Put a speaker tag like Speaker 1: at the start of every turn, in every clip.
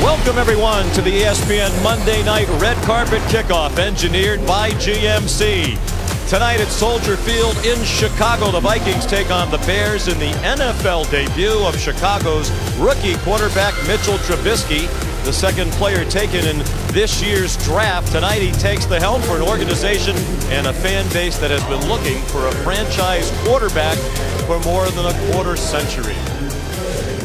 Speaker 1: Welcome, everyone, to the ESPN Monday Night Red Carpet Kickoff, engineered by GMC. Tonight at Soldier Field in Chicago, the Vikings take on the Bears in the NFL debut of Chicago's rookie quarterback Mitchell Trubisky, the second player taken in this year's draft. Tonight he takes the helm for an organization and a fan base that has been looking for a franchise quarterback for more than a quarter century.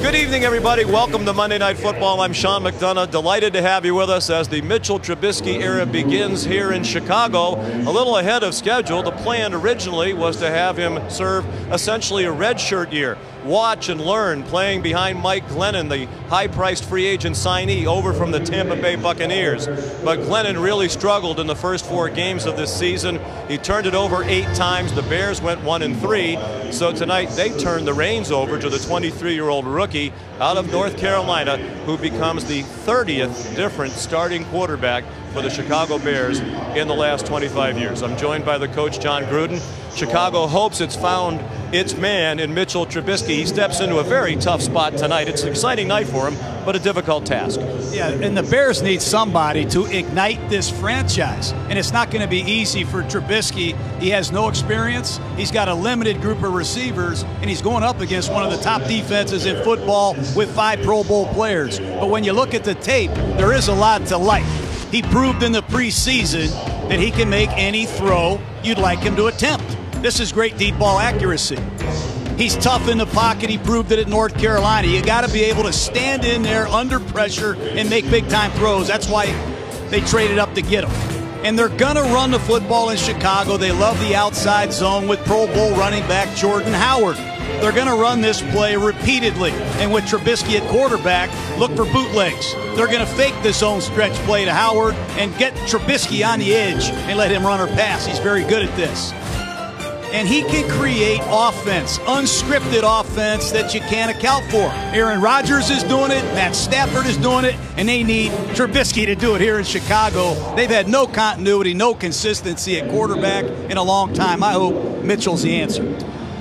Speaker 1: Good evening, everybody. Welcome to Monday Night Football. I'm Sean McDonough. Delighted to have you with us as the Mitchell Trubisky era begins here in Chicago. A little ahead of schedule. The plan originally was to have him serve essentially a redshirt year. Watch and learn, playing behind Mike Glennon, the high-priced free agent signee over from the Tampa Bay Buccaneers. But Glennon really struggled in the first 4 games of this season. He turned it over 8 times. The Bears went 1-3. So tonight they turned the reins over to the 23-year-old rookie out of North Carolina, who becomes the 30th different starting quarterback for the Chicago Bears in the last 25 years. I'm joined by the coach, John Gruden. Chicago hopes it's found its man in Mitchell Trubisky. He steps into a very tough spot tonight. It's an exciting night for him, but a difficult task.
Speaker 2: Yeah, and the Bears need somebody to ignite this franchise. And it's not going to be easy for Trubisky. He has no experience. He's got a limited group of receivers, and he's going up against one of the top defenses in football with 5 Pro Bowl players. But when you look at the tape, there is a lot to like. He proved in the preseason that he can make any throw you'd like him to attempt. This is great deep ball accuracy. He's tough in the pocket. He proved it at North Carolina. You got to be able to stand in there under pressure and make big-time throws. That's why they traded up to get him. And they're going to run the football in Chicago. They love the outside zone with Pro Bowl running back Jordan Howard. They're going to run this play repeatedly. And with Trubisky at quarterback, look for bootlegs. They're going to fake this zone stretch play to Howard and get Trubisky on the edge and let him run or pass. He's very good at this. And he can create offense, unscripted offense that you can't account for. Aaron Rodgers is doing it, Matt Stafford is doing it, and they need Trubisky to do it here in Chicago. They've had no continuity, no consistency at quarterback in a long time. I hope Mitchell's the answer.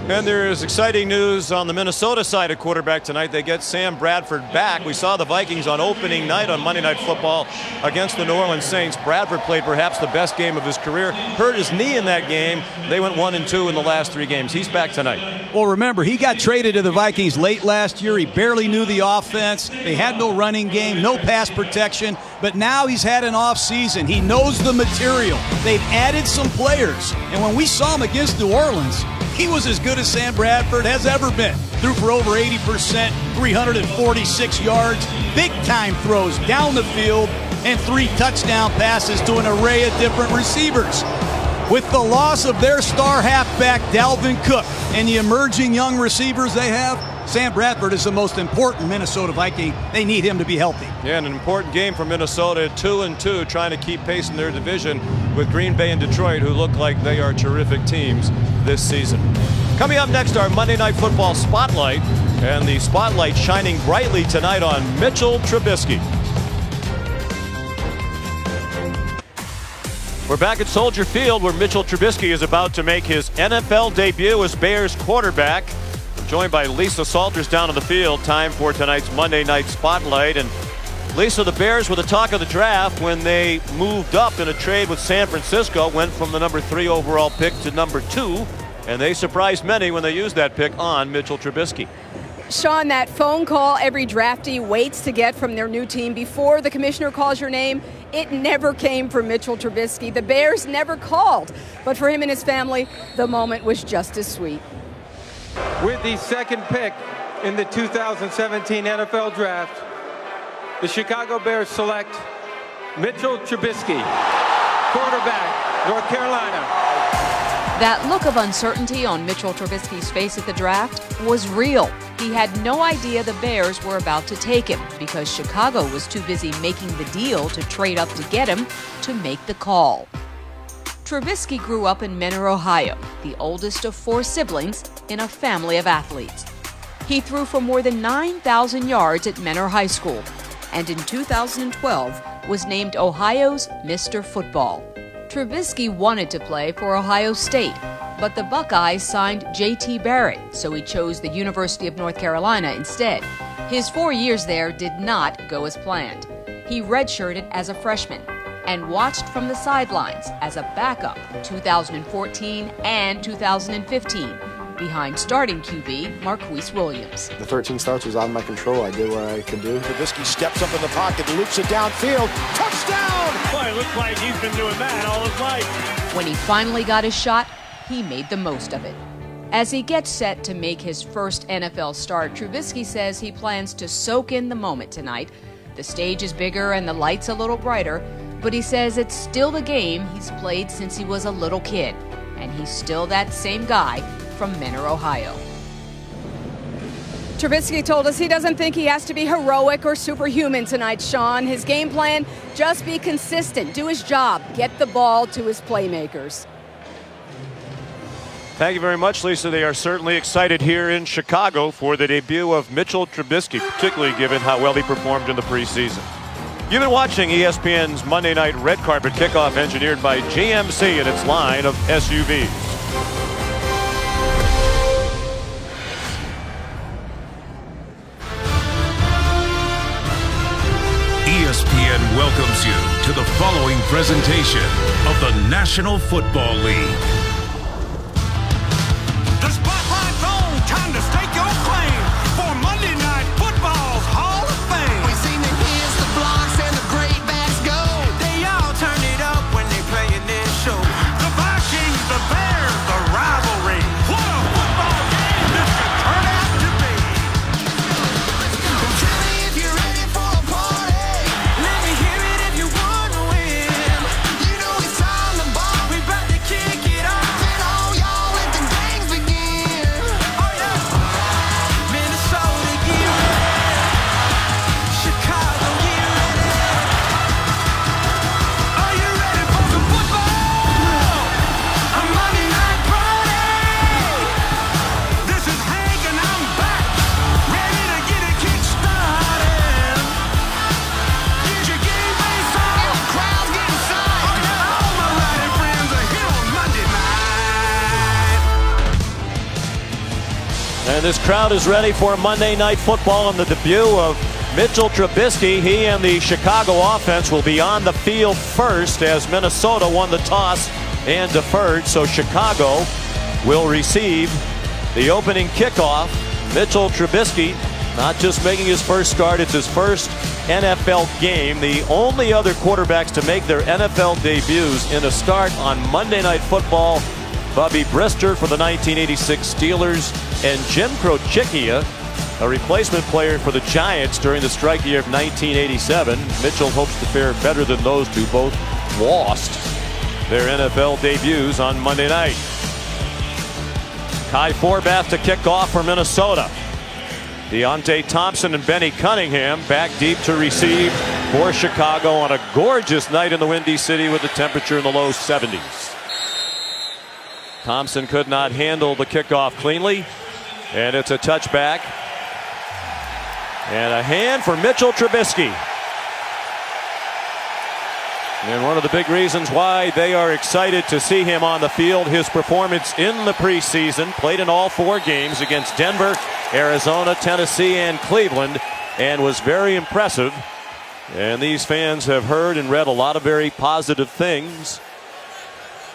Speaker 1: And there is exciting news on the Minnesota side of quarterback tonight. They get Sam Bradford back. We saw the Vikings on opening night on Monday Night Football against the New Orleans Saints. Bradford played perhaps the best game of his career. Hurt his knee in that game. They went 1-2 in the last 3 games. He's back tonight.
Speaker 2: Well, remember, he got traded to the Vikings late last year. He barely knew the offense. They had no running game, no pass protection. But now he's had an off season. He knows the material. They've added some players. And when we saw him against New Orleans, he was as good as Sam Bradford has ever been. Threw for over 80%, 346 yards, big-time throws down the field, and 3 touchdown passes to an array of different receivers. With the loss of their star halfback, Dalvin Cook, and the emerging young receivers they have, Sam Bradford is the most important Minnesota Viking. They need him to be healthy.
Speaker 1: Yeah, and an important game for Minnesota, 2-2, trying to keep pace in their division with Green Bay and Detroit, who look like they are terrific teams this season. Coming up next, our Monday Night Football Spotlight, and the spotlight shining brightly tonight on Mitchell Trubisky. We're back at Soldier Field, where Mitchell Trubisky is about to make his NFL debut as Bears quarterback. I'm joined by Lisa Salters down on the field. Time for tonight's Monday Night Spotlight. And Lisa, the Bears were the talk of the draft when they moved up in a trade with San Francisco, went from the number 3 overall pick to number 2, and they surprised many when they used that pick on Mitchell Trubisky.
Speaker 3: Sean, that phone call every draftee waits to get from their new team before the commissioner calls your name, it never came from Mitchell Trubisky. The Bears never called, but for him and his family, the moment was just as sweet.
Speaker 4: With the 2nd pick in the 2017 NFL Draft, the Chicago Bears select Mitchell Trubisky, quarterback, North Carolina.
Speaker 5: That look of uncertainty on Mitchell Trubisky's face at the draft was real. He had no idea the Bears were about to take him because Chicago was too busy making the deal to trade up to get him to make the call. Trubisky grew up in Mentor, Ohio, the oldest of 4 siblings in a family of athletes. He threw for more than 9,000 yards at Mentor High School, and in 2012 was named Ohio's Mr. Football. Trubisky wanted to play for Ohio State, but the Buckeyes signed J.T. Barrett, so he chose the University of North Carolina instead. His 4 years there did not go as planned. He redshirted as a freshman and watched from the sidelines as a backup 2014 and 2015 behind starting QB Marquise Williams.
Speaker 6: The 13 starts was out of my control. I did what I could do.
Speaker 7: Trubisky steps up in the pocket, loops it downfield. Touchdown!
Speaker 8: Boy, it looks like he's been doing that all his life.
Speaker 5: When he finally got his shot, he made the most of it. As he gets set to make his first NFL start, Trubisky says he plans to soak in the moment tonight. The stage is bigger and the lights a little brighter, but he says it's still the game he's played since he was a little kid, and he's still that same guy from Menor, Ohio.
Speaker 3: Trubisky told us he doesn't think he has to be heroic or superhuman tonight, Sean. His game plan, just be consistent, do his job, get the ball to his playmakers.
Speaker 1: Thank you very much, Lisa. They are certainly excited here in Chicago for the debut of Mitchell Trubisky, particularly given how well he performed in the preseason. You've been watching ESPN's Monday Night Red Carpet Kickoff, engineered by GMC and its line of SUVs.
Speaker 9: ESPN welcomes you to the following presentation of the National Football League.
Speaker 10: The spotlight's on, time to stake your claim for Monday Night Football's Hall of Fame. We seen the hits, the blocks, and the great backs go. They all turn it up when they play in this show. The Vikings, the Bears, the rivalry. What a football game this could turn out to be. Tell me if you're ready for a party. Let me hear it if you want to win. You know it's time to ball. We about to kick it off. And all y'all let the games begin. Oh yeah. Minnesota, get ready. Chicago, get ready. Are you ready for some football? A Monday night party. This is Hank and I'm back. Ready to get it kick-started. Get your game face on. And the crowd's getting psyched. Oh yeah. All my riding friends are here on Monday night.
Speaker 1: And this crowd is ready for Monday Night Football and the debut of Mitchell Trubisky. He and the Chicago offense will be on the field first as Minnesota won the toss and deferred. So Chicago will receive the opening kickoff. Mitchell Trubisky not just making his first start, it's his first NFL game. The only other quarterbacks to make their NFL debuts in a start on Monday Night Football, Bubby Brister for the 1986 Steelers and Jim Krochickia, a replacement player for the Giants during the strike year of 1987. Mitchell hopes to fare better than those two. Both lost their NFL debuts on Monday night. Kai Forbath to kick off for Minnesota. Deontay Thompson and Benny Cunningham back deep to receive for Chicago on a gorgeous night in the Windy City with the temperature in the low 70s. Thompson could not handle the kickoff cleanly, and it's a touchback. And a hand for Mitchell Trubisky. And one of the big reasons why they are excited to see him on the field, his performance in the preseason. Played in all 4 games against Denver, Arizona, Tennessee, and Cleveland, and was very impressive. And these fans have heard and read a lot of very positive things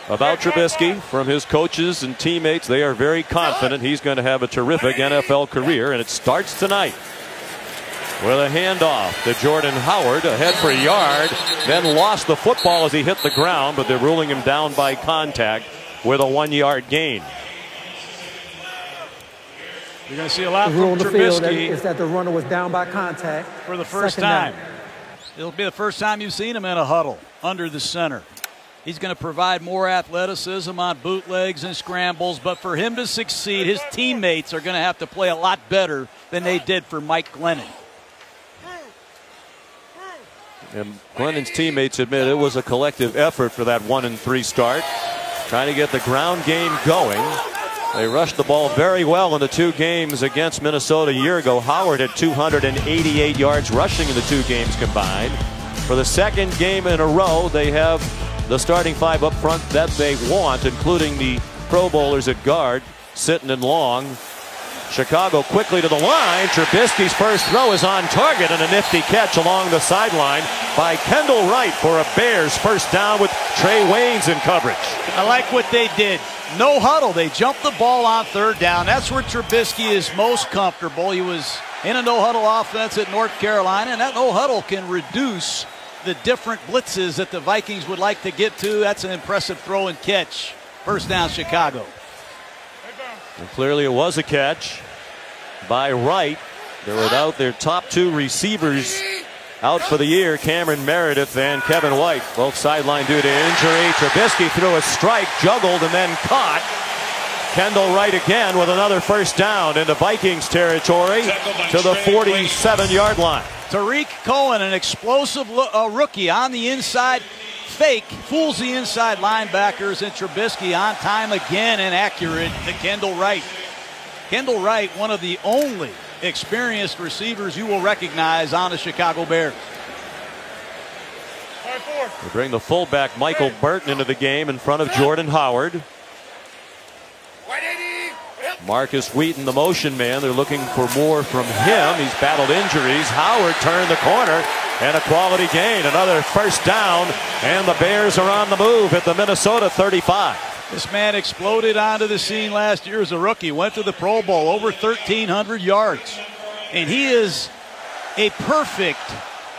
Speaker 1: about Trubisky from his coaches and teammates. They are very confident he's going to have a terrific NFL career, and it starts tonight with a handoff to Jordan Howard, ahead for a yard, then lost the football as he hit the ground, but they're ruling him down by contact with a 1-yard gain.
Speaker 2: You're going to see a lot
Speaker 11: The rule
Speaker 2: from
Speaker 11: on the field
Speaker 2: Trubisky
Speaker 11: is that the runner was down by contact
Speaker 2: for the first
Speaker 11: Second
Speaker 2: time.
Speaker 11: down.
Speaker 2: It'll be the first time you've seen him in a huddle under the center. He's going to provide more athleticism on bootlegs and scrambles, but for him to succeed, his teammates are going to have to play a lot better than they did for Mike Glennon.
Speaker 1: And Glennon's teammates admit it was a collective effort for that 1-3 start, trying to get the ground game going. They rushed the ball very well in the 2 games against Minnesota a year ago. Howard had 288 yards rushing in the 2 games combined. For the second game in a row, they have the starting 5 up front that they want, including the Pro Bowlers at guard, Sitton and Long. Chicago quickly to the line. Trubisky's first throw is on target, and a nifty catch along the sideline by Kendall Wright for a Bears first down with Trey Waynes in coverage.
Speaker 2: I like what they did. No huddle. They jumped the ball on third down. That's where Trubisky is most comfortable. He was in a no-huddle offense at North Carolina, and that no-huddle can reduce the different blitzes that the Vikings would like to get to. That's an impressive throw and catch. First down, Chicago.
Speaker 1: And clearly it was a catch by Wright. They're without their top two receivers out for the year, Cameron Meredith and Kevin White, both sidelined due to injury. Trubisky threw a strike, juggled, and then caught. Kendall Wright again with another first down into Vikings territory to the 47-yard line.
Speaker 2: Tariq Cohen, an explosive rookie on the inside. Fake, fools the inside linebackers, and Trubisky on time again and accurate to Kendall Wright. Kendall Wright, one of the only experienced receivers you will recognize on the Chicago Bears.
Speaker 1: They bring the fullback Michael Burton into the game in front of Jordan Howard. Marcus Wheaton, the motion man. They're looking for more from him. He's battled injuries. Howard turned the corner and a quality gain. Another first down, and the Bears are on the move at the Minnesota 35.
Speaker 2: This man exploded onto the scene last year as a rookie. Went to the Pro Bowl, over 1,300 yards. And he is a perfect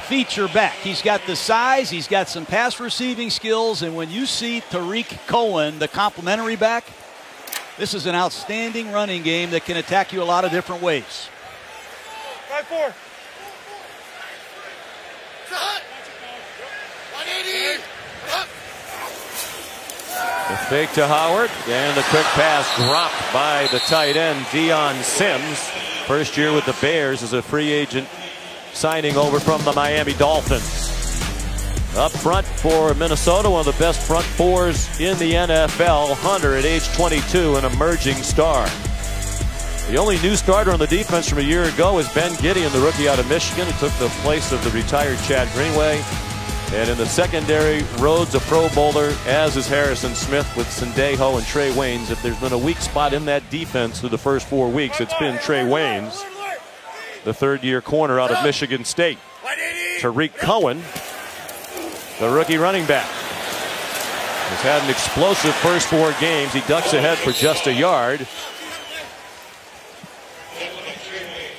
Speaker 2: feature back. He's got the size, he's got some pass receiving skills, and when you see Tariq Cohen, the complimentary back, this is an outstanding running game that can attack you a lot of different ways.
Speaker 10: 5-4.
Speaker 1: The fake to Howard, and the quick pass dropped by the tight end, Deion Sims. First year with the Bears as a free agent, signing over from the Miami Dolphins. Up front for Minnesota, one of the best front fours in the NFL. Hunter at age 22, an emerging star. The only new starter on the defense from a year ago is Ben Gideon, the rookie out of Michigan, who took the place of the retired Chad Greenway. And in the secondary, Rhodes a Pro Bowler, as is Harrison Smith with Sendejo and Trey Waynes. If there's been a weak spot in that defense through the first 4 weeks, it's been Trey Waynes, the third-year corner out of Michigan State. Tariq Cohen, the rookie running back, has had an explosive first 4 games. He ducks ahead for just a yard.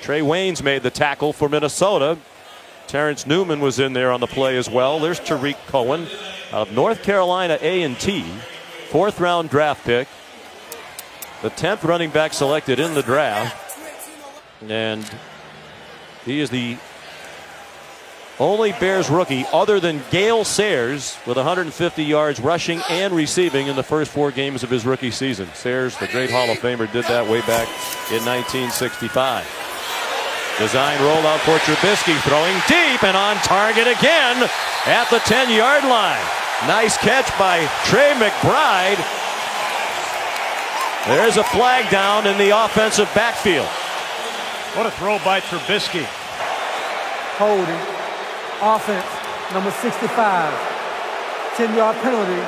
Speaker 1: Trey Waynes made the tackle for Minnesota. Terrence Newman was in there on the play as well. There's Tariq Cohen of North Carolina A&T, 4th-round draft pick, the 10th running back selected in the draft, and he is the only Bears rookie other than Gale Sayers with 150 yards rushing and receiving in the first 4 games of his rookie season. Sayers, the great Hall of Famer, did that way back in 1965. Design rollout for Trubisky, throwing deep and on target again at the 10-yard line. Nice catch by Trey McBride. There's a flag down in the offensive backfield.
Speaker 2: What a throw by Trubisky.
Speaker 11: Holding. Offense, number 65. 10-yard penalty.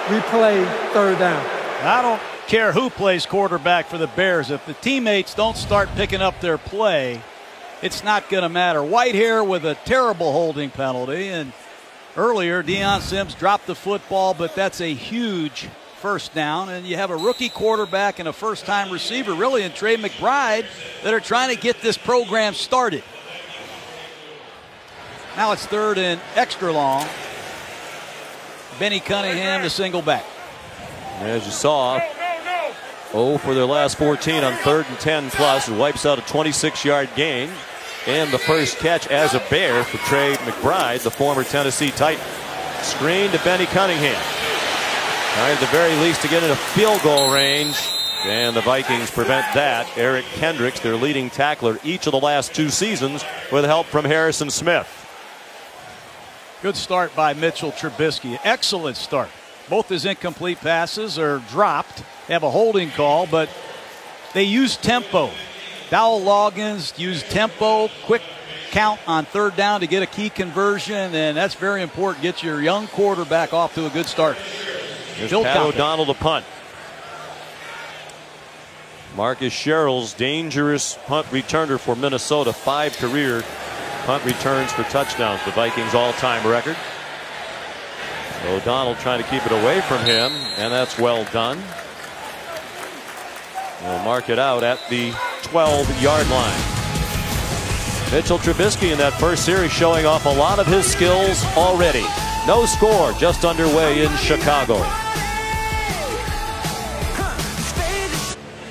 Speaker 11: Replay, 3rd down.
Speaker 2: I don't care who plays quarterback for the Bears. If the teammates don't start picking up their play, it's not going to matter. Whitehair with a terrible holding penalty, and earlier Deion Sims dropped the football, but that's a huge first down, and you have a rookie quarterback and a first-time receiver really in Trey McBride that are trying to get this program started. Now it's 3rd and extra long. Benny Cunningham, the single back.
Speaker 1: As you saw, 0 for their last 14 on 3rd and 10 plus. It wipes out a 26-yard gain. And the first catch as a Bear for Trey McBride, the former Tennessee Titan. Screen to Benny Cunningham. Trying at the very least to get into field goal range. And the Vikings prevent that. Eric Kendricks, their leading tackler each of the last 2 seasons, with help from Harrison Smith.
Speaker 2: Good start by Mitchell Trubisky. Excellent start. Both his incomplete passes are dropped. They have a holding call, but they use tempo. Dowell Loggins used tempo, quick count on 3rd down to get a key conversion, and that's very important. Get your young quarterback off to a good start.
Speaker 1: Here's Pat O'Donnell to punt. Marcus Sherrill's dangerous punt returner for Minnesota. 5 career punt returns for touchdowns, the Vikings all-time record. O'Donnell trying to keep it away from him, and that's well done. We'll mark it out at the 12-yard line. Mitchell Trubisky in that first series showing off a lot of his skills already. No score, just underway in Chicago.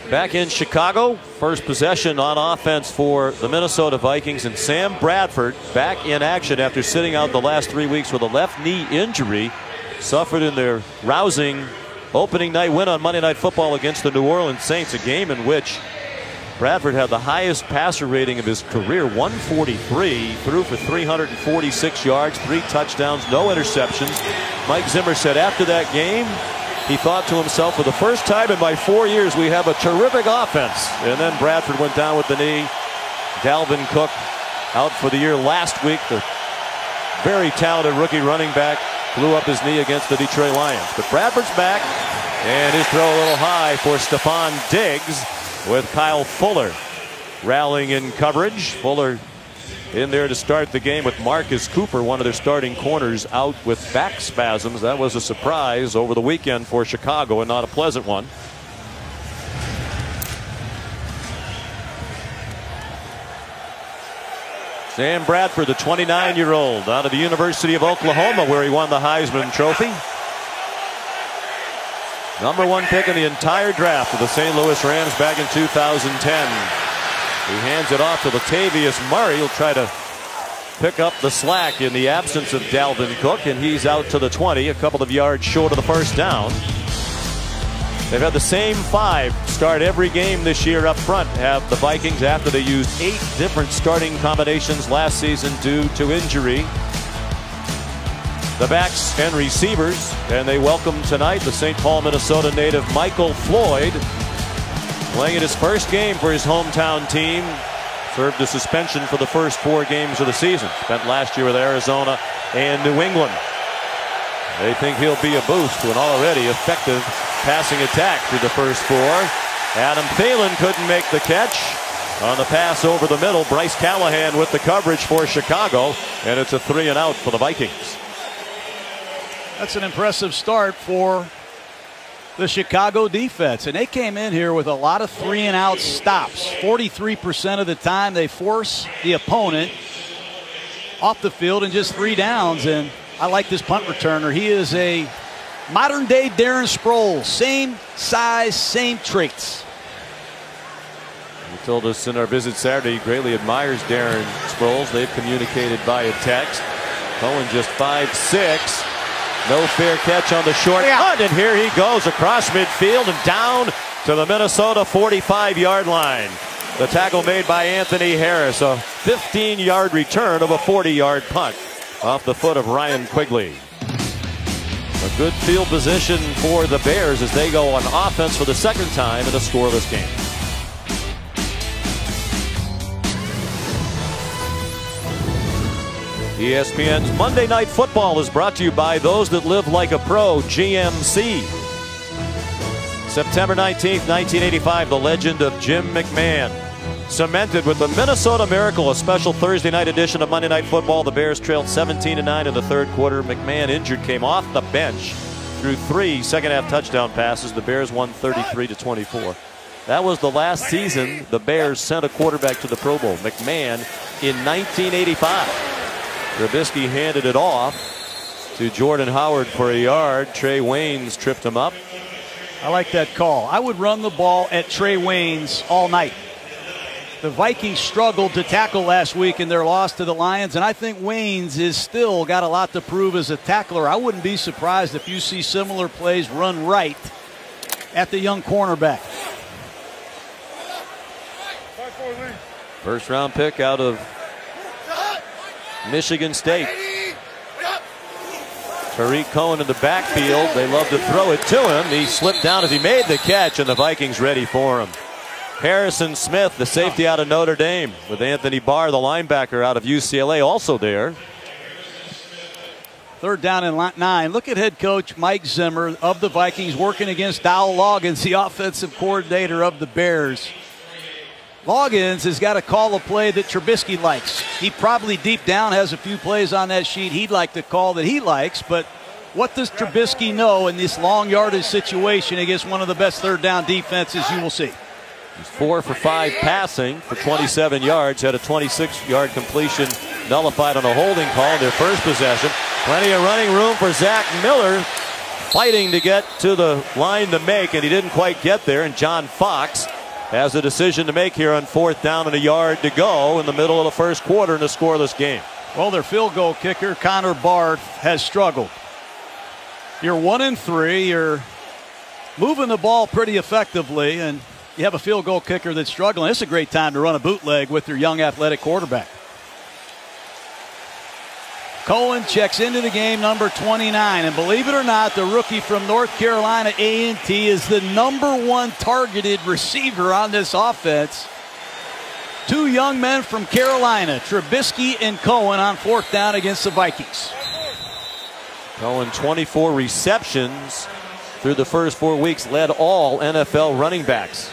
Speaker 1: Back in Chicago, first possession on offense for the Minnesota Vikings, and Sam Bradford back in action after sitting out the last 3 weeks with a left knee injury suffered in their rousing opening night win on Monday Night Football against the New Orleans Saints, a game in which Bradford had the highest passer rating of his career, 143, threw for 346 yards, 3 touchdowns, no interceptions. Mike Zimmer said after that game, he thought to himself, for the first time in my 4 years, we have a terrific offense. And then Bradford went down with the knee. Dalvin Cook out for the year last week. The very talented rookie running back blew up his knee against the Detroit Lions. But Bradford's back, and his throw a little high for Stephon Diggs with Kyle Fuller rallying in coverage. Fuller in there to start the game with Marcus Cooper, one of their starting corners, out with back spasms. That was a surprise over the weekend for Chicago, and not a pleasant one. Sam Bradford, the 29-year-old out of the University of Oklahoma, where he won the Heisman Trophy. #1 pick in the entire draft of the St. Louis Rams back in 2010. He hands it off to Latavius Murray. He'll try to pick up the slack in the absence of Dalvin Cook, and he's out to the 20, a couple of yards short of the first down. They've had the same 5 start every game this year up front, have the Vikings, after they used 8 different starting combinations last season due to injury. The backs and receivers, and they welcome tonight the St. Paul, Minnesota native Michael Floyd, playing in his first game for his hometown team. Served a suspension for the first 4 games of the season. Spent last year with Arizona and New England. They think he'll be a boost to an already effective passing attack through the first 4. Adam Thielen couldn't make the catch on the pass over the middle. Bryce Callahan with the coverage for Chicago, and it's a 3-and-out for the Vikings.
Speaker 2: That's an impressive start for the Chicago defense, and they came in here with a lot of 3-and-out stops. 43% of the time they force the opponent off the field in just 3 downs, and I like this punt returner. He is a modern-day Darren Sproles. Same size, same traits.
Speaker 1: He told us in our visit Saturday he greatly admires Darren Sproles. They've communicated via text. Cohen just 5'6". No fair catch on the short punt, and here he goes across midfield and down to the Minnesota 45-yard line. The tackle made by Anthony Harris, a 15-yard return of a 40-yard punt off the foot of Ryan Quigley. A good field position for the Bears as they go on offense for the second time in a scoreless game. ESPN's Monday Night Football is brought to you by those that live like a pro, GMC. September 19th, 1985, the legend of Jim McMahon cemented with the Minnesota Miracle, a special Thursday night edition of Monday Night Football. The Bears trailed 17-9 in the third quarter. McMahon, injured, came off the bench, threw 3 second-half touchdown passes. The Bears won 33-24. That was the last season the Bears sent a quarterback to the Pro Bowl. McMahon in 1985. Trubisky handed it off to Jordan Howard for a yard. Trey Waynes tripped him up.
Speaker 2: I like that call. I would run the ball at Trey Waynes all night. The Vikings struggled to tackle last week in their loss to the Lions, and I think Waynes is still got a lot to prove as a tackler. I wouldn't be surprised if you see similar plays run right at the young cornerback.
Speaker 1: First round pick out of Michigan State. Tariq Cohen in the backfield. They love to throw it to him. He slipped down as he made the catch, and the Vikings ready for him. Harrison Smith, the safety out of Notre Dame, with Anthony Barr, the linebacker out of UCLA, also there.
Speaker 2: 3rd down and 9. Look at head coach Mike Zimmer of the Vikings working against Dowell Loggins, the offensive coordinator of the Bears. Loggins has got to call a play that Trubisky likes. He probably deep down has a few plays on that sheet he'd like to call that he likes, but what does Trubisky know in this long yardage situation against one of the best 3rd down defenses you will see?
Speaker 1: He's 4 for 5 passing for 27 yards. Had a 26-yard completion nullified on a holding call in their first possession. Plenty of running room for Zach Miller, fighting to get to the line to make, and he didn't quite get there. And John Fox has a decision to make here on 4th down and a yard to go in the middle of the first quarter in a scoreless game.
Speaker 2: Well, their field goal kicker, Connor Barth, has struggled. You're 1-3. You're moving the ball pretty effectively, and you have a field goal kicker that's struggling. It's a great time to run a bootleg with your young athletic quarterback. Cohen checks into the game, number 29. And believe it or not, the rookie from North Carolina A&T is the #1 targeted receiver on this offense. 2 young men from Carolina, Trubisky and Cohen, on 4th down against the Vikings.
Speaker 1: Cohen, 24 receptions through the first 4 weeks, led all NFL running backs.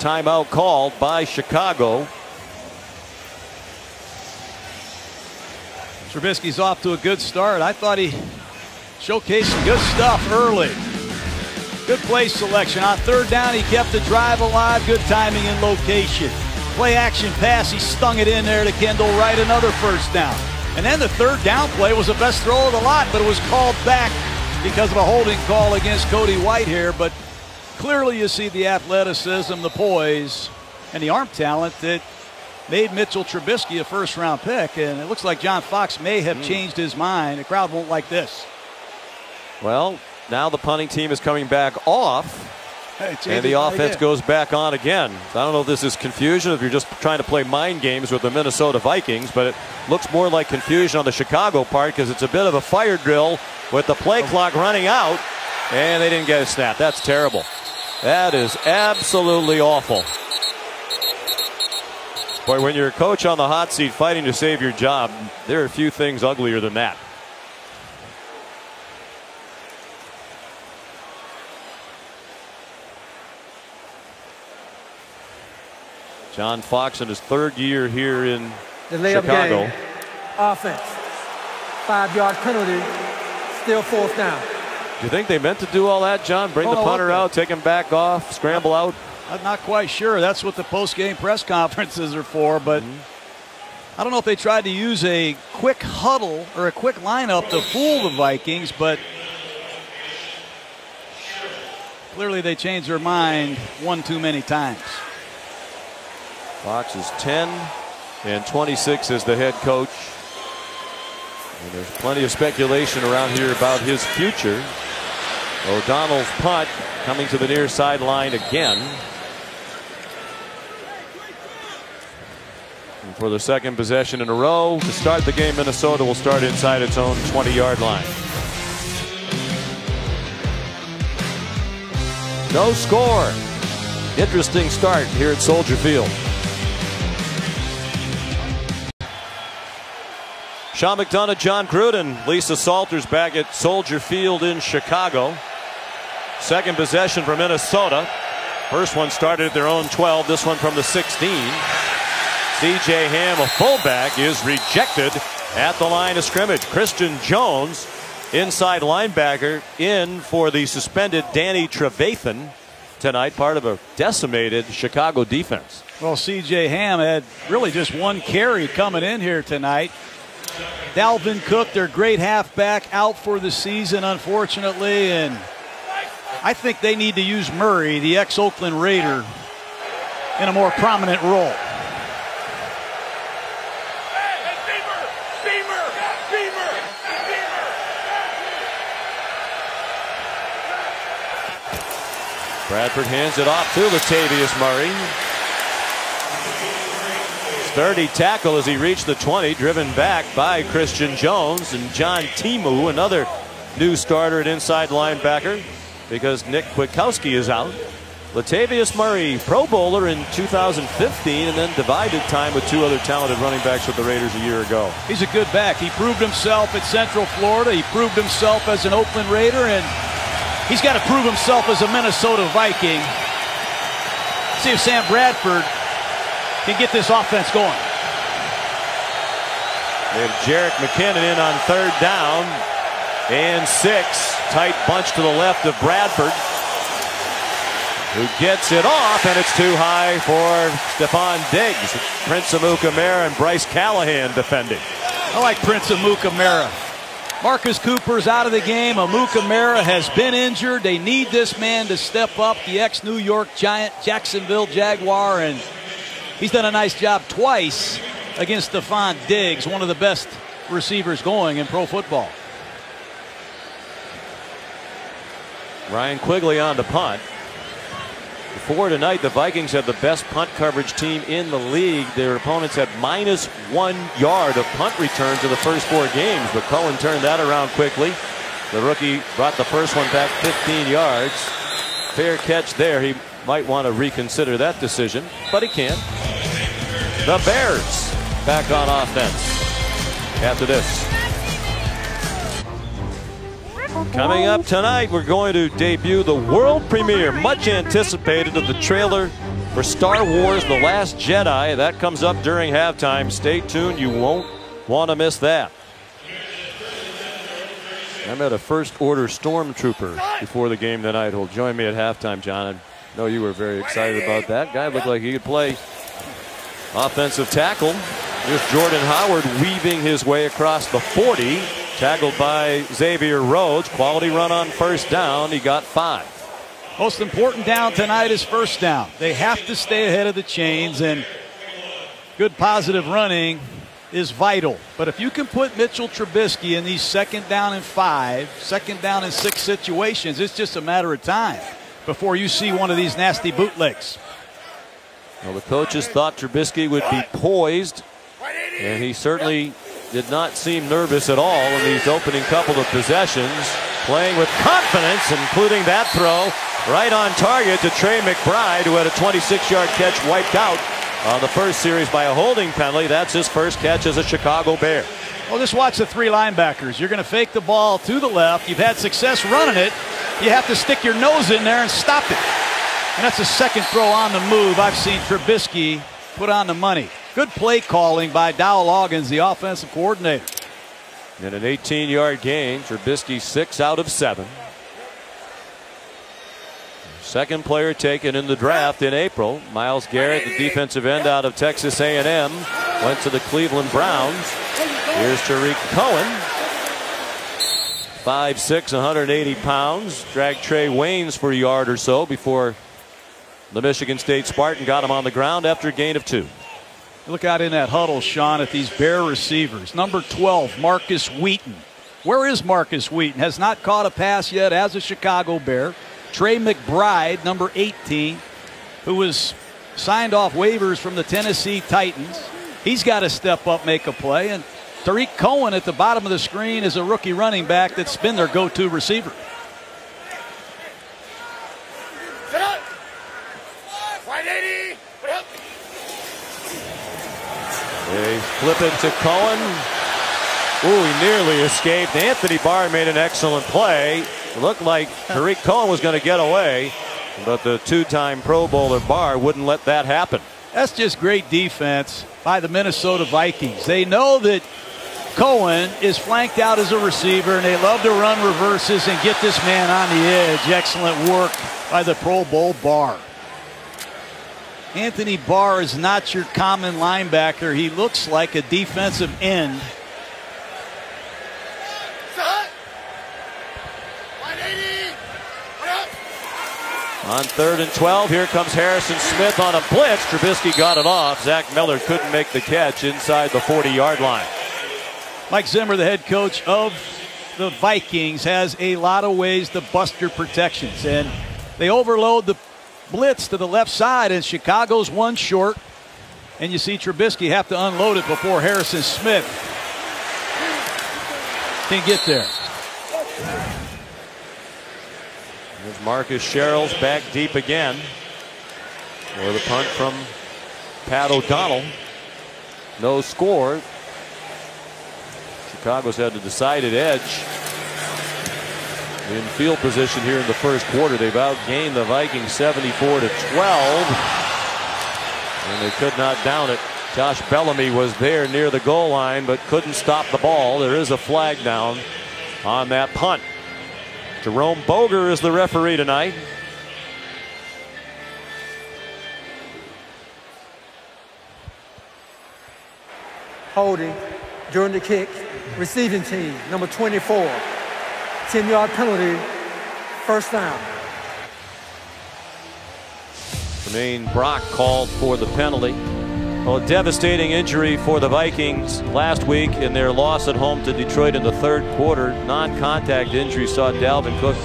Speaker 1: Timeout called by Chicago.
Speaker 2: Trubisky's off to a good start. I thought he showcased some good stuff early. Good play selection. On 3rd down, he kept the drive alive. Good timing and location. Play action pass, he stung it in there to Kendall Wright, another 1st down. And then the 3rd down play was the best throw of the lot, but it was called back because of a holding call against Cody Whitehair. But clearly you see the athleticism, the poise, and the arm talent that made Mitchell Trubisky a 1st-round pick. And it looks like John Fox may have changed his mind. The crowd won't like this.
Speaker 1: Well, now the punting team is coming back off. And the offense goes back on again. I don't know if this is confusion, if you're just trying to play mind games with the Minnesota Vikings, but it looks more like confusion on the Chicago part because it's a bit of a fire drill with the play clock running out, and they didn't get a snap. That's terrible. That is absolutely awful. Boy, when you're a coach on the hot seat fighting to save your job, there are a few things uglier than that. John Fox in his 3rd year here in Chicago.
Speaker 11: Game. Offense. 5-yard penalty. Still 4th down.
Speaker 1: Do you think they meant to do all that, John? Bring the punter out, take him back off, scramble out?
Speaker 2: I'm not quite sure. That's what the post-game press conferences are for, but I don't know if they tried to use a quick huddle or a quick lineup to fool the Vikings, but clearly they changed their mind one too many times.
Speaker 1: Fox is 10 and 26 as the head coach. And there's plenty of speculation around here about his future. O'Donnell's punt coming to the near sideline again. And for the 2nd possession in a row to start the game, Minnesota will start inside its own 20-yard line. No score. Interesting start here at Soldier Field. Sean McDonough, John Gruden, Lisa Salters back at Soldier Field in Chicago. 2nd possession for Minnesota. First one started at their own 12, this one from the 16. C.J. Ham, a fullback, is rejected at the line of scrimmage. Christian Jones, inside linebacker, in for the suspended Danny Trevathan tonight, part of a decimated Chicago defense.
Speaker 2: Well, C.J. Ham had really just 1 carry coming in here tonight. Dalvin Cook, their great halfback, out for the season, unfortunately, and I think they need to use Murray, the ex-Oakland Raider, in a more prominent role.
Speaker 1: Bradford hands it off to Latavius Murray. Sturdy tackle as he reached the 20, driven back by Christian Jones. And John Timu, another new starter at inside linebacker, because Nick Kwiatkowski is out. Latavius Murray, Pro Bowler in 2015, and then divided time with two other talented running backs with the Raiders a year ago.
Speaker 2: He's a good back. He proved himself at Central Florida. He proved himself as an Oakland Raider, and he's got to prove himself as a Minnesota Viking. See if Sam Bradford can get this offense going.
Speaker 1: They have Jerick McKinnon in on 3rd down and 6. Tight bunch to the left of Bradford, who gets it off, and it's too high for Stephon Diggs. Prince Amukamara and Bryce Callahan defending.
Speaker 2: I like Prince Amukamara. Marcus Cooper's out of the game. Amukamara has been injured. They need this man to step up, the ex-New York Giant, Jacksonville Jaguar, and he's done a nice job twice against Stephon Diggs, one of the best receivers going in pro football.
Speaker 1: Ryan Quigley on the punt. Before tonight, the Vikings had the best punt coverage team in the league. Their opponents had -1 yard of punt returns in the first 4 games, but Cohen turned that around quickly. The rookie brought the first one back 15 yards. Fair catch there. He might want to reconsider that decision, but he can't. The Bears back on offense after this. Coming up tonight, we're going to debut the world premiere, much anticipated, of the trailer for Star Wars The Last Jedi. That comes up during halftime. Stay tuned. You won't want to miss that. I met a first order stormtrooper before the game tonight who'll join me at halftime, John. I know you were very excited about that. Guy looked like he could play offensive tackle. Here's Jordan Howard weaving his way across the 40. Tackled by Xavier Rhodes. Quality run on 1st down. He got 5.
Speaker 2: Most important down tonight is 1st down. They have to stay ahead of the chains, and good positive running is vital. But if you can put Mitchell Trubisky in these 2nd down and 5, 2nd down and 6 situations, it's just a matter of time before you see one of these nasty bootlegs.
Speaker 1: Well, the coaches thought Trubisky would be poised, and he certainly did not seem nervous at all in these opening couple of possessions. Playing with confidence, including that throw right on target to Trey McBride, who had a 26-yard catch wiped out on the first series by a holding penalty. That's his first catch as a Chicago Bear.
Speaker 2: Well, just watch the 3 linebackers. You're going to fake the ball to the left. You've had success running it. You have to stick your nose in there and stop it. And that's the 2nd throw on the move I've seen Trubisky put on the money. Good play calling by Dowell Loggins, the offensive coordinator.
Speaker 1: In an 18-yard gain, Trubisky 6 out of 7. Second player taken in the draft in April. Myles Garrett, the defensive end out of Texas A&M, went to the Cleveland Browns. Here's Tariq Cohen. 5'6", 180 pounds. Dragged Trey Waynes for a yard or so before the Michigan State Spartan got him on the ground after a gain of 2.
Speaker 2: Look out in that huddle, Sean, at these Bear receivers. Number 12, Marcus Wheaton. Where is Marcus Wheaton? Has not caught a pass yet as a Chicago Bear. Trey McBride, number 18, who was signed off waivers from the Tennessee Titans. He's got to step up, make a play. And Tariq Cohen at the bottom of the screen is a rookie running back that's been their go-to receiver.
Speaker 1: They flip it to Cohen. Ooh, he nearly escaped. Anthony Barr made an excellent play. It looked like Tariq Cohen was going to get away, but the 2-time Pro Bowler Barr wouldn't let that happen.
Speaker 2: That's just great defense by the Minnesota Vikings. They know that Cohen is flanked out as a receiver, and they love to run reverses and get this man on the edge. Excellent work by the Pro Bowl Barr. Anthony Barr is not your common linebacker. He looks like a defensive end.
Speaker 1: On 3rd and 12, here comes Harrison Smith on a blitz. Trubisky got it off. Zach Miller couldn't make the catch inside the 40-yard line.
Speaker 2: Mike Zimmer, the head coach of the Vikings, has a lot of ways to bust your protections, and they overload the blitz to the left side, and Chicago's one short, and you see Trubisky have to unload it before Harrison Smith can get there.
Speaker 1: There's Marcus Sherrills back deep again. Or the punt from Pat O'Donnell. No score. Chicago's had a decided edge in field position here in the first quarter. They've outgained the Vikings 74-12. And they could not down it. Josh Bellamy was there near the goal line but couldn't stop the ball. There is a flag down on that punt. Jerome Boger is the referee tonight.
Speaker 11: Holding during the kick. Receiving team, number 24. 10-yard penalty. First down.
Speaker 1: Tremaine Brock called for the penalty. Well, a devastating injury for the Vikings last week in their loss at home to Detroit in the third quarter. Non-contact injury saw Dalvin Cook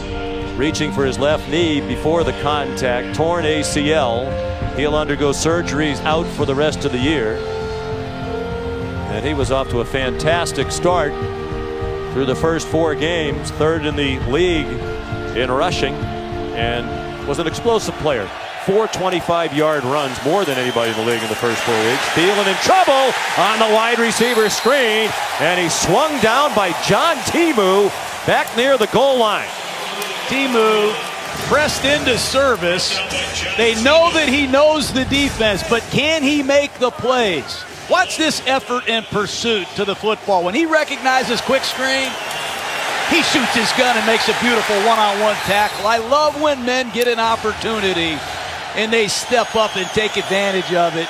Speaker 1: reaching for his left knee before the contact. Torn ACL. He'll undergo surgeries, out for the rest of the year. And he was off to a fantastic start through the first 4 games. Third in the league in rushing and was an explosive player. 4 25-yard runs, more than anybody in the league in the first 4 weeks. Thielen in trouble on the wide receiver screen, and he's swung down by John Timu back near the goal line.
Speaker 2: Timu pressed into service. They know that he knows the defense, but can he make the plays? Watch this effort and pursuit to the football. When he recognizes quick screen, he shoots his gun and makes a beautiful one-on-one tackle. I love when men get an opportunity and they step up and take advantage of it.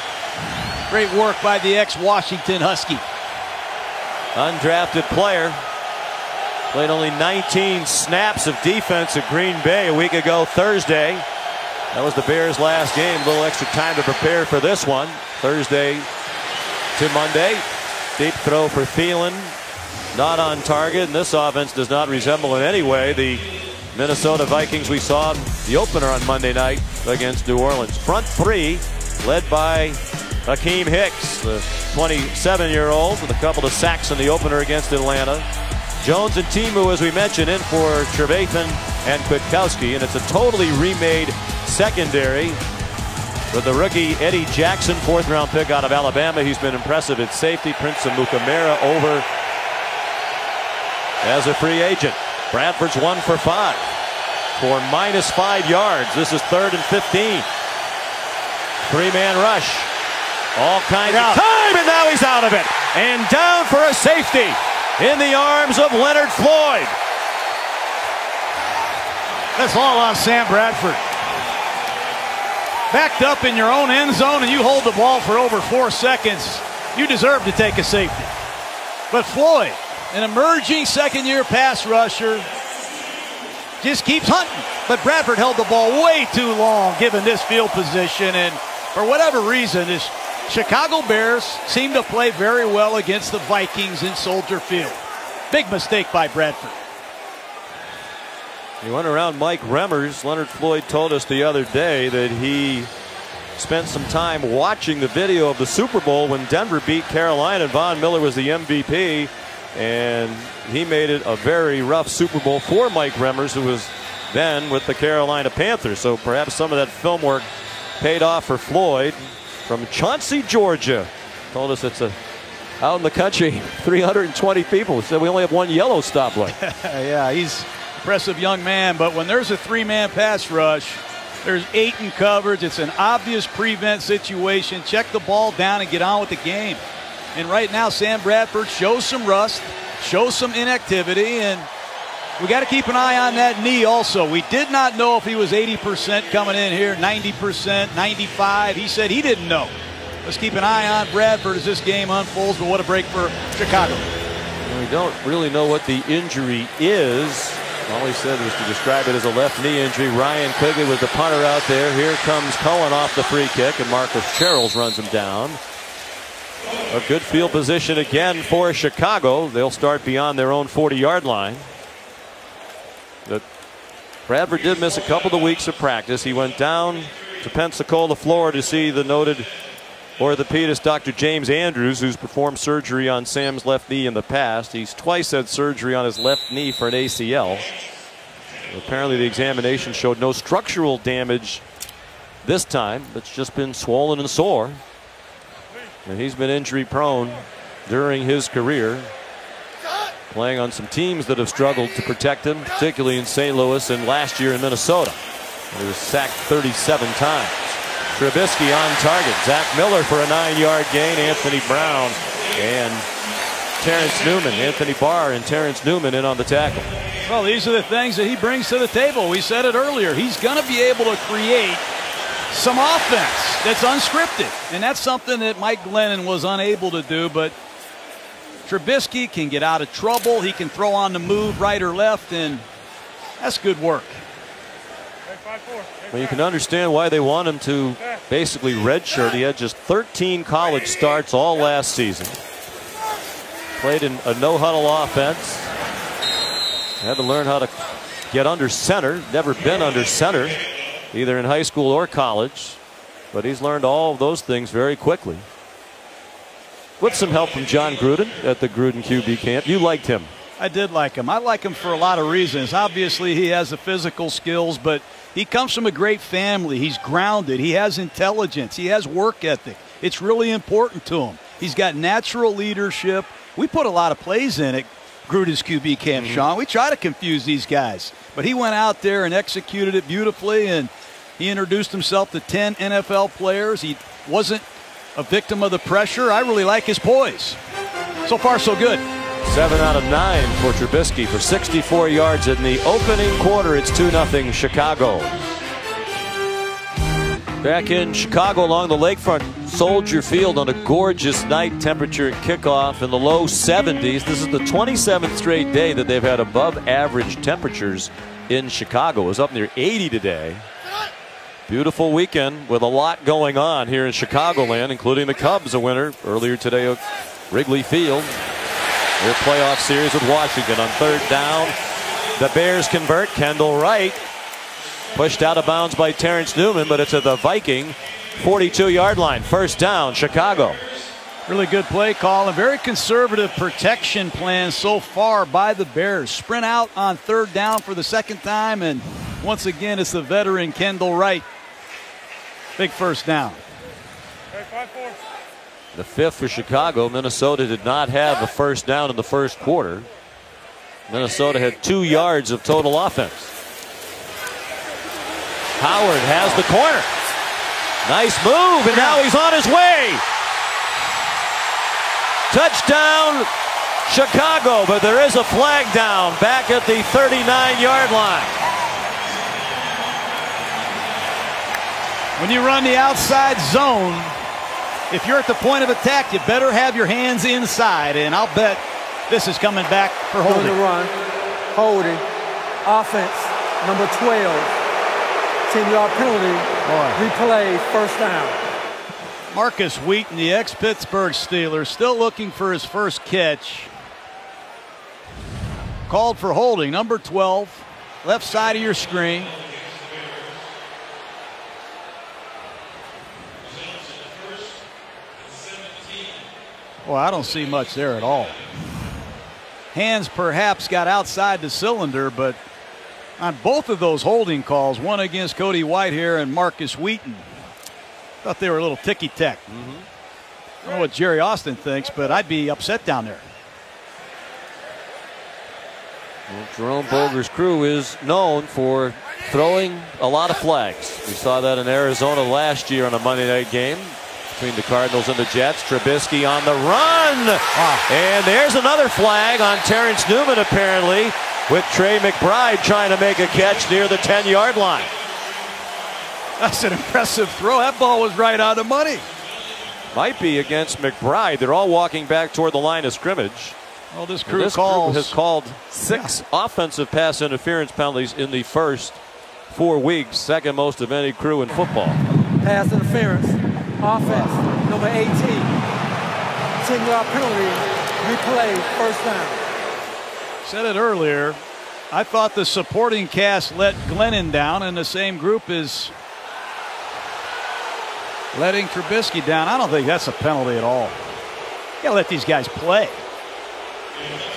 Speaker 2: Great work by the ex-Washington Husky.
Speaker 1: Undrafted player. Played only 19 snaps of defense at Green Bay a week ago Thursday. That was the Bears' last game. A little extra time to prepare for this one. Thursday to Monday. Deep throw for Thielen. Not on target. And this offense does not resemble in any way the Minnesota Vikings we saw the opener on Monday night against New Orleans. Front three led by Hakeem Hicks, the 27-year-old, with a couple of sacks in the opener against Atlanta. Jones and Timu, as we mentioned, in for Trevathan and Kwiatkowski, and it's a totally remade secondary with the rookie Eddie Jackson, 4th-round pick out of Alabama. He's been impressive at safety. Prince Amukamara over as a free agent. Bradford's 1 for 5 for -5 yards. This is 3rd and 15. 3-man rush. All kinds of time, and now he's out of it. And down for a safety in the arms of Leonard Floyd.
Speaker 2: That's all on Sam Bradford. Backed up in your own end zone and you hold the ball for over 4 seconds. You deserve to take a safety. But Floyd, an emerging second-year pass rusher, just keeps hunting. But Bradford held the ball way too long given this field position, and for whatever reason, this Chicago Bears seem to play very well against the Vikings in Soldier Field. Big mistake by Bradford.
Speaker 1: He went around Mike Remmers. Leonard Floyd told us the other day that he spent some time watching the video of the Super Bowl when Denver beat Carolina. Von Miller was the MVP, and he made it a very rough Super Bowl for Mike Remmers, who was then with the Carolina Panthers. So perhaps some of that film work paid off for Floyd. From Chauncey, Georgia, told us it's out in the country, 320 people. Said we only have one yellow stoplight.
Speaker 2: Yeah, he's an impressive young man, but when there's a 3-man pass rush, there's 8 in coverage. It's an obvious prevent situation. Check the ball down and get on with the game. And right now, Sam Bradford shows some rust, shows some inactivity, and we got to keep an eye on that knee also. We did not know if he was 80% coming in here, 90%, 95%. He said he didn't know. Let's keep an eye on Bradford as this game unfolds, but what a break for Chicago.
Speaker 1: We don't really know what the injury is. All he said was to describe it as a left knee injury. Ryan Quigley was the punter out there. Here comes Cohen off the free kick, and Marcus Sherrills runs him down. A good field position again for Chicago. They'll start beyond their own 40-yard line. Bradford did miss a couple of weeks of practice. He went down to Pensacola, Florida to see the noted orthopedist Dr. James Andrews, who's performed surgery on Sam's left knee in the past. He's twice had surgery on his left knee for an ACL. Apparently the examination showed no structural damage this time. It's just been swollen and sore. And he's been injury prone during his career, playing on some teams that have struggled to protect him, particularly in St. Louis and last year in Minnesota. He was sacked 37 times. Trubisky on target. Zach Miller for a 9-yard gain. Anthony Brown and Terrence Newman. Anthony Barr and Terrence Newman in on the tackle.
Speaker 2: Well, these are the things that he brings to the table. We said it earlier. He's going to be able to create some offense that's unscripted. And that's something that Mike Glennon was unable to do. But Trubisky can get out of trouble. He can throw on the move right or left. And that's good work.
Speaker 1: Well, you can understand why they want him to basically redshirt. He had just 13 college starts all last season. Played in a no-huddle offense. Had to learn how to get under center. Never been under center, either in high school or college. But he's learned all of those things very quickly. With some help from John Gruden at the Gruden QB camp. You liked him.
Speaker 2: I did like him. I like him for a lot of reasons. Obviously, he has the physical skills, but he comes from a great family. He's grounded. He has intelligence. He has work ethic. It's really important to him. He's got natural leadership. We put a lot of plays in it, Gruden's QB camp, Sean. We try to confuse these guys. But he went out there and executed it beautifully, and he introduced himself to 10 NFL players. He wasn't a victim of the pressure. I really like his poise. So far, so good.
Speaker 1: 7 out of 9 for Trubisky for 64 yards in the opening quarter. It's 2-0 Chicago. Back in Chicago along the lakefront, Soldier Field on a gorgeous night. Temperature at kickoff in the low 70s. This is the 27th straight day that they've had above average temperatures in Chicago. It was up near 80 today. Beautiful weekend with a lot going on here in Chicagoland, including the Cubs, a winner earlier today at Wrigley Field. Their playoff series with Washington. On third down, the Bears convert. Kendall Wright pushed out of bounds by Terrence Newman, but it's at the Viking 42-yard line. First down, Chicago.
Speaker 2: Really good play call and very conservative protection plan so far by the Bears. Sprint out on third down for the second time, and once again it's the veteran Kendall Wright. Big first down.
Speaker 1: The 5th for Chicago. Minnesota did not have a first down in the first quarter. Minnesota had 2 yards of total offense. Howard has the corner. Nice move, and now he's on his way. Touchdown, Chicago, but there is a flag down back at the 39-yard line.
Speaker 2: When you run the outside zone, if you're at the point of attack, you better have your hands inside, and I'll bet this is coming back for holding.
Speaker 11: Doing the run, holding, offense, number 12, 10-yard penalty, replay, first down.
Speaker 2: Marcus Wheaton, the ex-Pittsburgh Steeler, still looking for his first catch. Called for holding, number 12, left side of your screen. Well, I don't see much there at all. Hands perhaps got outside the cylinder, but on both of those holding calls, one against Cody Whitehair and Marcus Wheaton, thought they were a little ticky-tack. I don't know what Jerry Austin thinks, but I'd be upset down there.
Speaker 1: Well, Jerome Boger's crew is known for throwing a lot of flags. We saw that in Arizona last year on a Monday night game between the Cardinals and the Jets. Trubisky on the run. And there's another flag on Terrence Newman, apparently, with Trey McBride trying to make a catch near the 10-yard line.
Speaker 2: That's an impressive throw. That ball was right on the money.
Speaker 1: Might be against McBride. They're all walking back toward the line of scrimmage.
Speaker 2: Well, this crew
Speaker 1: has called 6 offensive pass interference penalties in the first 4 weeks, second most of any crew in football.
Speaker 11: Pass interference, offense, number 18, 10-yard penalty, replay, first down.
Speaker 2: Said it earlier. I thought the supporting cast let Glennon down, and the same group is letting Trubisky down. I don't think that's a penalty at all. You gotta let these guys play.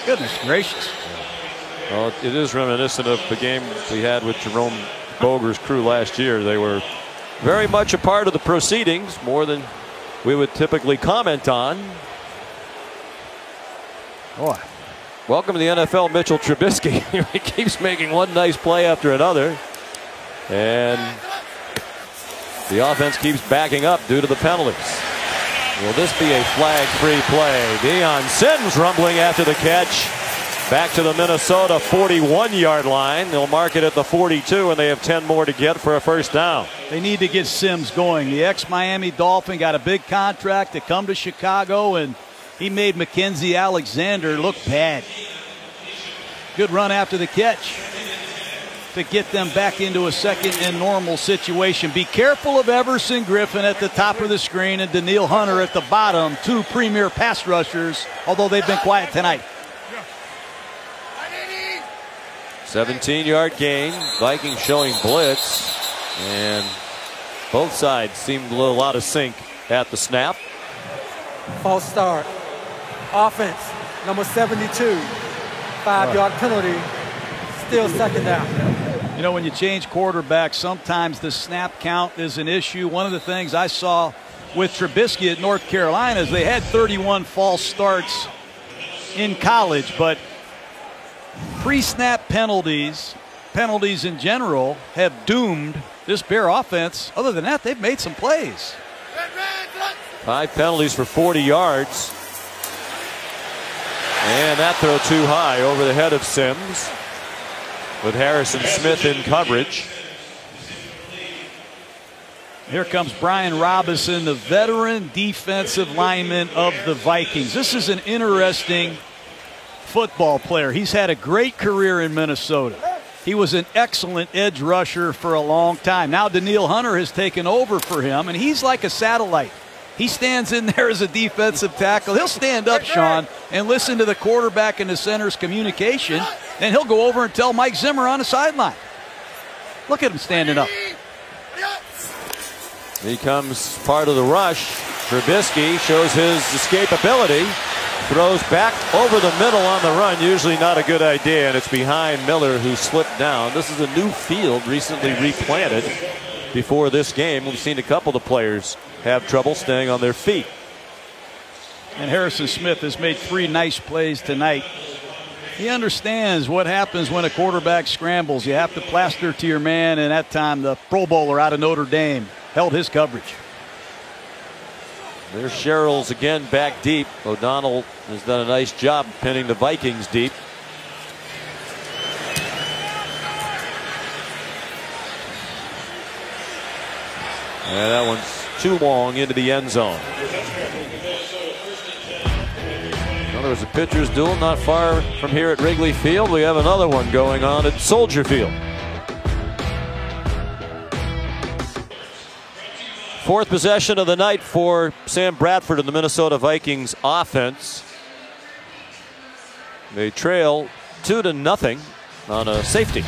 Speaker 2: Goodness gracious.
Speaker 1: Well, it is reminiscent of the game we had with Jerome Boger's crew last year. They were very much a part of the proceedings, more than we would typically comment on.
Speaker 2: Boy.
Speaker 1: Welcome to the NFL, Mitchell Trubisky. He keeps making one nice play after another. And the offense keeps backing up due to the penalties. Will this be a flag-free play? Deion Sims rumbling after the catch. Back to the Minnesota 41-yard line. They'll mark it at the 42, and they have 10 more to get for a first down.
Speaker 2: They need to get Sims going. The ex-Miami Dolphin got a big contract to come to Chicago, and he made Mackenzie Alexander look bad. Good run after the catch to get them back into a second and normal situation. Be careful of Everson Griffin at the top of the screen and Danielle Hunter at the bottom. Two premier pass rushers, although they've been quiet tonight.
Speaker 1: 17-yard gain. Vikings showing blitz, and both sides seemed a little out of sync at the snap.
Speaker 11: False start. Offense, number 72. 5-yard penalty. Still second down.
Speaker 2: You know, when you change quarterbacks, sometimes the snap count is an issue. One of the things I saw with Trubisky at North Carolina is they had 31 false starts in college, but pre-snap penalties in general have doomed this Bear offense. Other than that, they've made some plays.
Speaker 1: 5 penalties for 40 yards. And that throw too high over the head of Sims, with Harrison Smith in coverage.
Speaker 2: Here comes Brian Robinson, the veteran defensive lineman of the Vikings. This is an interesting football player. He's had a great career in Minnesota. He was an excellent edge rusher for a long time. Now Danielle Hunter has taken over for him, and he's like a satellite. He stands in there as a defensive tackle. He'll stand up, Sean, and listen to the quarterback and the center's communication. Then he'll go over and tell Mike Zimmer on the sideline. Look at him standing up.
Speaker 1: He comes part of the rush. Trubisky shows his escapability. Throws back over the middle on the run. Usually not a good idea, and it's behind Miller, who slipped down. This is a new field recently replanted before this game. We've seen a couple of players have trouble staying on their feet.
Speaker 2: And Harrison Smith has made 3 nice plays tonight. He understands what happens when a quarterback scrambles. You have to plaster to your man, and that time the Pro Bowler out of Notre Dame held his coverage.
Speaker 1: There's Sherrills again back deep. O'Donnell has done a nice job pinning the Vikings deep. And that one's too long into the end zone. Well, there was a pitcher's duel not far from here at Wrigley Field. We have another one going on at Soldier Field. 4th possession of the night for Sam Bradford and the Minnesota Vikings offense. They trail 2-0 on a safety.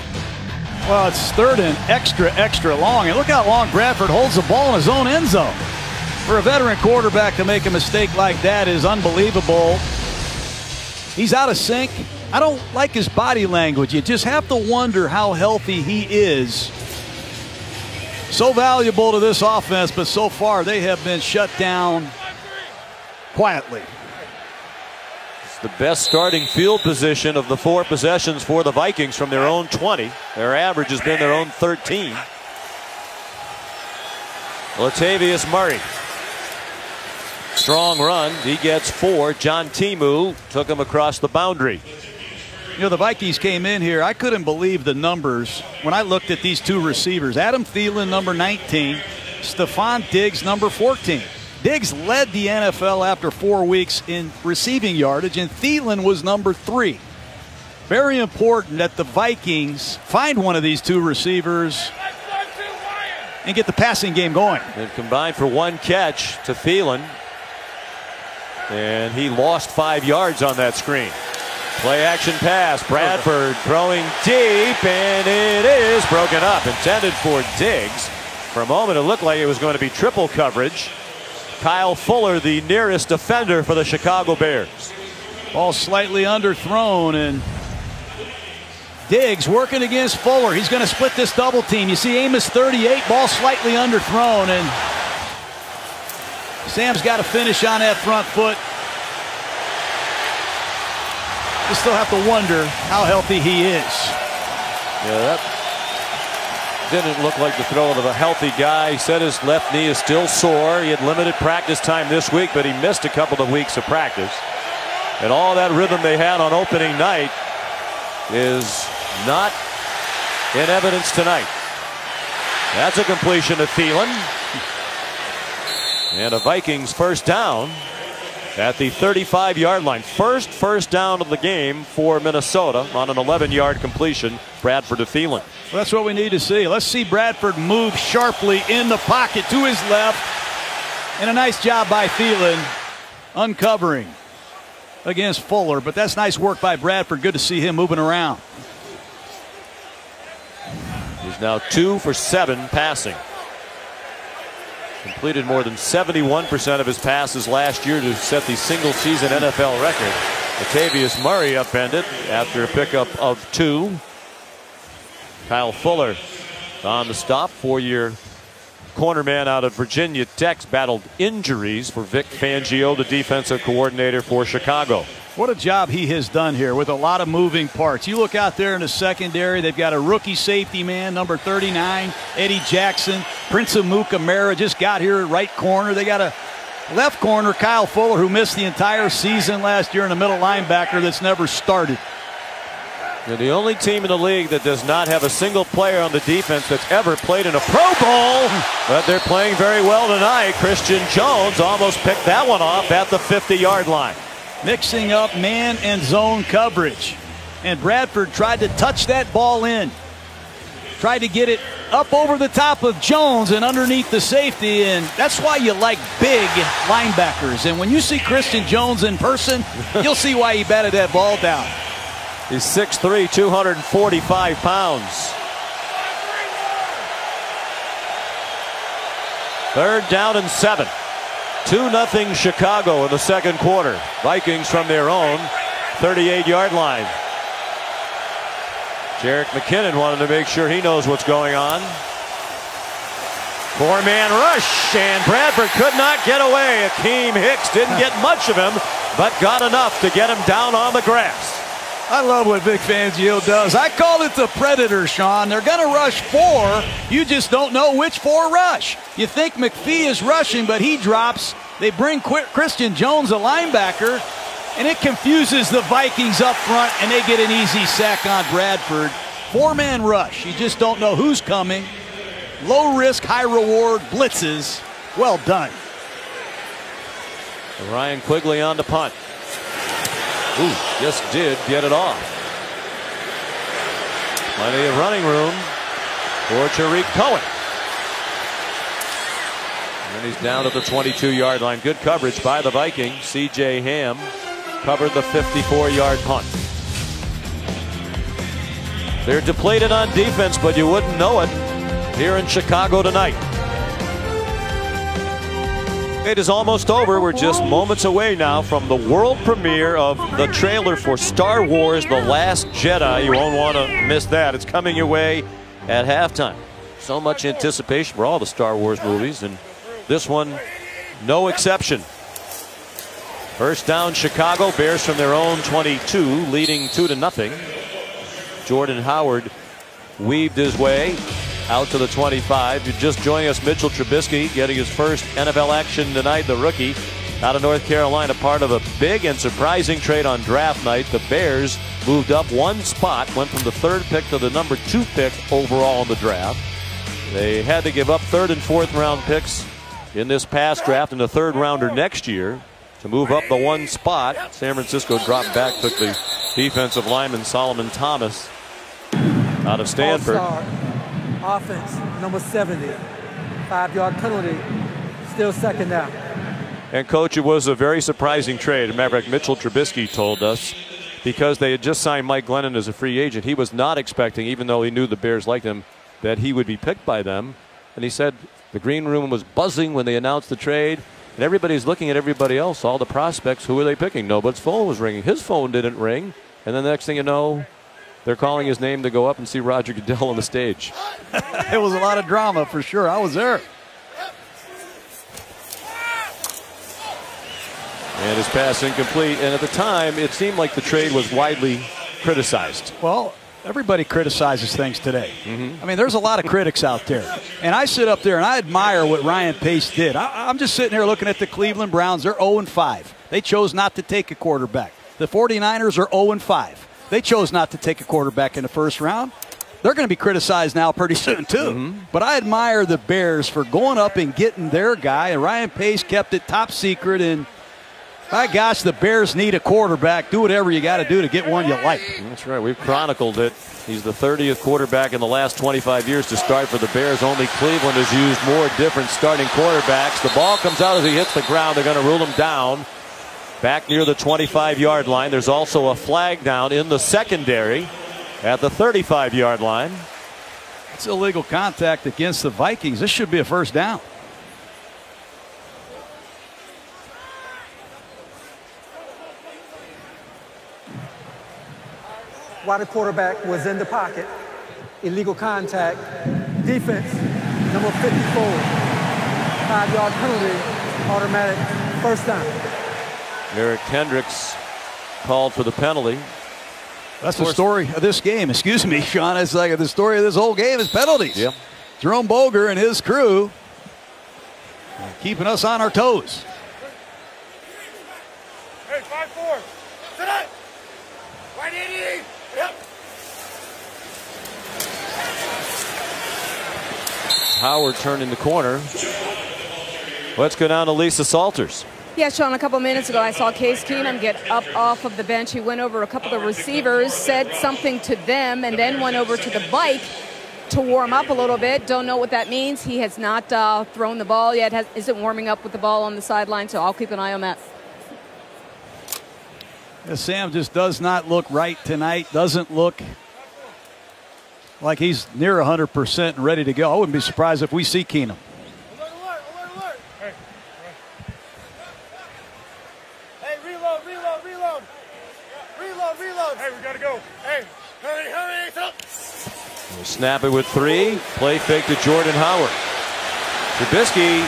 Speaker 2: Well, it's 3rd and extra long. And look how long Bradford holds the ball in his own end zone. For a veteran quarterback to make a mistake like that is unbelievable. He's out of sync. I don't like his body language. You just have to wonder how healthy he is. So valuable to this offense, but so far they have been shut down quietly.
Speaker 1: It's the best starting field position of the 4 possessions for the Vikings from their own 20. Their average has been their own 13. Latavius Murray. Strong run. He gets 4. John Timu took him across the boundary.
Speaker 2: You know, the Vikings came in here. I couldn't believe the numbers when I looked at these 2 receivers. Adam Thielen, number 19. Stephon Diggs, number 14. Diggs led the NFL after 4 weeks in receiving yardage, and Thielen was number 3. Very important that the Vikings find one of these 2 receivers and get the passing game going.
Speaker 1: They've combined for 1 catch to Thielen, and he lost 5 yards on that screen. Play action pass. Bradford throwing deep, and it is broken up. Intended for Diggs. For a moment, it looked like it was going to be triple coverage. Kyle Fuller, the nearest defender for the Chicago Bears.
Speaker 2: Ball slightly underthrown, and Diggs working against Fuller. He's going to split this double team. You see Amos 38, ball slightly underthrown, and Sam's got to finish on that front foot. You still have to wonder how healthy he is.
Speaker 1: Yeah, that didn't look like the throw of a healthy guy. He said his left knee is still sore. He had limited practice time this week, but he missed a couple of weeks of practice. And all that rhythm they had on opening night is not in evidence tonight. That's a completion to Thielen. And a Vikings first down at the 35-yard line. First down of the game for Minnesota on an 11-yard completion. Bradford to Thielen.
Speaker 2: Well, that's what we need to see. Let's see Bradford move sharply in the pocket to his left. And a nice job by Thielen uncovering against Fuller. But that's nice work by Bradford. Good to see him moving around.
Speaker 1: He's now 2 for 7 passing. Completed more than 71% of his passes last year to set the single-season NFL record. Latavius Murray upended after a pickup of 2. Kyle Fuller on the stop. 4-year cornerman out of Virginia Tech battled injuries for Vic Fangio, the defensive coordinator for Chicago.
Speaker 2: What a job he has done here with a lot of moving parts. You look out there in the secondary, they've got a rookie safety man, number 39, Eddie Jackson. Prince Amukamara just got here at right corner. They got a left corner, Kyle Fuller, who missed the entire season last year, in a middle linebacker that's never started.
Speaker 1: They're the only team in the league that does not have a single player on the defense that's ever played in a Pro Bowl, but they're playing very well tonight. Christian Jones almost picked that one off at the 50-yard line.
Speaker 2: Mixing up man and zone coverage. And Bradford tried to touch that ball in. Tried to get it up over the top of Jones and underneath the safety. And that's why you like big linebackers. And when you see Christian Jones in person, you'll see why he batted that ball down.
Speaker 1: He's 6'3", 245 pounds. Third down and 7. 2-0 Chicago in the second quarter. Vikings from their own 38-yard line. Jerick McKinnon wanted to make sure he knows what's going on. 4-man rush, and Bradford could not get away. Akeem Hicks didn't get much of him, but got enough to get him down on the grass.
Speaker 2: I love what Vic Fangio does. I call it the Predator, Sean. They're going to rush 4. You just don't know which 4 rush. You think McPhee is rushing, but he drops. They bring Christian Jones, a linebacker, and it confuses the Vikings up front, and they get an easy sack on Bradford. 4-man rush. You just don't know who's coming. Low risk, high reward blitzes. Well done.
Speaker 1: Ryan Quigley on the punt. Ooh, just did get it off. Plenty of running room for Tariq Cohen. And he's down at the 22-yard line. Good coverage by the Vikings. C.J. Ham covered the 54-yard punt. They're depleted on defense, but you wouldn't know it here in Chicago tonight. It is almost over. We're just moments away now from the world premiere of the trailer for Star Wars: The Last Jedi. You won't want to miss that. It's coming your way at halftime. So much anticipation for all the Star Wars movies, and this one no exception. First down Chicago. Bears from their own 22, leading 2-0. Jordan Howard weaved his way out to the 25. You're just joining us. Mitchell Trubisky getting his first NFL action tonight. The rookie out of North Carolina, part of a big and surprising trade on draft night. The Bears moved up 1 spot, went from the 3rd pick to the number 2 pick overall in the draft. They had to give up 3rd and 4th round picks in this past draft and a 3rd rounder next year to move up the 1 spot. San Francisco dropped back, took the defensive lineman Solomon Thomas out of Stanford.
Speaker 11: All-star. Offense, number 70. 5-yard penalty. Still second down.
Speaker 1: And, Coach, it was a very surprising trade. As a matter of fact, Mitchell Trubisky told us, because they had just signed Mike Glennon as a free agent, he was not expecting, even though he knew the Bears liked him, that he would be picked by them. And he said the green room was buzzing when they announced the trade. And everybody's looking at everybody else, all the prospects. Who are they picking? Nobody's phone was ringing. His phone didn't ring. And then the next thing you know, They're calling his name to go up and see Roger Goodell on the stage.
Speaker 2: It was a lot of drama for sure. I was there.
Speaker 1: And his pass incomplete. And at the time, it seemed like the trade was widely criticized.
Speaker 2: Well, everybody criticizes things today. I mean, there's a lot of critics out there. And I sit up there and I admire what Ryan Pace did. I'm just sitting here looking at the Cleveland Browns. They're 0-5. They chose not to take a quarterback. The 49ers are 0-5. They chose not to take a quarterback in the first round. They're going to be criticized now pretty soon, too. But I admire the Bears for going up and getting their guy. And Ryan Pace kept it top secret. And by gosh, the Bears need a quarterback. Do whatever you got to do to get one you like.
Speaker 1: That's right. We've chronicled it. He's the 30th quarterback in the last 25 years to start for the Bears. Only Cleveland has used more different starting quarterbacks. The ball comes out as he hits the ground. They're going to rule him down back near the 25-yard line. There's also a flag down in the secondary at the 35-yard line.
Speaker 2: It's illegal contact against the Vikings. This should be a first down.
Speaker 11: While the quarterback was in the pocket, illegal contact, defense, number 54, 5-yard penalty, automatic first down.
Speaker 1: Eric Kendricks called for the penalty.
Speaker 2: That's the story of this game. Excuse me, Sean. It's like the story of this whole game is penalties.
Speaker 1: Yep.
Speaker 2: Jerome Boger and his crew keeping us on our toes.
Speaker 10: Hey, 5-4. Sit up. Right in. Yep.
Speaker 1: Howard turning the corner. Let's go down to Lisa Salters.
Speaker 3: Yeah, Sean, a couple minutes ago I saw Case Keenum get up off of the bench. He went over a couple of receivers, said something to them, and then went over to the bike to warm up a little bit. Don't know what that means. He has not thrown the ball yet, isn't warming up with the ball on the sideline, so I'll keep an eye on that.
Speaker 2: Sam just does not look right tonight. Doesn't look like he's near 100% and ready to go. I wouldn't be surprised if we see Keenum.
Speaker 10: Alert. Hey, reload. Hey, we got to go. Hey, hurry.
Speaker 1: We'll snap it with 3. Play fake to Jordan Howard. Trubisky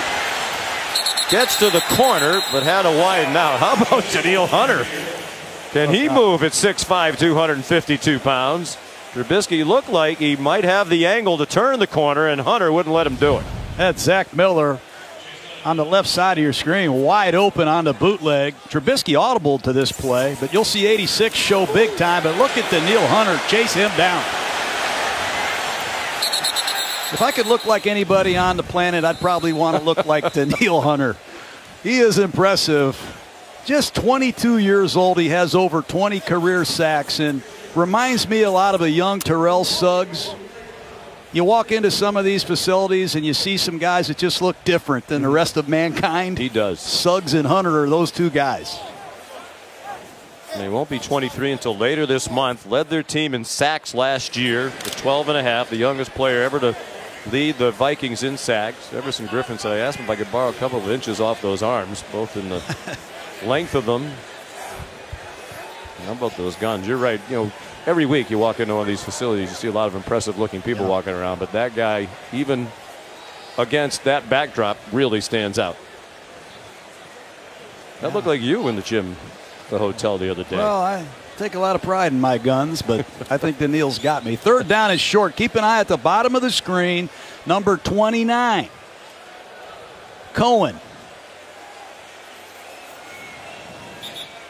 Speaker 1: gets to the corner, but had to widen out. How about Daniil Hunter? Can he move at 6'5", 252 pounds? Trubisky looked like he might have the angle to turn the corner, and Hunter wouldn't let him do it.
Speaker 2: That's Zach Miller on the left side of your screen, wide open on the bootleg. Trubisky audible to this play, but you'll see 86 show big time. But look at Daniil Hunter chase him down. If I could look like anybody on the planet, I'd probably want to look like Daniil Hunter. He is impressive. Just 22 years old. He has over 20 career sacks and reminds me a lot of a young Terrell Suggs. You walk into some of these facilities and you see some guys that just look different than the rest of mankind.
Speaker 1: He does.
Speaker 2: Suggs and Hunter are those two guys.
Speaker 1: And he won't be 23 until later this month. Led their team in sacks last year at 12.5, the youngest player ever to lead the Vikings in sacks. Everson Griffin said, I asked him if I could borrow a couple of inches off those arms, both in the length of them. How about those guns? You're right. You know, every week you walk into one of these facilities, you see a lot of impressive looking people walking around, but that guy, even against that backdrop, really stands out. That looked like you in the gym, the hotel the other day.
Speaker 2: Well, I take a lot of pride in my guns, but I think Daniil's got me. Third down is short. Keep an eye at the bottom of the screen. Number 29. Cohen.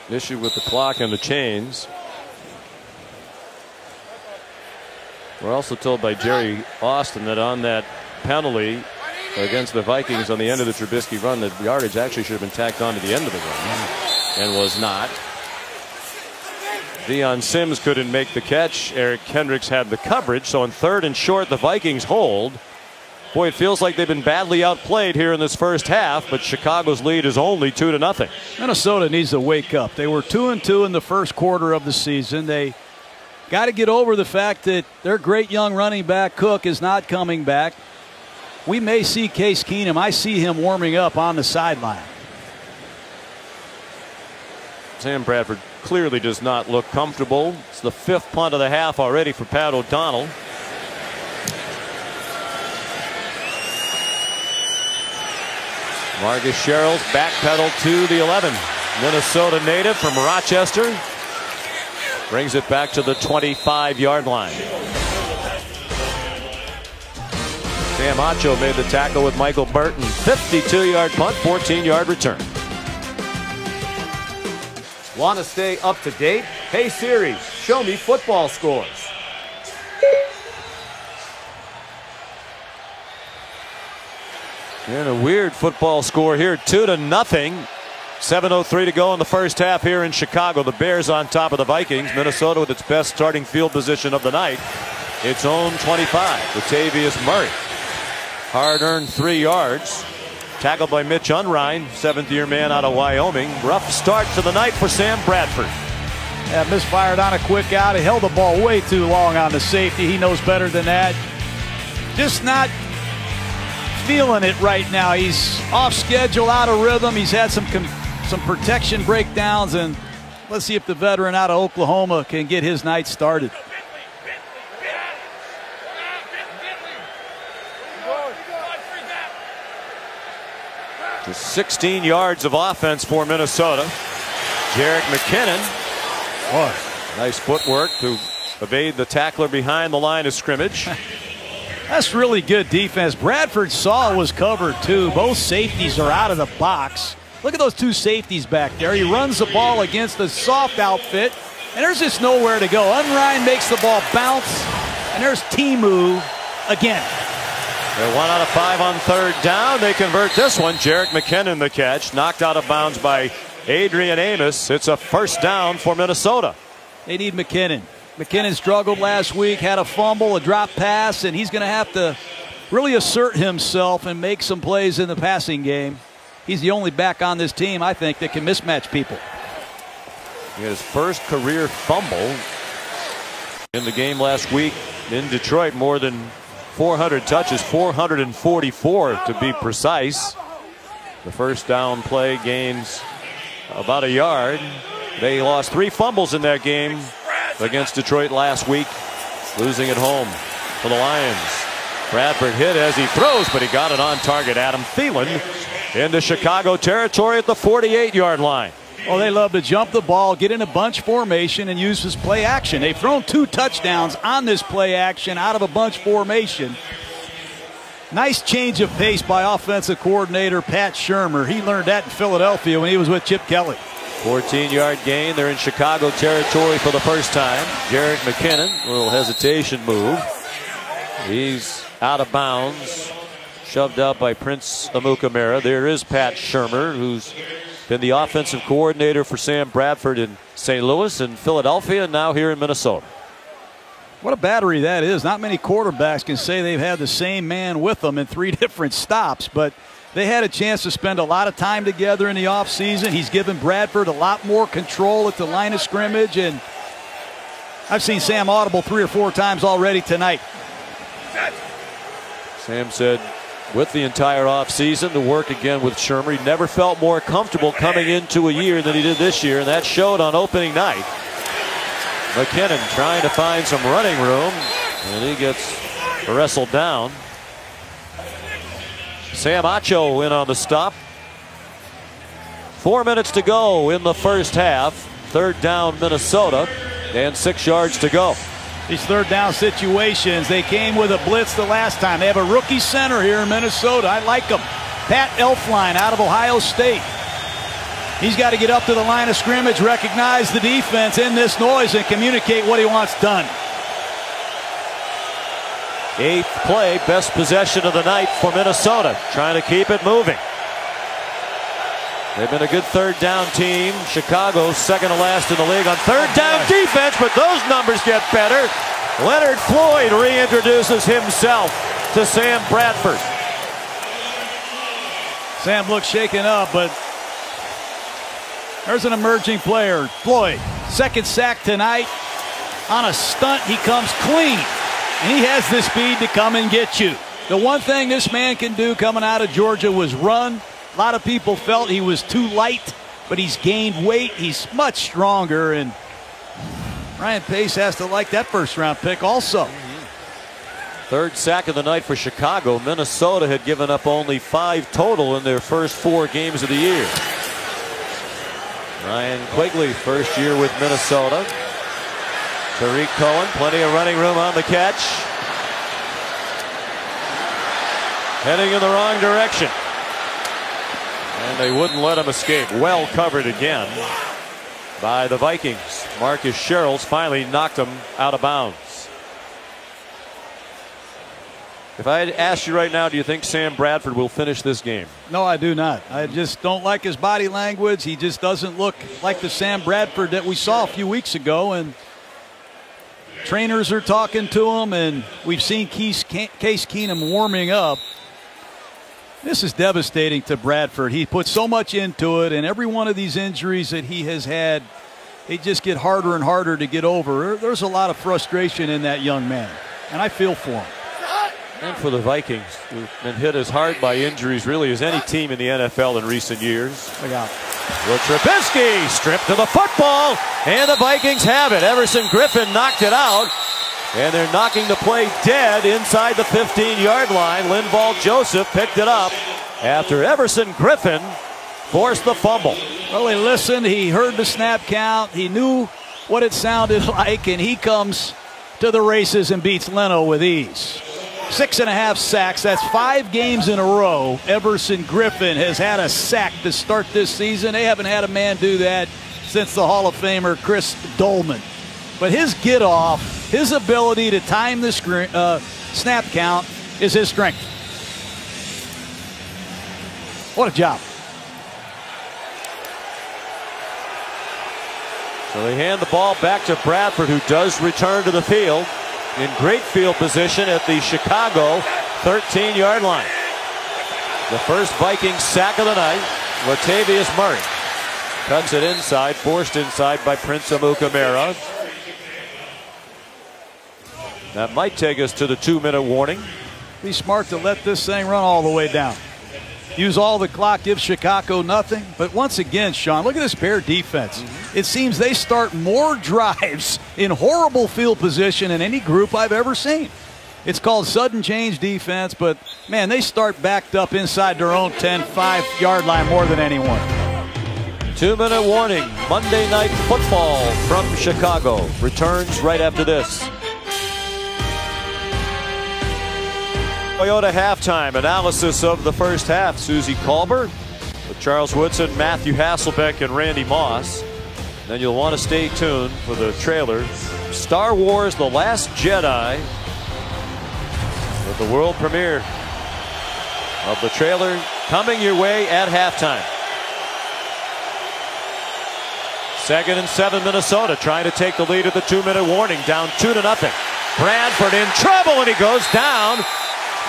Speaker 1: Issue with the clock and the chains. We're also told by Jerry Austin that on that penalty against the Vikings on the end of the Trubisky run, that the yardage actually should have been tacked on to the end of the run and was not. Deion Sims couldn't make the catch. Eric Kendricks had the coverage. So on 3rd and short, the Vikings hold. Boy, it feels like they've been badly outplayed here in this first half, but Chicago's lead is only 2-0.
Speaker 2: Minnesota needs to wake up. They were 2-2 in the first quarter of the season. They got to get over the fact that their great young running back Cook is not coming back. We may see Case Keenum. I see him warming up on the sideline.
Speaker 1: Sam Bradford clearly does not look comfortable. It's the 5th punt of the half already for Pat O'Donnell. Marcus Sherrills backpedal to the 11. Minnesota native from Rochester brings it back to the 25-yard line. Sam Acho made the tackle with Michael Burton. 52-yard punt, 14-yard return.
Speaker 12: Want to stay up to date? Hey Siri, show me football scores.
Speaker 1: And a weird football score here, 2-0. 7:03 to go in the first half here in Chicago. The Bears on top of the Vikings. Minnesota with its best starting field position of the night. Its own 25. Latavius Murray. Hard-earned 3 yards. Tackled by Mitch Unrein, 7th-year man out of Wyoming. Rough start to the night for Sam Bradford.
Speaker 2: Yeah, misfired on a quick out. He held the ball way too long on the safety. He knows better than that. Just not feeling it right now. He's off schedule, out of rhythm. He's had some protection breakdowns, and let's see if the veteran out of Oklahoma can get his night started.
Speaker 1: Just 16 yards of offense for Minnesota. Jerick McKinnon.
Speaker 2: Boy,
Speaker 1: nice footwork to evade the tackler behind the line of scrimmage.
Speaker 2: That's really good defense. Bradford saw was covered too. Both safeties are out of the box. Look at those 2 safeties back there. He runs the ball against the soft outfit, and there's just nowhere to go. Unrein makes the ball bounce, and there's Timu again.
Speaker 1: They're 1 out of 5 on 3rd down. They convert this one. Jerick McKinnon the catch. Knocked out of bounds by Adrian Amos. It's a first down for Minnesota.
Speaker 2: They need McKinnon. McKinnon struggled last week, had a fumble, a drop pass, and he's going to have to really assert himself and make some plays in the passing game. He's the only back on this team, I think, that can mismatch people.
Speaker 1: He had his first career fumble in the game last week in Detroit. More than 400 touches, 444 to be precise. The first down play gains about a yard. They lost 3 fumbles in that game against Detroit last week, losing at home for the Lions. Bradford hit as he throws, but he got it on target. Adam Thielen into Chicago territory at the 48-yard line.
Speaker 2: Oh, they love to jump the ball, get in a bunch formation, and use this play action. They've thrown 2 touchdowns on this play action out of a bunch formation. Nice change of pace by offensive coordinator Pat Shurmur. He learned that in Philadelphia when he was with Chip Kelly.
Speaker 1: 14-yard gain. They're in Chicago territory for the first time. Jerick McKinnon, a little hesitation move. He's out of bounds. Shoved out by Prince Amukamara. There is Pat Shurmur, who's been the offensive coordinator for Sam Bradford in St. Louis and Philadelphia, and now here in Minnesota.
Speaker 2: What a battery that is. Not many quarterbacks can say they've had the same man with them in 3 different stops, but they had a chance to spend a lot of time together in the offseason. He's given Bradford a lot more control at the line of scrimmage, and I've seen Sam audible 3 or 4 times already tonight.
Speaker 1: Sam said with the entire offseason to work again with Shurmur, he never felt more comfortable coming into a year than he did this year, and that showed on opening night. McKinnon trying to find some running room, and he gets wrestled down. Sam Acho in on the stop. 4 minutes to go in the first half. 3rd down Minnesota, and 6 yards to go.
Speaker 2: These 3rd down situations, they came with a blitz the last time. They have a rookie center here in Minnesota. I like him. Pat Elflein out of Ohio State. He's got to get up to the line of scrimmage, recognize the defense in this noise, and communicate what he wants done.
Speaker 1: 8th play, best possession of the night for Minnesota, trying to keep it moving. They've been a good 3rd down team. Chicago second to last in the league on 3rd down defense, but those numbers get better. Leonard Floyd reintroduces himself to Sam Bradford.
Speaker 2: Sam looks shaken up, but there's an emerging player. Floyd, 2nd sack tonight. On a stunt, he comes clean. And he has the speed to come and get you. The one thing this man can do coming out of Georgia was run. A lot of people felt he was too light but he's gained weight. He's much stronger, and Ryan Pace has to like that first-round pick also.
Speaker 1: Third sack of the night for Chicago. Minnesota had given up only 5 total in their first 4 games of the year. Ryan Quigley, first year with Minnesota. Tariq Cohen, plenty of running room on the catch. Heading in the wrong direction. And they wouldn't let him escape. Well covered again by the Vikings. Marcus Sherrills finally knocked him out of bounds. If I had asked you right now, do you think Sam Bradford will finish this game?
Speaker 2: No, I do not. I just don't like his body language. He just doesn't look like the Sam Bradford that we saw a few weeks ago. And trainers are talking to him, and we've seen Case Keenum warming up. This is devastating to Bradford. He put so much into it, and every one of these injuries that he has had, they just get harder and harder to get over. There's a lot of frustration in that young man, and I feel for him.
Speaker 1: And for the Vikings, who've been hit as hard by injuries really as any team in the NFL in recent years.
Speaker 2: Look out.
Speaker 1: Will Trubisky stripped to the football, and the Vikings have it. Everson Griffin knocked it out, and they're knocking the play dead inside the 15-yard line. Linval Joseph picked it up after Everson Griffin forced the fumble.
Speaker 2: Well, he listened. He heard the snap count. He knew what it sounded like, and he comes to the races and beats Leno with ease. 6.5 sacks. That's 5 games in a row. Everson Griffin has had a sack to start this season. They haven't had a man do that since the Hall of Famer Chris Dolman. But his get off, his ability to time the snap count is his strength. What a job.
Speaker 1: So they hand the ball back to Bradford, who does return to the field in great field position at the Chicago 13-yard line. The first Vikings sack of the night. Latavius Murray cuts it inside, forced inside by Prince Amukamara. That might take us to the 2-minute warning.
Speaker 2: Be smart to let this thing run all the way down. Use all the clock, give Chicago nothing. But once again, Sean, look at this Bear defense. It seems they start more drives in horrible field position than any group I've ever seen. It's called sudden change defense, but, man, they start backed up inside their own 10, 5-yard line more than anyone.
Speaker 1: 2-minute warning. Monday Night Football from Chicago returns right after this. Toyota halftime analysis of the first half. Susie Colbert with Charles Woodson, Matthew Hasselbeck, and Randy Moss. Then you'll want to stay tuned for the trailer. Star Wars: The Last Jedi, with the world premiere of the trailer coming your way at halftime. 2nd and 7, Minnesota trying to take the lead at the 2-minute warning, down 2-0. Bradford in trouble, and he goes down.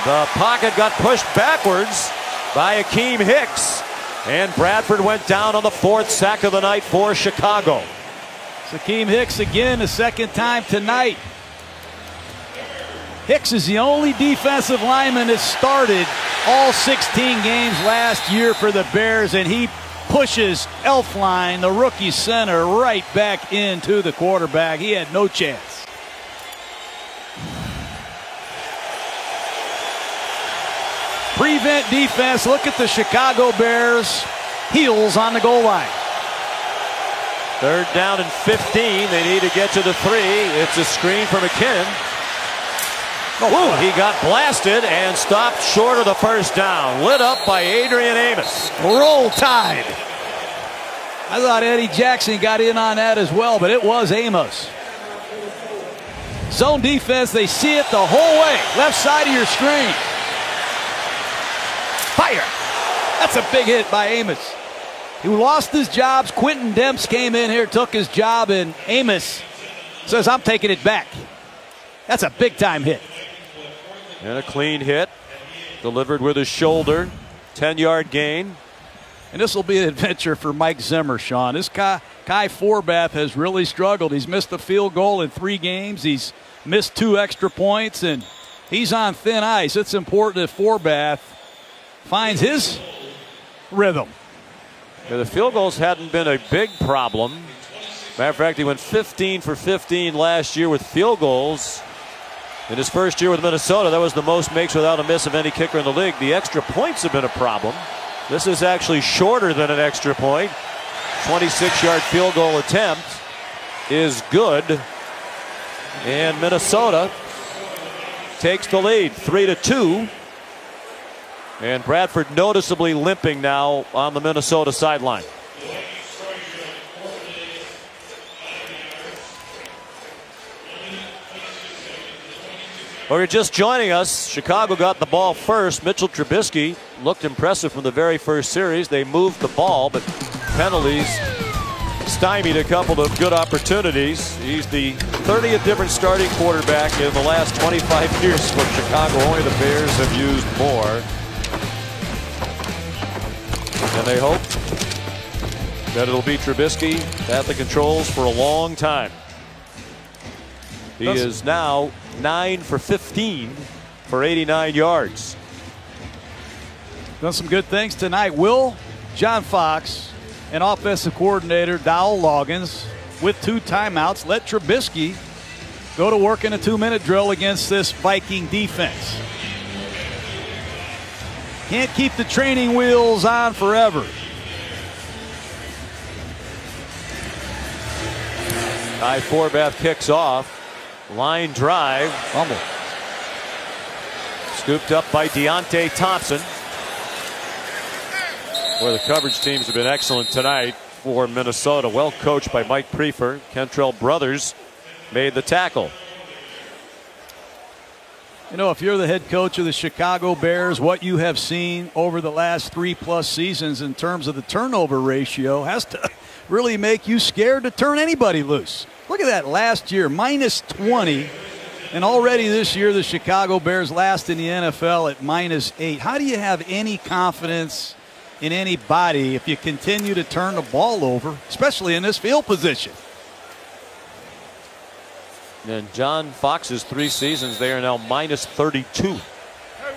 Speaker 1: The pocket got pushed backwards by Akeem Hicks, and Bradford went down on the 4th sack of the night for Chicago.
Speaker 2: It's Akeem Hicks again, the 2nd time tonight. Hicks is the only defensive lineman that started all 16 games last year for the Bears, and he pushes Elflein, the rookie center, right back into the quarterback. He had no chance. Prevent defense. Look at the Chicago Bears. Heels on the goal line.
Speaker 1: 3rd down and 15. They need to get to the 3. It's a screen for McKinnon. Ooh, he got blasted and stopped short of the first down. Lit up by Adrian Amos.
Speaker 2: Roll Tide. I thought Eddie Jackson got in on that as well, but it was Amos. Zone defense, they see it the whole way. Left side of your screen. Fire. That's a big hit by Amos. He lost his jobs. Quentin Demps came in here, took his job, and Amos says, I'm taking it back. That's a big-time hit.
Speaker 1: And a clean hit. Delivered with his shoulder. 10-yard gain.
Speaker 2: And this will be an adventure for Mike Zimmer, Sean. This Kai Forbath has really struggled. He's missed a field goal in 3 games. He's missed 2 extra points, and he's on thin ice. It's important that Forbath finds his rhythm.
Speaker 1: Yeah, the field goals hadn't been a big problem. Matter of fact, he went 15 for 15 last year with field goals. In his first year with Minnesota, that was the most makes without a miss of any kicker in the league. The extra points have been a problem. This is actually shorter than an extra point. 26-yard field goal attempt is good. And Minnesota takes the lead 3-2. And Bradford noticeably limping now on the Minnesota sideline. Or you're just joining us, Chicago got the ball first. Mitchell Trubisky looked impressive from the very first series. They moved the ball, but penalties stymied a couple of good opportunities. He's the 30th different starting quarterback in the last 25 years for Chicago. Only the Bears have used more. And they hope that it'll be Trubisky at the controls for a long time. He is now 9 for 15 for 89 yards.
Speaker 2: Done some good things tonight. Will John Fox and offensive coordinator Dowell Loggins with 2 timeouts let Trubisky go to work in a 2-minute drill against this Viking defense. Can't keep the training wheels on forever.
Speaker 1: Ty Forbath kicks off. Line drive.
Speaker 2: Fumble.
Speaker 1: Scooped up by Deontay Thompson. Where the coverage teams have been excellent tonight for Minnesota. Well coached by Mike Prefer. Kentrell Brothers made the tackle.
Speaker 2: You know, if you're the head coach of the Chicago Bears, what you have seen over the last 3+ seasons in terms of the turnover ratio has to really make you scared to turn anybody loose. Look at that last year, -20. And already this year, the Chicago Bears last in the NFL at -8. How do you have any confidence in anybody if you continue to turn the ball over, especially in this field position?
Speaker 1: And John Fox's 3 seasons, they are now -32.
Speaker 8: Hey,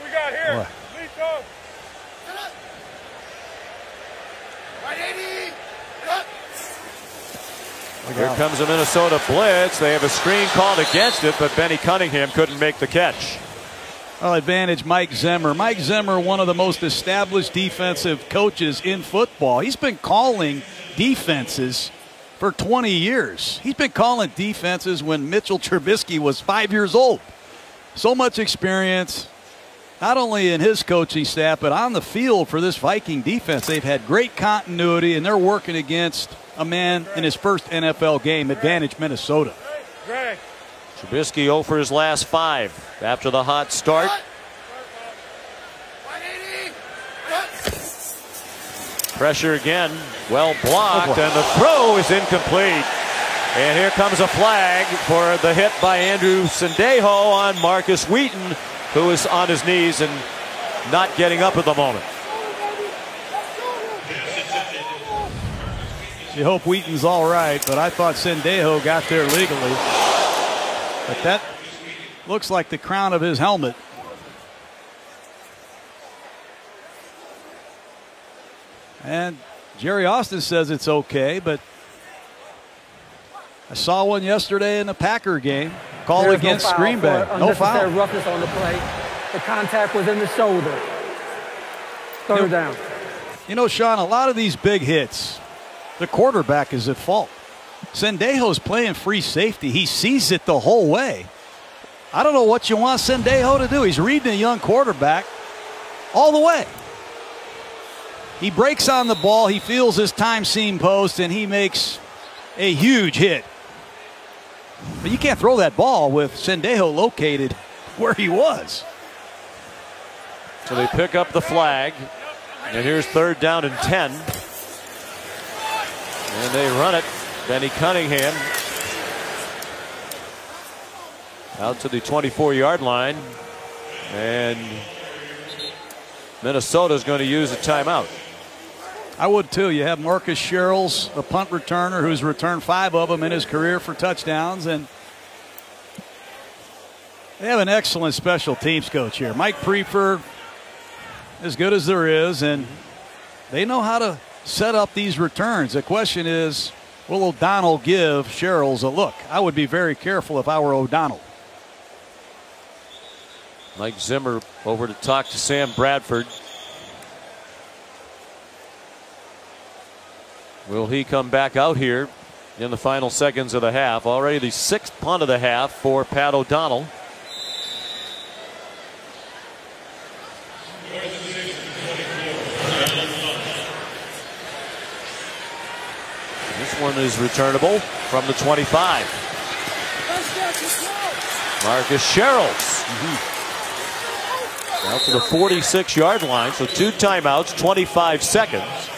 Speaker 8: we got here.
Speaker 2: Boy.
Speaker 1: Here comes a Minnesota blitz. They have a screen called against it, but Benny Cunningham couldn't make the catch.
Speaker 2: Well, advantage Mike Zimmer. Mike Zimmer, one of the most established defensive coaches in football. He's been calling defenses for 20 years. He's been calling defenses when Mitchell Trubisky was 5 years old. So much experience, not only in his coaching staff, but on the field for this Viking defense. They've had great continuity, and they're working against a man in his first NFL game. Advantage Minnesota.
Speaker 1: Trubisky 0 for his last 5 after the hot start. Pressure again, well blocked, and the throw is incomplete. And here comes a flag for the hit by Andrew Sendejo on Marcus Wheaton, who is on his knees and not getting up at the moment.
Speaker 2: You hope Wheaton's all right, but I thought Sendejo got there legally. But that looks like the crown of his helmet. And Jerry Austin says it's okay, but I saw one yesterday in the Packer game. Call against Green Bay. No foul.
Speaker 11: Roughness on the play. The contact was in the shoulder. Third down.
Speaker 2: You know, Sean, a lot of these big hits, the quarterback is at fault. Sendejo's playing free safety. He sees it the whole way. I don't know what you want Sendejo to do. He's reading a young quarterback all the way. He breaks on the ball. He feels his time seam post, and he makes a huge hit. But you can't throw that ball with Sendejo located where he was.
Speaker 1: So they pick up the flag, and here's 3rd down and 10. And they run it. Benny Cunningham out to the 24-yard line, and Minnesota's going to use a timeout.
Speaker 2: I would too. You have Marcus Sherrills, a punt returner who's returned 5 of them in his career for touchdowns, and they have an excellent special teams coach here. Mike Prefer, as good as there is, and they know how to set up these returns. The question is, will O'Donnell give Sherrills a look? I would be very careful if I were O'Donnell.
Speaker 1: Mike Zimmer over to talk to Sam Bradford. Will he come back out here in the final seconds of the half? Already the 6th punt of the half for Pat O'Donnell. This one is returnable from the 25. Marcus Sherrills. Out to the 46-yard line, so 2 timeouts, 25 seconds.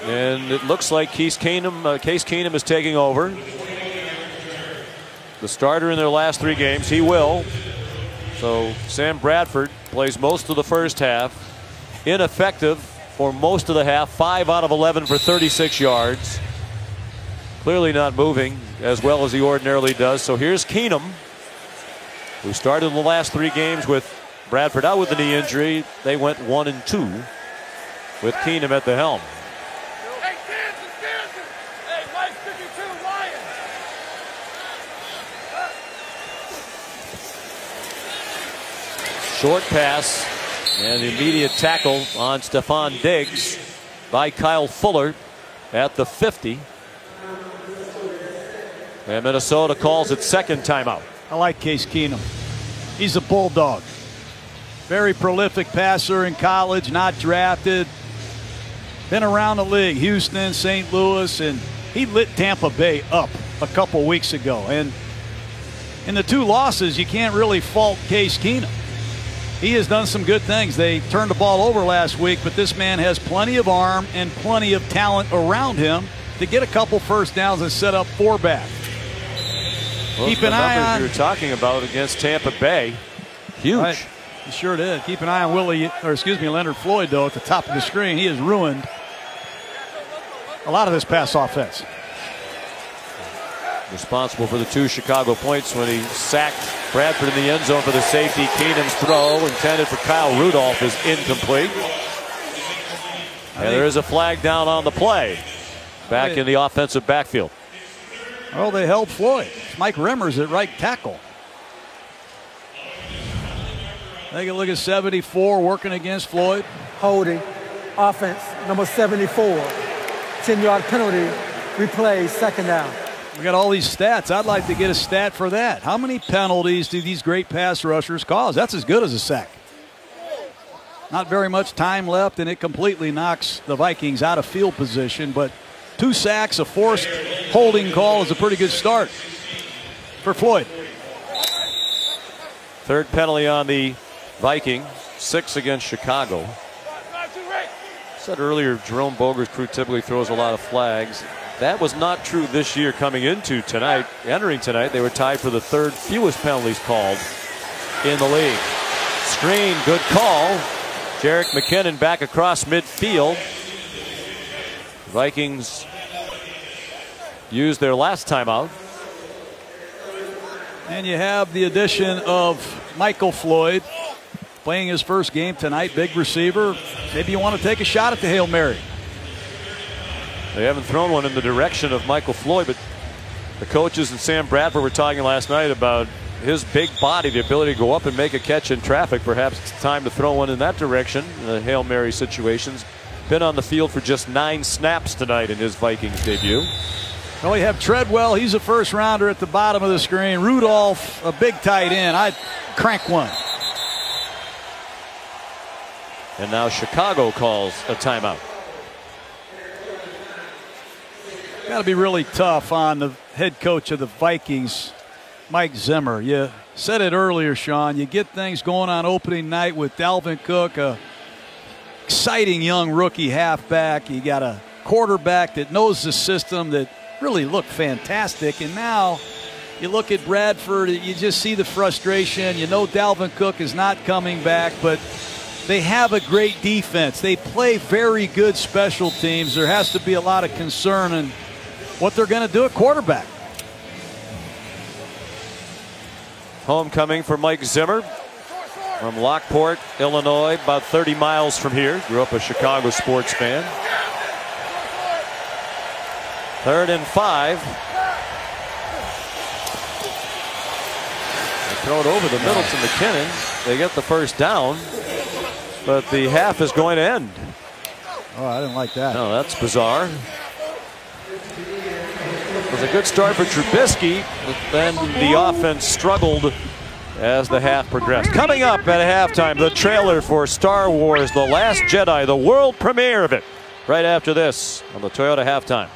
Speaker 1: And it looks like Case Keenum is taking over. The starter in their last 3 games. He will. So Sam Bradford plays most of the first half. Ineffective for most of the half. 5 out of 11 for 36 yards. Clearly not moving as well as he ordinarily does. So here's Keenum, who started the last 3 games with Bradford out with a knee injury. They went 1-2 with Keenum at the helm. Short pass and the immediate tackle on Stephon Diggs by Kyle Fuller at the 50. And Minnesota calls it 2nd timeout.
Speaker 2: I like Case Keenum. He's a bulldog. Very prolific passer in college, not drafted. Been around the league, Houston, St. Louis, and he lit Tampa Bay up a couple weeks ago. And in the 2 losses, you can't really fault Case Keenum. He has done some good things. They turned the ball over last week, but this man has plenty of arm and plenty of talent around him to get a couple first downs and set up 4 back.
Speaker 1: Keep an eye on. You were talking about against Tampa Bay. Huge.
Speaker 2: Right. He sure did. Keep an eye on Leonard Floyd, though, at the top of the screen. He has ruined a lot of this pass offense.
Speaker 1: Responsible for the 2 Chicago points when he sacked Bradford in the end zone for the safety. Keenum's throw intended for Kyle Rudolph is incomplete. And there is a flag down on the play. Back in the offensive backfield.
Speaker 2: Well, they held Floyd. Mike Remmers at right tackle. Take a look at 74 working against Floyd.
Speaker 11: Holding. Offense, number 74. 10-yard penalty. Replay, 2nd down.
Speaker 2: We got all these stats. I'd like to get a stat for that. How many penalties do these great pass rushers cause? That's as good as a sack. Not very much time left, and it completely knocks the Vikings out of field position. But 2 sacks, a forced holding call is a pretty good start for Floyd.
Speaker 1: 3rd penalty on the Vikings, 6 against Chicago. Said earlier, Jerome Boger's crew typically throws a lot of flags. That was not true this year coming into tonight. Entering tonight, they were tied for the 3rd fewest penalties called in the league. Screen, good call. Jerick McKinnon back across midfield. Vikings used their last timeout.
Speaker 2: And you have the addition of Michael Floyd playing his first game tonight. Big receiver. Maybe you want to take a shot at the Hail Mary.
Speaker 1: They haven't thrown one in the direction of Michael Floyd, but the coaches and Sam Bradford were talking last night about his big body, the ability to go up and make a catch in traffic. Perhaps it's time to throw one in that direction. The Hail Mary situations. Been on the field for just 9 snaps tonight in his Vikings debut.
Speaker 2: Well, we have Treadwell. He's a first rounder at the bottom of the screen. Rudolph, a big tight end. I'd crank one.
Speaker 1: And now Chicago calls a timeout.
Speaker 2: Got to be really tough on the head coach of the Vikings, Mike Zimmer. You said it earlier, Sean. You get things going on opening night with Dalvin Cook, a exciting young rookie halfback. You got a quarterback that knows the system that really looked fantastic. And now you look at Bradford, you just see the frustration. You know Dalvin Cook is not coming back, but they have a great defense. They play very good special teams. There has to be a lot of concern in what they're going to do at quarterback.
Speaker 1: Homecoming for Mike Zimmer. from Lockport, Illinois, about 30 miles from here. Grew up a Chicago sports fan. 3rd and 5. They throw it over the middle to McKinnon. They get the first down, but the half is going to end.
Speaker 2: Oh, I didn't like that.
Speaker 1: No, that's bizarre. It was a good start for Trubisky, but then the offense struggled as the half progressed. Coming up at halftime, the trailer for Star Wars: The Last Jedi, the world premiere of it, right after this on the Toyota Halftime.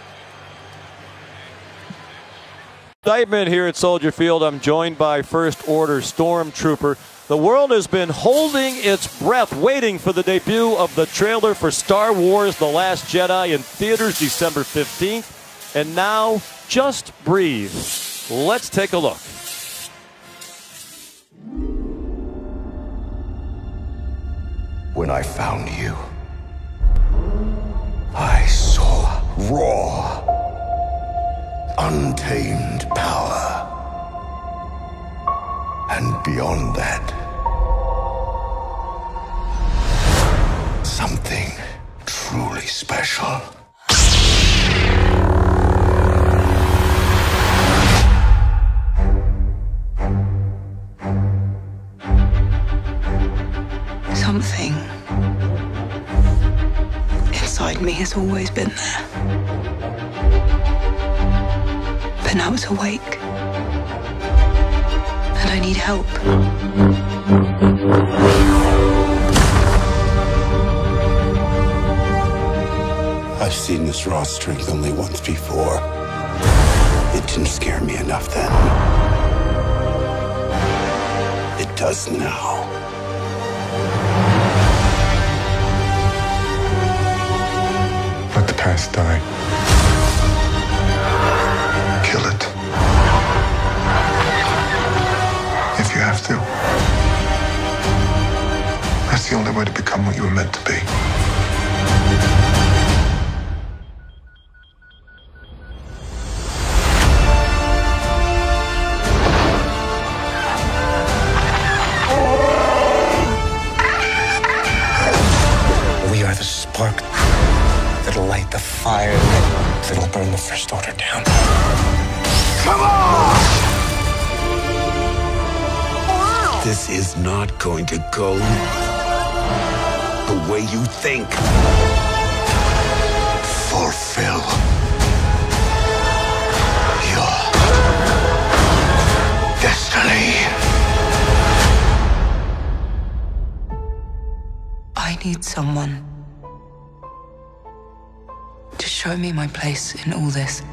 Speaker 1: Indictment here at Soldier Field. I'm joined by First Order Stormtrooper. The world has been holding its breath, waiting for the debut of the trailer for Star Wars: The Last Jedi in theaters December 15th. And now, just breathe. Let's take a look.
Speaker 13: When I found you, I saw raw, untamed power. And beyond that, something truly special.
Speaker 14: Something inside me has always been there. But now it's awake. And I need help.
Speaker 13: I've seen this raw strength only once before. It didn't scare me enough then. It does now. Let the past die. Kill it. If you have to. That's the only way to become what you were meant to be. We are the spark that'll light the fire that'll burn the First Order down. Come on! This is not going to go the way you think. Fulfill your destiny.
Speaker 14: I need someone to show me my place in all this.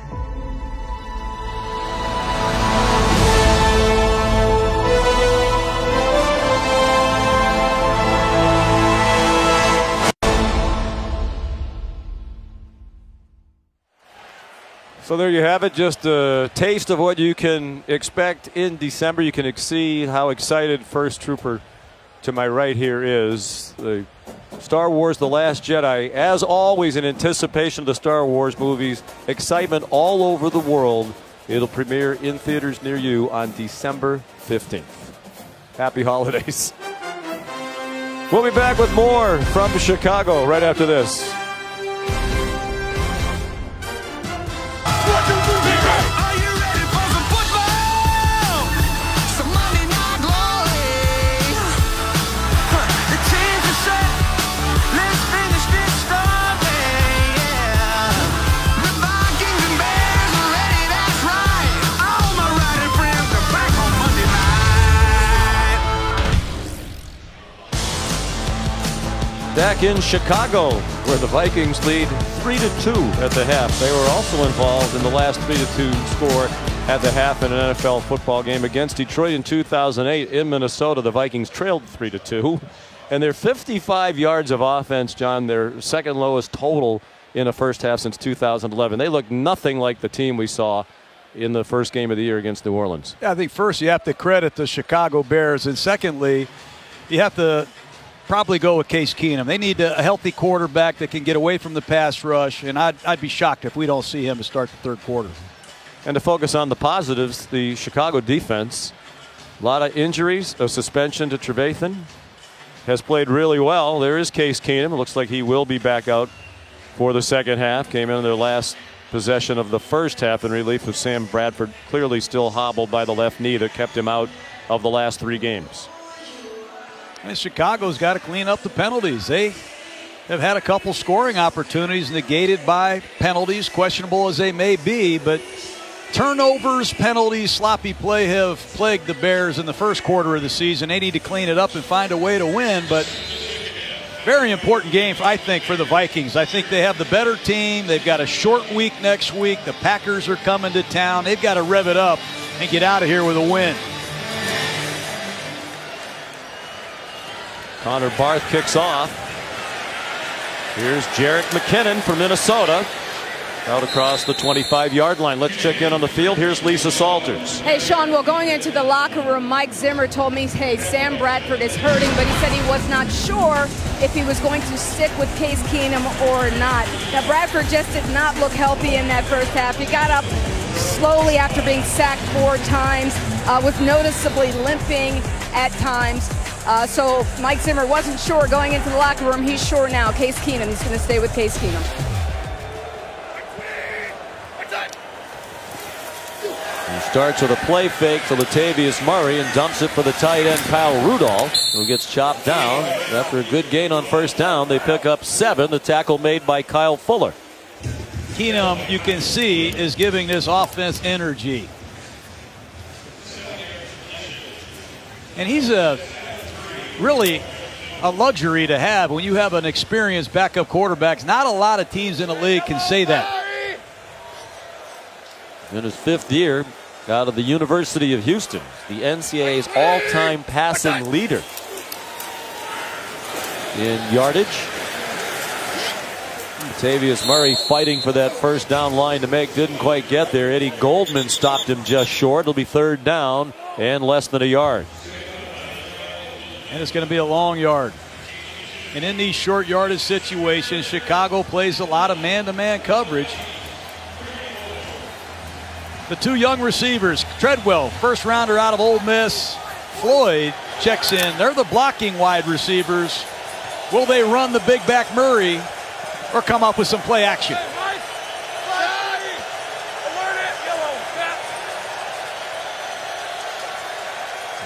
Speaker 1: So there you have it, just a taste of what you can expect in December. You can see how excited First Trooper to my right here is. The Star Wars: The Last Jedi, as always, in anticipation of the Star Wars movies. Excitement all over the world. It'll premiere in theaters near you on December 15th. Happy holidays. We'll be back with more from Chicago right after this. Back in Chicago, where the Vikings lead 3-2 at the half. They were also involved in the last 3-2 score at the half in an NFL football game against Detroit in 2008. In Minnesota, the Vikings trailed 3-2. And their 55 yards of offense, John, their second lowest total in the first half since 2011. They look nothing like the team we saw in the first game of the year against New Orleans.
Speaker 2: Yeah, I think first you have to credit the Chicago Bears, and secondly, you have to probably go with Case Keenum. They need a healthy quarterback that can get away from the pass rush, and I'd be shocked if we don't see him to start the third quarter.
Speaker 1: And to focus on the positives, the Chicago defense A lot of injuries, a suspension to Trevathan. Has played really well. There is Case Keenum. It looks like he will be back out for the second half. Came in their last possession of the first half in relief of Sam Bradford. Clearly still hobbled by the left knee that kept him out of the last 3 games.
Speaker 2: And Chicago's got to clean up the penalties. They have had a couple scoring opportunities negated by penalties, questionable as they may be, but turnovers, penalties, sloppy play have plagued the Bears in the first quarter of the season. They need to clean it up and find a way to win, but very important game, I think, for the Vikings. I think they have the better team. They've got a short week next week. The Packers are coming to town. They've got to rev it up and get out of here with a win.
Speaker 1: Connor Barth kicks off. Here's Jerick McKinnon for Minnesota. Out across the 25-yard line. Let's check in on the field. Here's Lisa Salters.
Speaker 3: Hey, Sean, well, going into the locker room, Mike Zimmer told me, hey, Sam Bradford is hurting, but he said he was not sure if he was going to stick with Case Keenum or not. Now, Bradford just did not look healthy in that first half. He got up slowly after being sacked 4 times, was noticeably limping at times. So Mike Zimmer wasn't sure going into the locker room. He's sure now. Case Keenum, he's going to stay with Case Keenum.
Speaker 1: He starts with a play fake to Latavius Murray and dumps it for the tight end Kyle Rudolph, who gets chopped down. After a good gain on first down, they pick up 7. The tackle made by Kyle Fuller.
Speaker 2: Keenum, you can see, is giving this offense energy. And he's really a luxury to have when you have an experienced backup quarterback. Not a lot of teams in the league can say that.
Speaker 1: In his 5th year out of the University of Houston, the NCAA's all-time passing leader in yardage. Latavius Murray fighting for that first down line to make, didn't quite get there. Eddie Goldman stopped him just short. It'll be 3rd down and less than a yard.
Speaker 2: And it's going to be a long yard. And in these short yardage situations, Chicago plays a lot of man-to-man coverage. The 2 young receivers, Treadwell, first rounder out of Ole Miss. Floyd checks in. They're the blocking wide receivers. Will they run the big back Murray or come up with some play action?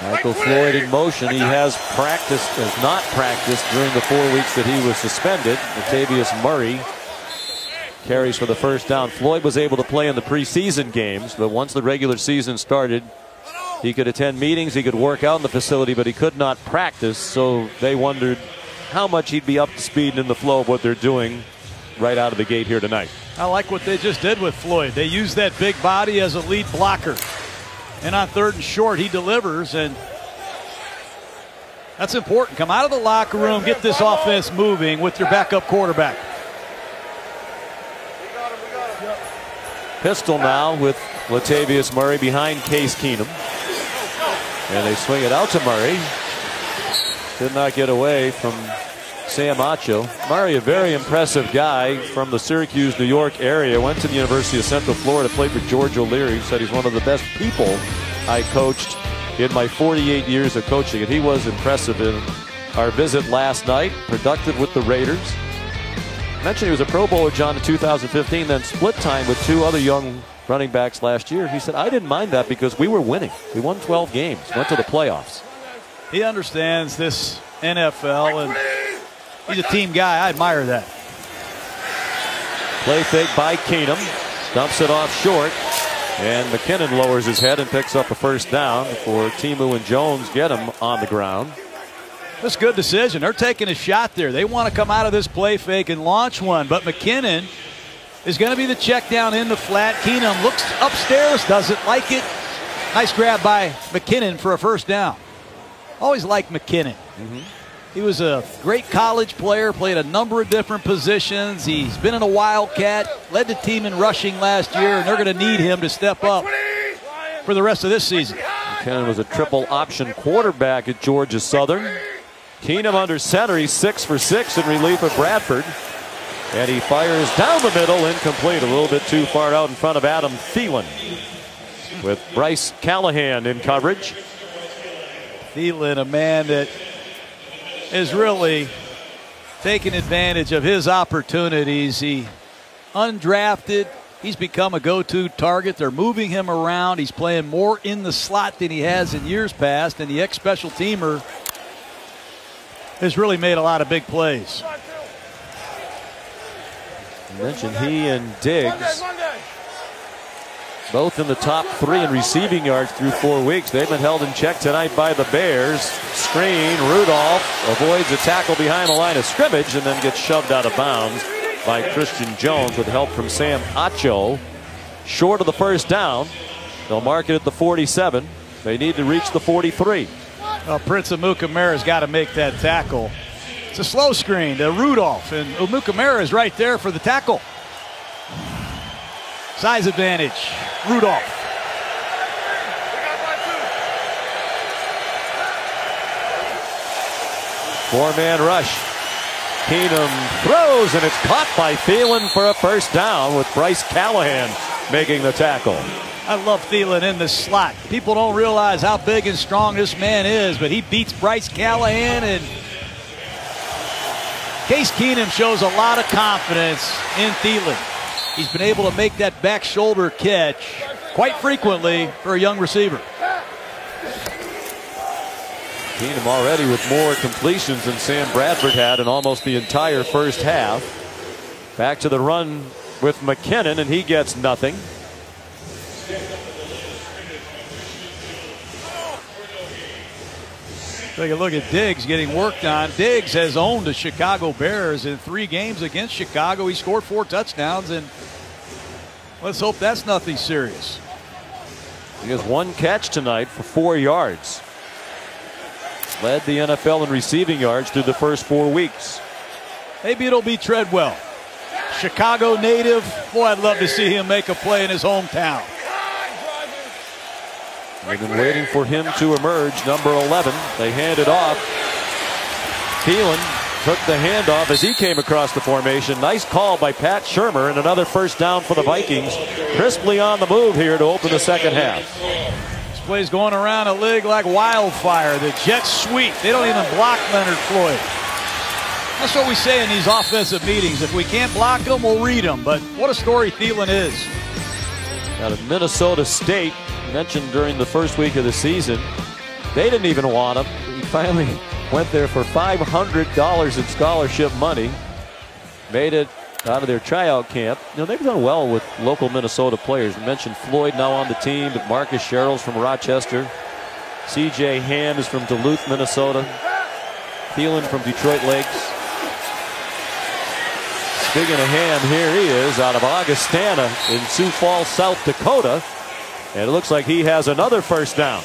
Speaker 1: Michael Floyd in motion. He has not practiced during the 4 weeks that he was suspended. Latavius Murray carries for the first down. Floyd was able to play in the preseason games, but once the regular season started, he could attend meetings, he could work out in the facility, but he could not practice, so they wondered how much he'd be up to speed in the flow of what they're doing right out of the gate here tonight.
Speaker 2: I like what they just did with Floyd. They use that big body as a lead blocker. And on 3rd and short, he delivers, and that's important. Come out of the locker room, get this offense moving with your backup quarterback.
Speaker 1: Pistol now with Latavius Murray behind Case Keenum. And they swing it out to Murray. Did not get away from Sam Acho. Murray, a very impressive guy from the Syracuse, New York area. Went to the University of Central Florida, played for George O'Leary. Said he's one of the best people I coached in my 48 years of coaching. And he was impressive in our visit last night. Productive with the Raiders. Mentioned he was a Pro Bowler, John, in 2015, then split time with 2 other young running backs last year. He said, I didn't mind that because we were winning. We won 12 games, went to the playoffs.
Speaker 2: He understands this NFL, and he's a team guy. I admire that.
Speaker 1: Play fake by Keenum. Dumps it off short. And McKinnon lowers his head and picks up a first down before Timu and Jones get him on the ground.
Speaker 2: That's a good decision. They're taking a shot there. They want to come out of this play fake and launch one, but McKinnon is going to be the check down in the flat. Keenum looks upstairs, doesn't like it. Nice grab by McKinnon for a first down. Always liked McKinnon. He was a great college player, played a number of different positions. He's been in a Wildcat, led the team in rushing last year, and they're going to need him to step up for the rest of this season.
Speaker 1: McKinnon was a triple option quarterback at Georgia Southern. Keenum under center. He's 6 for 6 in relief of Bradford. And he fires down the middle, incomplete. A little bit too far out in front of Adam Thielen. With Bryce Callahan in coverage.
Speaker 2: Thielen, a man that is really taking advantage of his opportunities. He undrafted. He's become a go-to target. They're moving him around. He's playing more in the slot than he has in years past, and the ex-special teamer has really made a lot of big plays.
Speaker 1: You mentioned he and Diggs both in the top 3 in receiving yards through 4 weeks. They've been held in check tonight by the Bears. Screen, Rudolph avoids a tackle behind the line of scrimmage and then gets shoved out of bounds by Christian Jones with help from Sam Acho. Short of the first down. They'll mark it at the 47. They need to reach the 43.
Speaker 2: Well, Prince Amukamara's got to make that tackle. It's a slow screen to Rudolph, and Amukamara is right there for the tackle. Size advantage, Rudolph.
Speaker 1: Four-man rush. Keenum throws, and it's caught by Thielen for a first down with Bryce Callahan making the tackle.
Speaker 2: I love Thielen in the slot. People don't realize how big and strong this man is, but he beats Bryce Callahan, and Case Keenum shows a lot of confidence in Thielen. He's been able to make that back shoulder catch quite frequently for a young receiver.
Speaker 1: Keenum already with more completions than Sam Bradford had in almost the entire first half. Back to the run with McKinnon, and he gets nothing.
Speaker 2: Take a look at Diggs getting worked on. Diggs has owned the Chicago Bears in 3 games against Chicago. He scored 4 touchdowns, and let's hope that's nothing serious.
Speaker 1: He has 1 catch tonight for 4 yards. Led the NFL in receiving yards through the first 4 weeks.
Speaker 2: Maybe it'll be Treadwell. Chicago native. Boy, I'd love to see him make a play in his hometown.
Speaker 1: They've been waiting for him to emerge. Number 11. They hand it off. Thielen took the handoff as he came across the formation. Nice call by Pat Shurmur, and another first down for the Vikings. Crisply on the move here to open the second half.
Speaker 2: This play's going around a league like wildfire. The jet sweep. They don't even block Leonard Floyd. That's what we say in these offensive meetings. If we can't block them, we'll read them. But what a story Thielen is.
Speaker 1: Out of Minnesota State, mentioned during the first week of the season, they didn't even want him. He finally went there for $500 in scholarship money. Made it out of their tryout camp. You know, they've done well with local Minnesota players. We mentioned Floyd now on the team, but Marcus Sherrill's from Rochester. C.J. Ham is from Duluth, Minnesota. Thielen from Detroit Lakes. Speaking of Ham, here he is out of Augustana in Sioux Falls, South Dakota. And it looks like he has another first down.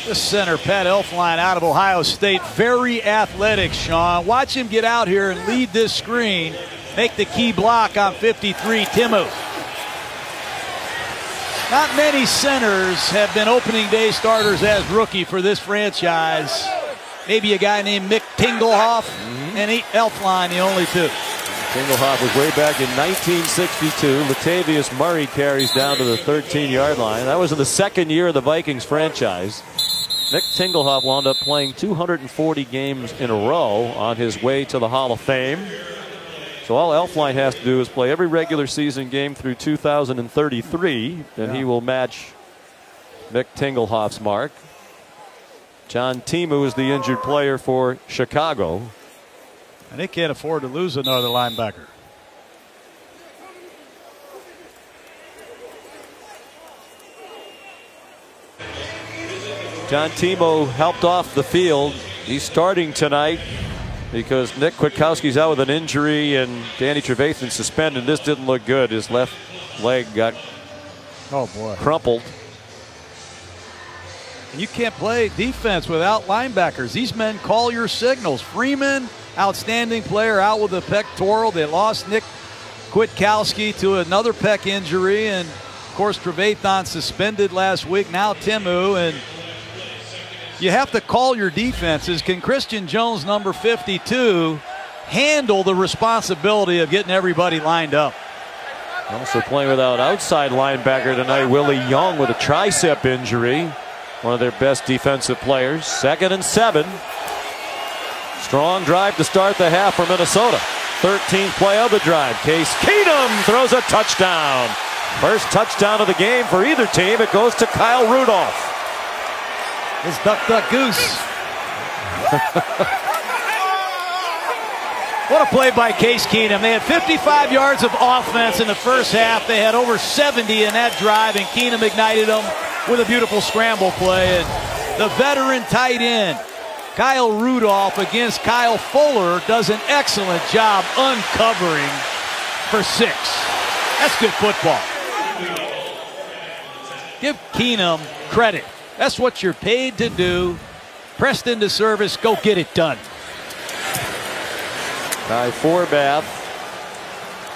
Speaker 2: The center, Pat Elflein, out of Ohio State. Very athletic, Sean. Watch him get out here and lead this screen. Make the key block on 53, Timu. Not many centers have been opening day starters as rookie for this franchise. Maybe a guy named Mick Tingelhoff and Elflein, the only 2.
Speaker 1: Tingelhoff was way back in 1962. Latavius Murray carries down to the 13-yard line. That was in the second year of the Vikings franchise. Mick Tingelhoff wound up playing 240 games in a row on his way to the Hall of Fame. So all Elflein has to do is play every regular season game through 2033, and he will match Mick Tingelhoff's mark. John Timu is the injured player for Chicago.
Speaker 2: And they can't afford to lose another linebacker.
Speaker 1: John Timu helped off the field. He's starting tonight because Nick Kwiatkowski's out with an injury and Danny Trevathan suspended. This didn't look good. His left leg got crumpled.
Speaker 2: And you can't play defense without linebackers. These men call your signals. Freeman, outstanding player, out with a pectoral. They lost Nick Kwiatkowski to another pec injury. And, of course, Trevathan suspended last week. Now Timu. And you have to call your defenses. Can Christian Jones, number 52, handle the responsibility of getting everybody lined up?
Speaker 1: Also playing without outside linebacker tonight, Willie Young with a tricep injury. one of their best defensive players. 2nd and 7. Strong drive to start the half for Minnesota. 13th play of the drive. Case Keenum throws a touchdown. First touchdown of the game for either team. It goes to Kyle Rudolph.
Speaker 2: It's duck, duck, goose. What a play by Case Keenum. They had 55 yards of offense in the first half. They had over 70 in that drive, and Keenum ignited them with a beautiful scramble play. And the veteran tight end, Kyle Rudolph, against Kyle Fuller, does an excellent job uncovering for 6. That's good football. Give Keenum credit. That's what you're paid to do. Pressed into service, go get it done.
Speaker 1: Ty Forbath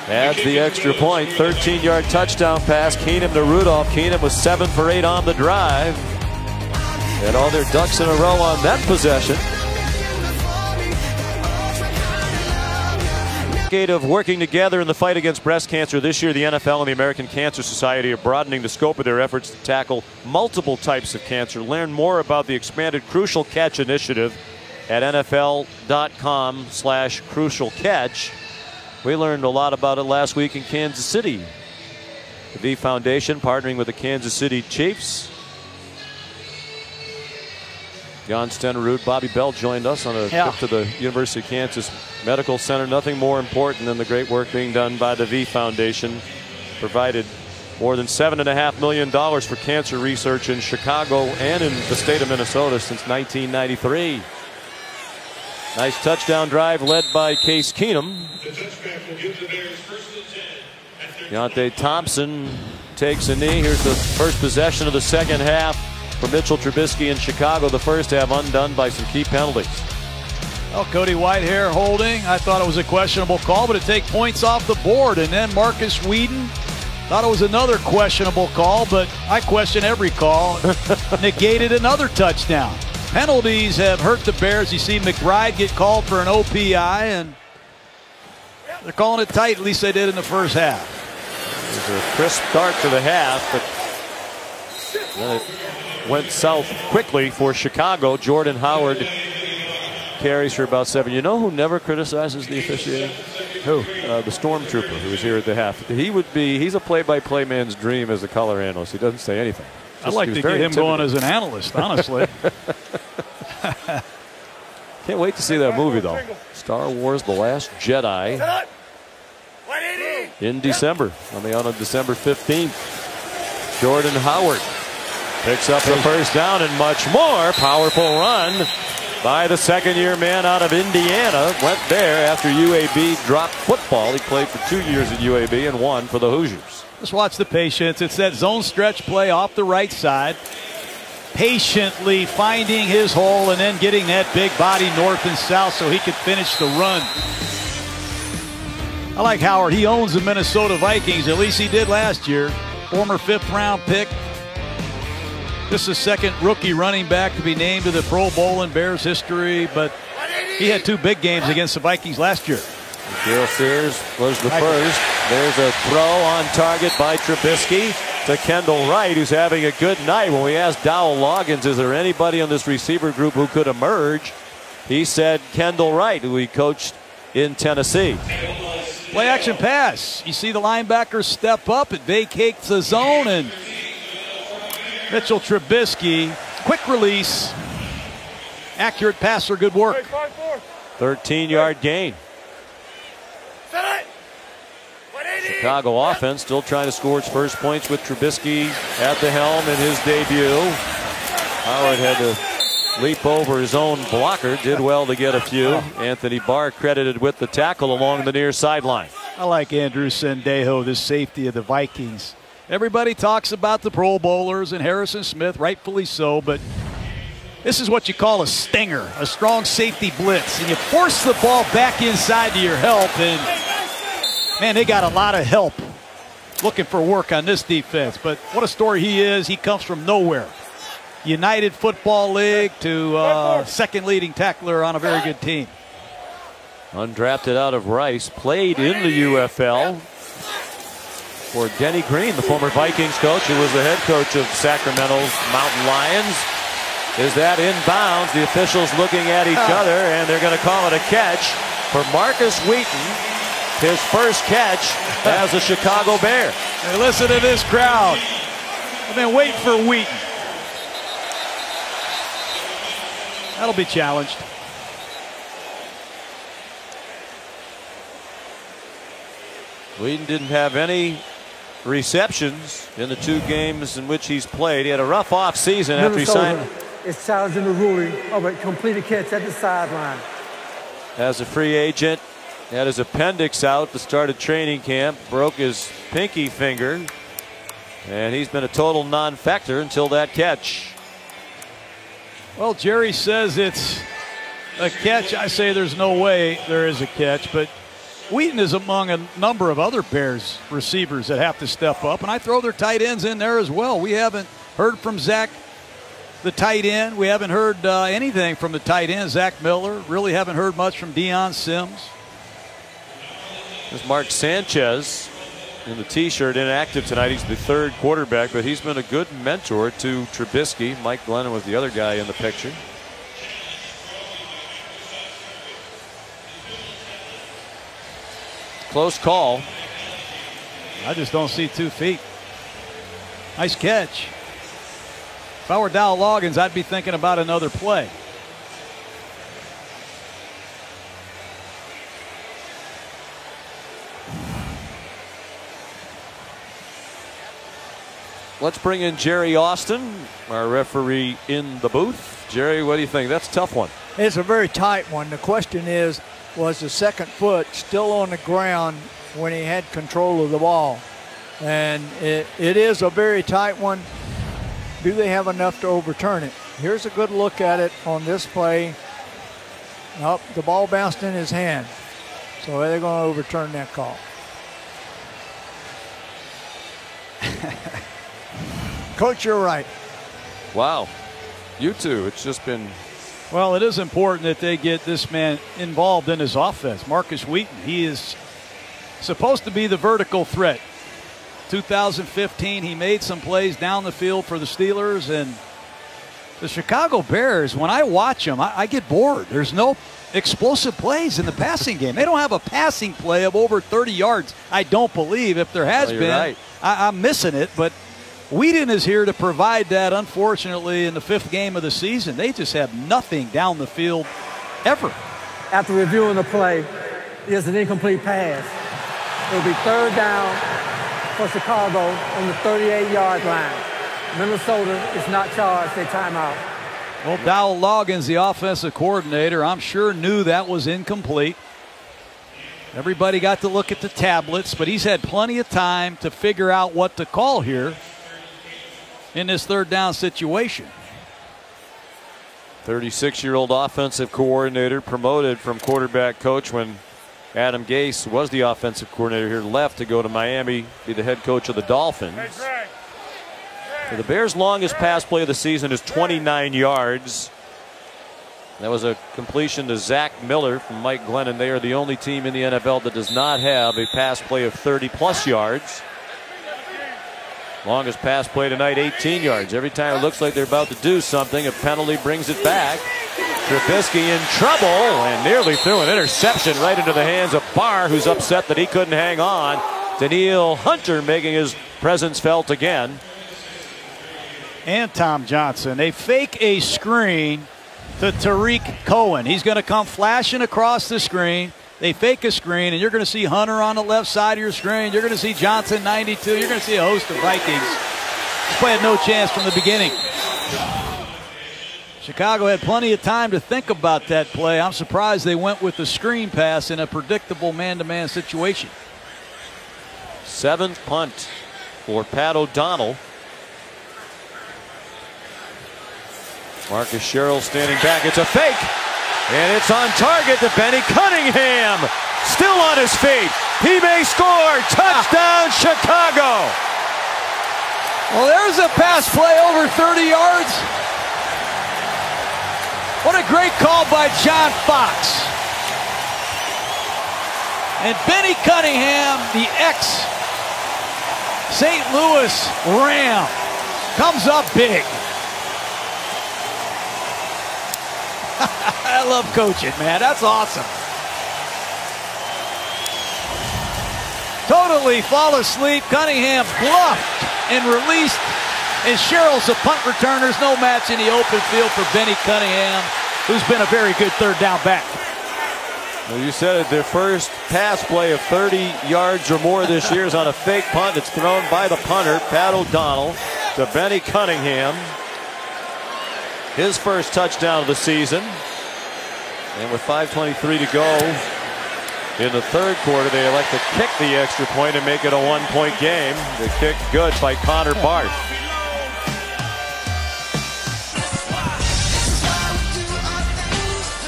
Speaker 1: adds the extra point. 13-yard touchdown pass. Keenum to Rudolph. Keenum was 7 for 8 on the drive. And all their ducks in a row on that possession. Decade of working together in the fight against breast cancer. This year, the NFL and the American Cancer Society are broadening the scope of their efforts to tackle multiple types of cancer. Learn more about the expanded Crucial Catch initiative at NFL.com/crucialcatch. We learned a lot about it last week in Kansas City. The V Foundation partnering with the Kansas City Chiefs. Jan Stenerud, Bobby Bell joined us on a trip to the University of Kansas Medical Center. Nothing more important than the great work being done by the V Foundation. Provided more than $7.5 million for cancer research in Chicago and in the state of Minnesota since 1993. Nice touchdown drive led by Case Keenum. Deontay Thompson takes a knee. Here's the first possession of the second half for Mitchell Trubisky in Chicago. The first half undone by some key penalties.
Speaker 2: Well, Cody Whitehair holding. I thought it was a questionable call, but it take points off the board. And then Marcus Whedon thought it was another questionable call, but I question every call. Negated another touchdown. Penalties have hurt the Bears. You see McBride get called for an OPI, and they're calling it tight. At least they did in the first half.
Speaker 1: It was a crisp start to the half, but then it went south quickly for Chicago. Jordan Howard carries for about 7. You know who never criticizes the officiating? Who? The stormtrooper who was here at the half. He's a play-by-play man's dream as a color analyst. He doesn't say anything.
Speaker 2: I'd like to get him going as an analyst, honestly.
Speaker 1: Can't wait to see that movie, though. Star Wars: The Last Jedi in December. On December 15th. Jordan Howard picks up the first down and much more. Powerful run by the second-year man out of Indiana. Went there after UAB dropped football. He played for 2 years at UAB and 1 for the Hoosiers.
Speaker 2: Just watch the patience. It's that zone stretch play off the right side. Patiently finding his hole and then getting that big body north and south so he could finish the run. I like Howard. He owns the Minnesota Vikings. At least he did last year. Former 5th-round pick. This is the second rookie running back to be named to the Pro Bowl in Bears history, but he had 2 big games against the Vikings last year.
Speaker 1: Gale Sears was the first. There's a throw on target by Trubisky to Kendall Wright, who's having a good night. When we asked Dowell Loggins, is there anybody on this receiver group who could emerge? He said Kendall Wright, who he coached in Tennessee.
Speaker 2: Play action pass. You see the linebackers step up. It vacates the zone, and Mitchell Trubisky, quick release. Accurate passer, good work.
Speaker 1: 13-yard gain. Chicago offense still trying to score its first points with Trubisky at the helm in his debut. Howard had to leap over his own blocker. Did well to get a few. Anthony Barr credited with the tackle along the near sideline.
Speaker 2: I like Andrew Sendejo, the safety of the Vikings. Everybody talks about the Pro Bowlers and Harrison Smith, rightfully so, but this is what you call a stinger, a strong safety blitz. And you force the ball back inside to your help, and man, they got a lot of help looking for work on this defense. But what a story he is. He comes from nowhere. United Football League to second leading tackler on a very good team.
Speaker 1: Undrafted out of Rice, played in the UFL for Denny Green, the former Vikings coach, who was the head coach of Sacramento's Mountain Lions. Is that inbounds? The officials looking at each other, and they're going to call it a catch for Marcus Wheaton. His first catch as a Chicago Bear.
Speaker 2: Hey, listen to this crowd. I've been waiting for Wheaton. That'll be challenged.
Speaker 1: Wheaton didn't have any receptions in the 2 games in which he's played. He had a rough offseason after he signed.
Speaker 11: It's challenging the ruling of a completed catch at the sideline.
Speaker 1: As a free agent, had his appendix out to start a training camp, broke his pinky finger, and he's been a total non-factor until that catch.
Speaker 2: Well, Jerry says it's a catch. I say there's no way there is a catch, but Wheaton is among a number of other Bears receivers that have to step up, and I throw their tight ends in there as well. We haven't heard from Zach, the tight end. We haven't heard anything from the tight end, Zach Miller. Really haven't heard much from Deion Sims.
Speaker 1: There's Mark Sanchez in the T-shirt, inactive tonight. He's the 3rd quarterback, but he's been a good mentor to Trubisky. Mike Glennon was the other guy in the picture. Close call.
Speaker 2: I just don't see 2 feet. Nice catch. If I were Dow Loggins, I'd be thinking about another play.
Speaker 1: Let's bring in Jerry Austin, our referee in the booth. Jerry, what do you think? That's a tough one.
Speaker 15: It's a very tight one. The question is, was the second foot still on the ground when he had control of the ball? And it is a very tight one. Do they have enough to overturn it? Here's a good look at it on this play. Nope, the ball bounced in his hand. So they're going to overturn that call. Coach, you're right.
Speaker 1: Wow. You two, it's just been.
Speaker 2: Well, it is important that they get this man involved in his offense. Marcus Wheaton, he is supposed to be the vertical threat. 2015, he made some plays down the field for the Steelers. And the Chicago Bears, when I watch them, I get bored. There's no explosive plays in the passing game. They don't have a passing play of over 30 yards, I don't believe. If there has been,
Speaker 1: right.
Speaker 2: I'm missing it. But Wheaton is here to provide that. Unfortunately, in the 5th game of the season, they just have nothing down the field ever.
Speaker 11: After reviewing the play, it's an incomplete pass. It'll be 3rd down for Chicago on the 38-yard line. Minnesota is not charged. They timeout.
Speaker 2: Well, Dow Loggins, the offensive coordinator, I'm sure knew that was incomplete. Everybody got to look at the tablets, but he's had plenty of time to figure out what to call here in this 3rd down situation.
Speaker 1: 36-year-old offensive coordinator, promoted from quarterback coach when Adam Gase was the offensive coordinator here, left to go to Miami, be the head coach of the Dolphins. So the Bears' longest pass play of the season is 29 yards. That was a completion to Zach Miller from Mike Glennon. They are the only team in the NFL that does not have a pass play of 30-plus yards. Longest pass play tonight, 18 yards. Every time it looks like they're about to do something, a penalty brings it back. Trubisky in trouble and nearly threw an interception right into the hands of Barr, who's upset that he couldn't hang on. Daniil Hunter making his presence felt again.
Speaker 2: And Tom Johnson. They fake a screen to Tariq Cohen. He's going to come flashing across the screen. They fake a screen, and you're going to see Hunter on the left side of your screen. You're going to see Johnson 92. You're going to see a host of Vikings. This play had no chance from the beginning. Chicago had plenty of time to think about that play. I'm surprised they went with the screen pass in a predictable man-to-man situation.
Speaker 1: 7th punt for Pat O'Donnell. Marcus Sherrill standing back. It's a fake. And it's on target to Benny Cunningham. Still on his feet. He may score. Touchdown, Chicago.
Speaker 2: Well, there's a pass play over 30 yards. What a great call by John Fox. And Benny Cunningham, the ex-St. Louis Ram, comes up big. I love coaching, man. That's awesome. Totally fall asleep. Cunningham bluffed and released. And Sherrill's a punt returner. There's no match in the open field for Benny Cunningham, who's been a very good third down back.
Speaker 1: Well, you said it, their first pass play of 30 yards or more this year is on a fake punt. It's thrown by the punter, Pat O'Donnell, to Benny Cunningham. His first touchdown of the season. And with 5:23 to go in the third quarter, they elect to kick the extra point and make it a one-point game. The kick good by Connor Barth.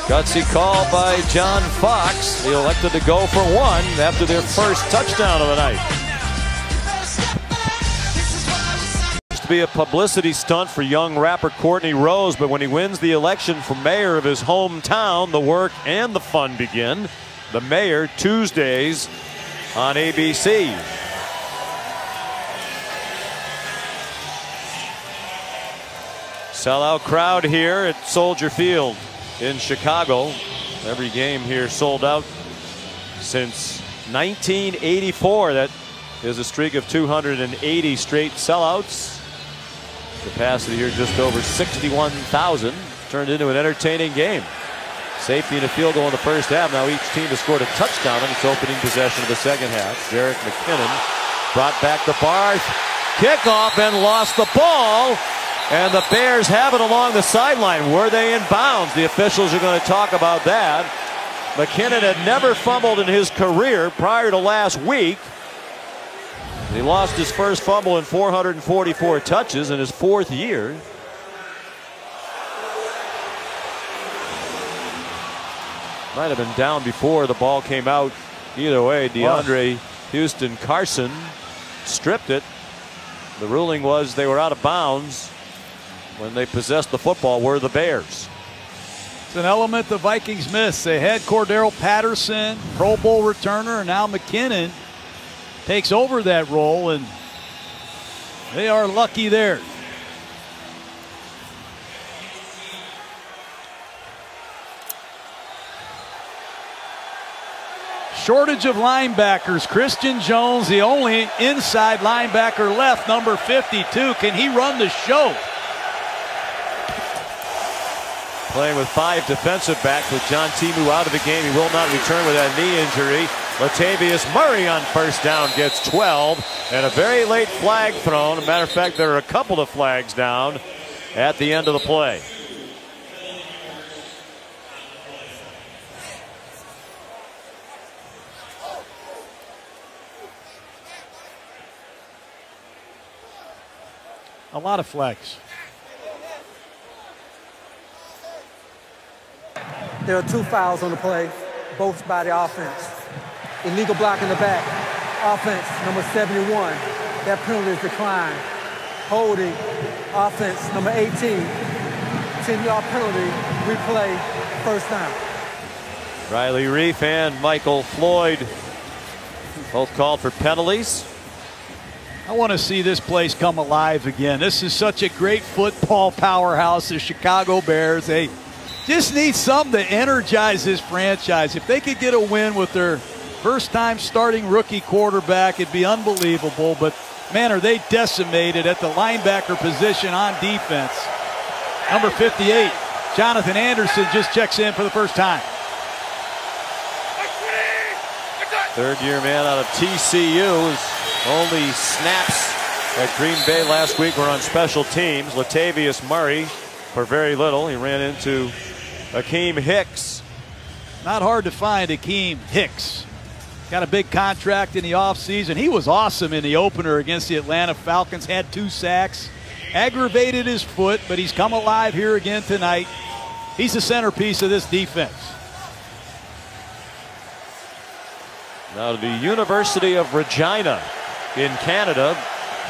Speaker 1: Gutsy call by John Fox. He elected to go for one after their first touchdown of the night. Used to be a publicity stunt for young rapper Courtney Rose, but when he wins the election for mayor of his hometown, the work and the fun begin. The Mayor, Tuesdays on ABC. Sellout crowd here at Soldier Field in Chicago. Every game here sold out since 1984. That is a streak of 280 straight sellouts. Capacity here just over 61,000. Turned into an entertaining game. Safety and a field goal in the first half. Now each team has scored a touchdown in its opening possession of the second half. Jerick McKinnon brought back the Barth. Kickoff and lost the ball. And the Bears have it along the sideline. Were they in bounds? The officials are going to talk about that. McKinnon had never fumbled in his career prior to last week. He lost his first fumble in 444 touches in his fourth year. Might have been down before the ball came out. Either way, DeAndre Houston Carson stripped it. The ruling was they were out of bounds. When they possessed the football were the Bears.
Speaker 2: It's an element the Vikings miss. They had Cordero Patterson, Pro Bowl returner, and now McKinnon takes over that role, and they are lucky there. Shortage of linebackers. Christian Jones, the only inside linebacker left, number 52. Can he run the show?
Speaker 1: Playing with 5 defensive backs with John Timu out of the game. He will not return with that knee injury. Latavius Murray on first down gets 12. And a very late flag thrown. As a matter of fact, there are a couple of flags down at the end of the play.
Speaker 2: A lot of flags.
Speaker 11: There are 2 fouls on the play, both by the offense. Illegal block in the back. Offense, number 71. That penalty is declined. Holding, offense, number 18. 10-yard penalty, replay, first down.
Speaker 1: Riley Reif and Michael Floyd both called for penalties.
Speaker 2: I want to see this place come alive again. This is such a great football powerhouse, the Chicago Bears. They just need something to energize this franchise. If they could get a win with their first time starting rookie quarterback, it'd be unbelievable. But man, are they decimated at the linebacker position on defense. Number 58, Jonathan Anderson, just checks in for the first time.
Speaker 1: Third-year man out of TCU. His only snaps at Green Bay last week were on special teams. Latavius Murray for very little. He ran into Akeem Hicks.
Speaker 2: Not hard to find Akeem Hicks. Got a big contract in the offseason. He was awesome in the opener against the Atlanta Falcons. Had 2 sacks. Aggravated his foot, but he's come alive here again tonight. He's the centerpiece of this defense.
Speaker 1: Now to the University of Regina in Canada.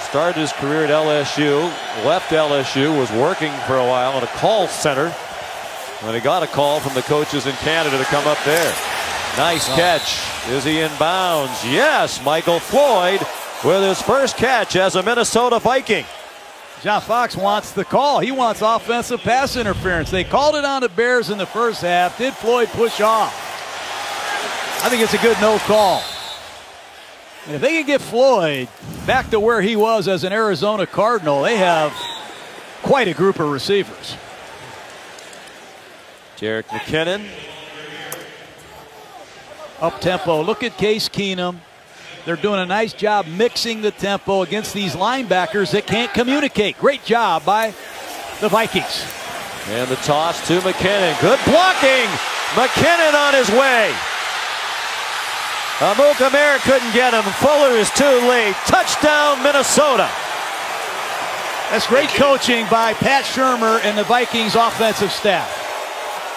Speaker 1: Started his career at LSU. Left LSU. Was working for a while at a call center. When he got a call from the coaches in Canada to come up there. Nice catch. Is he in bounds? Yes, Michael Floyd with his first catch as a Minnesota Viking.
Speaker 2: John Fox wants the call. He wants offensive pass interference. They called it on the Bears in the first half. Did Floyd push off? I think it's a good no call. And if they can get Floyd back to where he was as an Arizona Cardinal, they have quite a group of receivers.
Speaker 1: Jerick McKinnon.
Speaker 2: Up tempo. Look at Case Keenum. They're doing a nice job mixing the tempo against these linebackers that can't communicate. Great job by the Vikings.
Speaker 1: And the toss to McKinnon. Good blocking. McKinnon on his way. Amukamara couldn't get him. Fuller is too late. Touchdown, Minnesota.
Speaker 2: That's great coaching by Pat Shurmur and the Vikings offensive staff.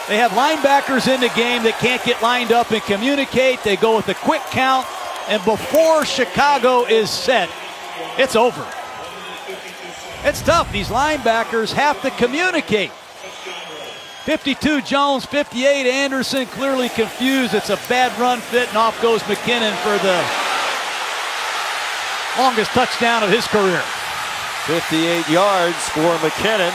Speaker 2: They have linebackers in the game that can't get lined up and communicate. They go with a quick count, and before Chicago is set, it's over. It's tough. These linebackers have to communicate. 52 Jones, 58 Anderson, clearly confused. It's a bad run fit, and off goes McKinnon for the longest touchdown of his career.
Speaker 1: 58 yards for McKinnon.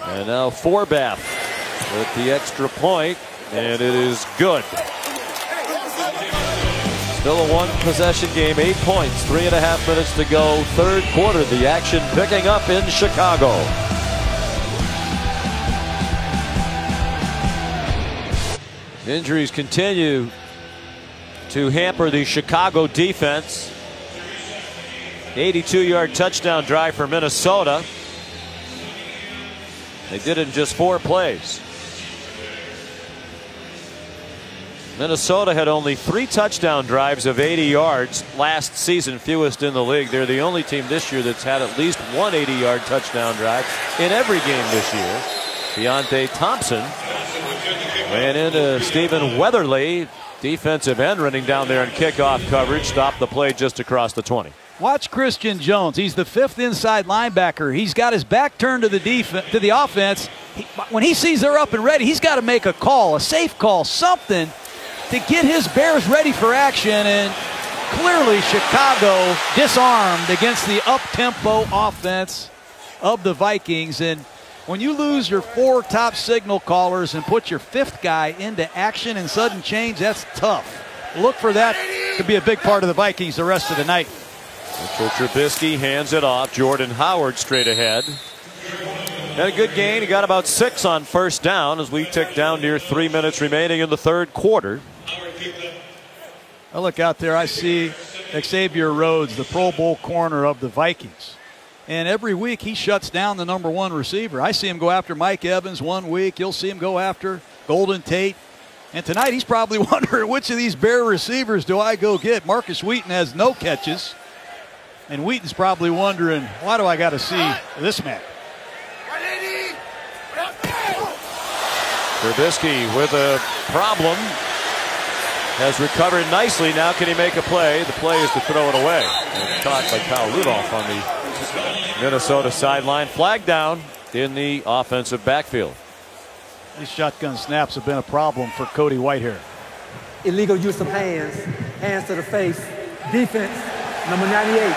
Speaker 1: And now Forbath with the extra point, and it is good. Still a one-possession game, 8 points, 3.5 minutes to go, third quarter. The action picking up in Chicago. Injuries continue to hamper the Chicago defense. 82-yard touchdown drive for Minnesota. They did it in just 4 plays. Minnesota had only 3 touchdown drives of 80 yards last season, fewest in the league. They're the only team this year that's had at least one 80-yard touchdown drive in every game this year. Deontay Thompson ran into Stephen Weatherly, defensive end, running down there in kickoff coverage, stopped the play just across the 20.
Speaker 2: Watch Christian Jones. He's the 5th inside linebacker. He's got his back turned to the offense. When he sees they're up and ready, he's got to make a call, a safe call, something to get his Bears ready for action. And clearly Chicago disarmed against the up-tempo offense of the Vikings. And when you lose your 4 top signal callers and put your 5th guy into action and sudden change, that's tough. Look for that to be a big part of the Vikings the rest of the night.
Speaker 1: Mitchell Trubisky hands it off. Jordan Howard straight ahead. Had a good gain. He got about 6 on first down as we tick down near 3 minutes remaining in the third quarter.
Speaker 2: I look out there, I see Xavier Rhodes, the Pro Bowl corner of the Vikings. And every week he shuts down the number 1 receiver. I see him go after Mike Evans one week. You'll see him go after Golden Tate. And tonight he's probably wondering, which of these Bear receivers do I go get? Marcus Wheaton has no catches. And Wheaton's probably wondering, why do I got to see this man?
Speaker 1: Trubisky with a problem. Has recovered nicely. Now can he make a play? The play is to throw it away. And caught by Kyle Rudolph on the Minnesota sideline. Flag down in the offensive backfield.
Speaker 2: These shotgun snaps have been a problem for Cody Whitehair.
Speaker 11: Illegal use of hands, hands to the face. Defense, number 98.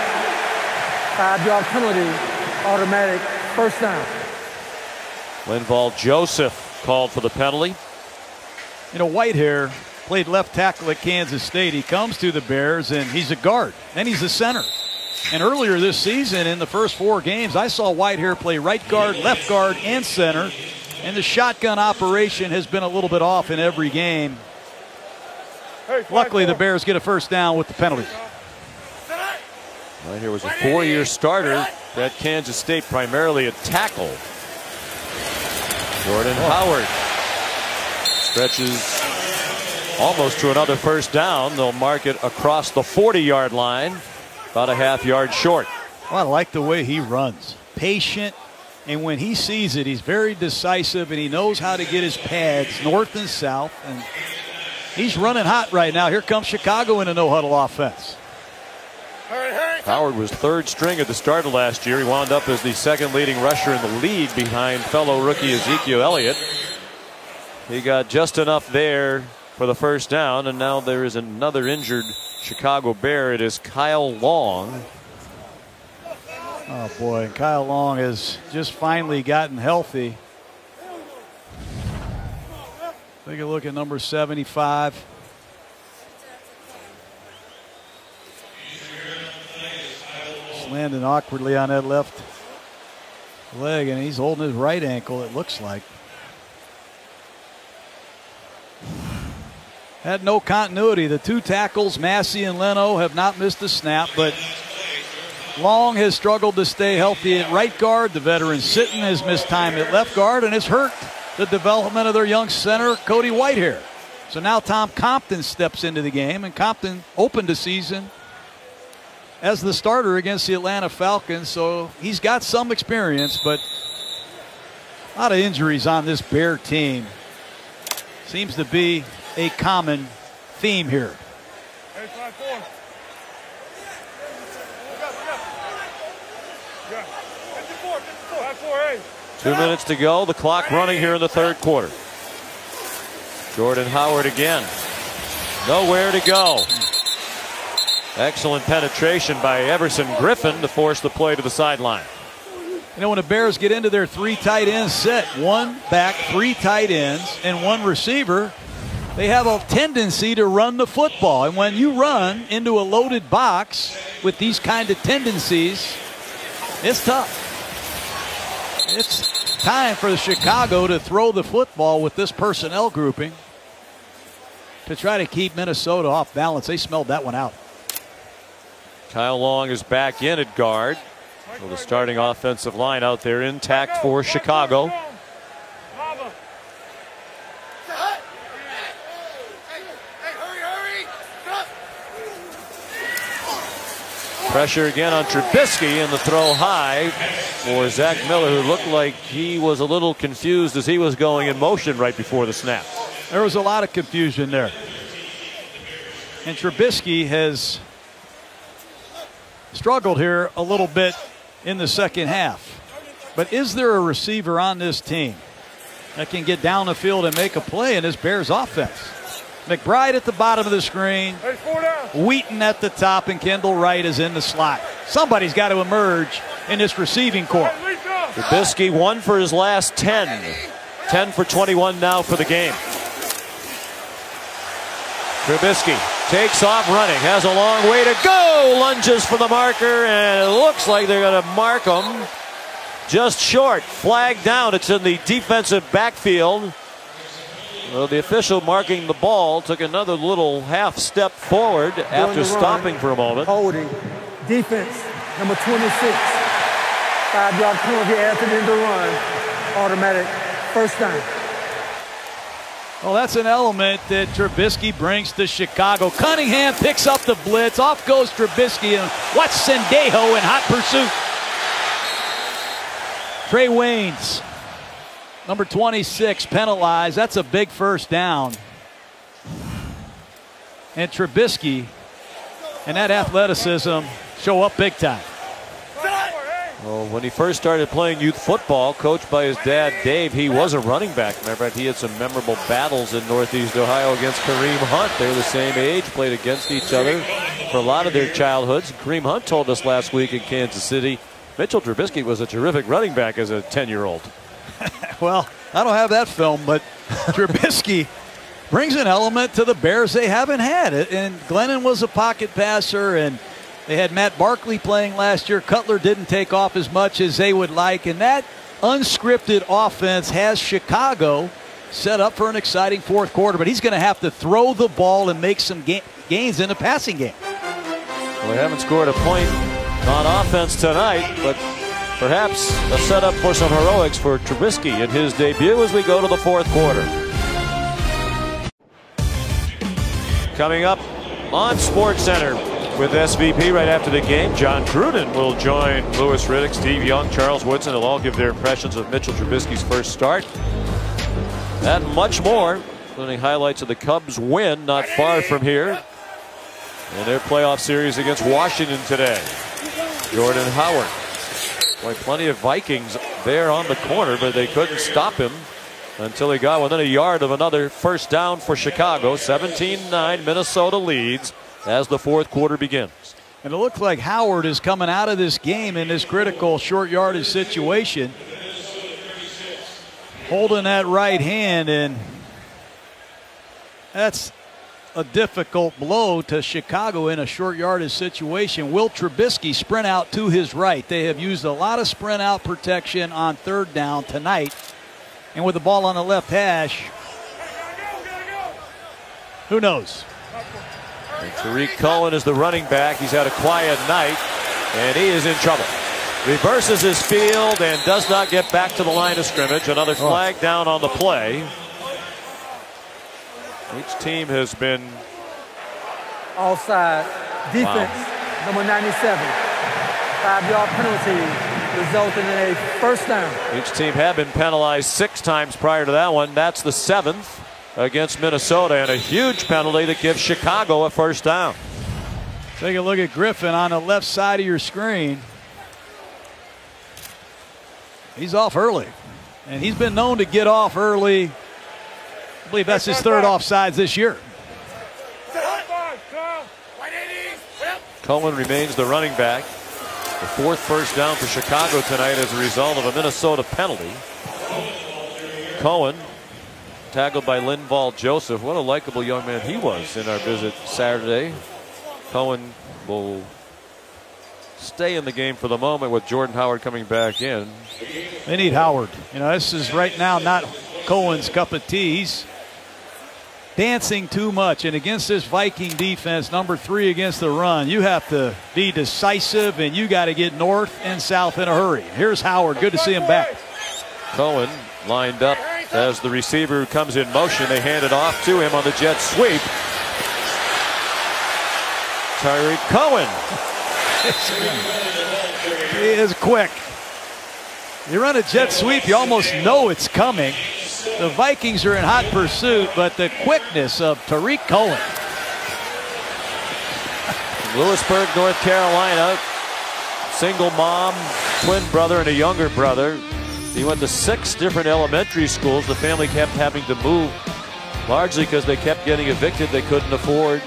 Speaker 11: 5-yard penalty, automatic first down.
Speaker 1: Linval Joseph called for the penalty.
Speaker 2: You know, Whitehair played left tackle at Kansas State. He comes to the Bears, and he's a guard. Then he's a center. And earlier this season, in the first 4 games, I saw Whitehair play right guard, left guard, and center. And the shotgun operation has been a little bit off in every game. Luckily, the Bears get a first down with the penalty.
Speaker 1: Whitehair was a 4-year starter at Kansas State, primarily a tackle. Jordan Howard stretches almost to another first down. They'll mark it across the 40-yard line, about a half-yard short.
Speaker 2: Well, I like the way he runs. Patient, and when he sees it, he's very decisive, and he knows how to get his pads north and south. And he's running hot right now. Here comes Chicago in a no-huddle offense.
Speaker 1: Howard was 3rd string at the start of last year. He wound up as the 2nd leading rusher in the league behind fellow rookie Ezekiel Elliott. He got just enough there for the first down, and now there is another injured Chicago Bear. It is Kyle Long.
Speaker 2: Oh boy, Kyle Long has just finally gotten healthy. Take a look at number 75. Just landing awkwardly on that left leg, and he's holding his right ankle, it looks like. Had no continuity. The two tackles, Massey and Leno, have not missed a snap, but Long has struggled to stay healthy at right guard. The veteran Sitton has missed time at left guard and has hurt the development of their young center, Cody Whitehair. So now Tom Compton steps into the game, and Compton opened the season as the starter against the Atlanta Falcons, so he's got some experience, but a lot of injuries on this Bear team. Seems to be a common theme here.
Speaker 8: Hey, 5-4.
Speaker 1: 2 minutes to go. The clock running here in the third quarter. Jordan Howard again. Nowhere to go. Excellent penetration by Everson Griffin to force the play to the sideline.
Speaker 2: You know, when the Bears get into their three tight end set, one back, three tight ends, and one receiver, they have a tendency to run the football. And when you run into a loaded box with these kind of tendencies, it's tough. It's time for the Chicago to throw the football with this personnel grouping to try to keep Minnesota off balance. They smelled that one out.
Speaker 1: Kyle Long is back in at guard. So the starting offensive line out there intact for Chicago. Pressure again on Trubisky, and the throw high for Zach Miller, who looked like he was a little confused as he was going in motion right before the snap.
Speaker 2: There was a lot of confusion there. And Trubisky has struggled here a little bit in the second half. But is there a receiver on this team that can get down the field and make a play in this Bears offense? McBride at the bottom of the screen. Wheaton at the top, and Kendall Wright is in the slot. Somebody's got to emerge in this receiving corps.
Speaker 1: Trubisky 1 for his last 10. 10 for 21 now for the game. Trubisky takes off running, has a long way to go, lunges for the marker, and it looks like they're going to mark him just short. Flag down. It's in the defensive backfield. Well, the official marking the ball took another little half step forward after stopping for a moment.
Speaker 11: Holding. Defense, number 26. 5-yard penalty after the run. Automatic first down.
Speaker 2: Well, that's an element that Trubisky brings to Chicago. Cunningham picks up the blitz. Off goes Trubisky, and watch Sendejo in hot pursuit. Trey Waynes, number 26, penalized. That's a big first down. And Trubisky and that athleticism show up big time.
Speaker 1: Well, when he first started playing youth football, coached by his dad, Dave, he was a running back. Remember, he had some memorable battles in Northeast Ohio against Kareem Hunt. They were the same age, played against each other for a lot of their childhoods. Kareem Hunt told us last week in Kansas City, Mitchell Trubisky was a terrific running back as a 10-year-old.
Speaker 2: Well, I don't have that film, but Trubisky brings an element to the Bears they haven't had. And Glennon was a pocket passer, and they had Matt Barkley playing last year. Cutler didn't take off as much as they would like, and that unscripted offense has Chicago set up for an exciting fourth quarter, but he's going to have to throw the ball and make some gains in the passing game.
Speaker 1: Well, they haven't scored a point on offense tonight, but perhaps a setup for some heroics for Trubisky in his debut as we go to the fourth quarter. Coming up on SportsCenter with SVP right after the game, John Gruden will join Louis Riddick, Steve Young, Charles Woodson. They'll all give their impressions of Mitchell Trubisky's first start. That and much more, including highlights of the Cubs' win not far from here in their playoff series against Washington today. Jordan Howard. Boy, plenty of Vikings there on the corner, but they couldn't stop him until he got within a yard of another first down for Chicago. 17-9, Minnesota leads as the fourth quarter begins.
Speaker 2: And it looked like Howard is coming out of this game in this critical short yardage situation, holding that right hand, and that's a difficult blow to Chicago in a short yardage situation. Will Trubisky sprint out to his right. They have used a lot of sprint out protection on third down tonight. And with the ball on the left hash, who knows?
Speaker 1: And Tariq Cohen is the running back. He's had a quiet night, and he is in trouble. Reverses his field and does not get back to the line of scrimmage. Another flag down on the play. Each team has been
Speaker 11: offside. Defense, number 97. 5-yard penalty resulting in a first down.
Speaker 1: Each team had been penalized 6 times prior to that one. That's the 7th against Minnesota, and a huge penalty that gives Chicago a first down.
Speaker 2: Take a look at Griffin on the left side of your screen. He's off early, and he's been known to get off early. I believe that's his third offsides this year.
Speaker 1: Cohen remains the running back. The 4th first down for Chicago tonight as a result of a Minnesota penalty. Cohen tackled by Linval Joseph. What a likable young man he was in our visit Saturday. Cohen will stay in the game for the moment with Jordan Howard coming back in.
Speaker 2: They need Howard. You know, this is right now not Cohen's cup of tea. He's dancing too much, and against this Viking defense, number 3 against the run, you have to be decisive, and you got to get north and south in a hurry. Here's Howard. Good to see him back.
Speaker 1: Cohen lined up as the receiver comes in motion. They hand it off to him on the jet sweep. Tariq Cohen.
Speaker 2: He is quick. You run a jet sweep, you almost know it's coming. The Vikings are in hot pursuit, but the quickness of Tariq Cohen.
Speaker 1: Lewisburg, North Carolina. Single mom, twin brother, and a younger brother. He went to 6 different elementary schools. The family kept having to move, largely because they kept getting evicted. They couldn't afford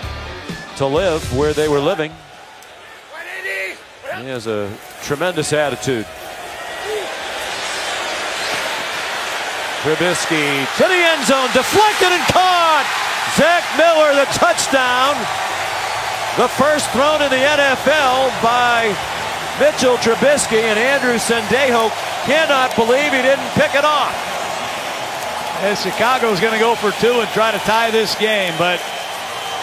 Speaker 1: to live where they were living. He has a tremendous attitude. Trubisky to the end zone, deflected and caught. Zach Miller, the touchdown. The first thrown in the NFL by Mitchell Trubisky, and Andrew Sendejo cannot believe he didn't pick it off.
Speaker 2: And Chicago's going to go for 2 and try to tie this game, but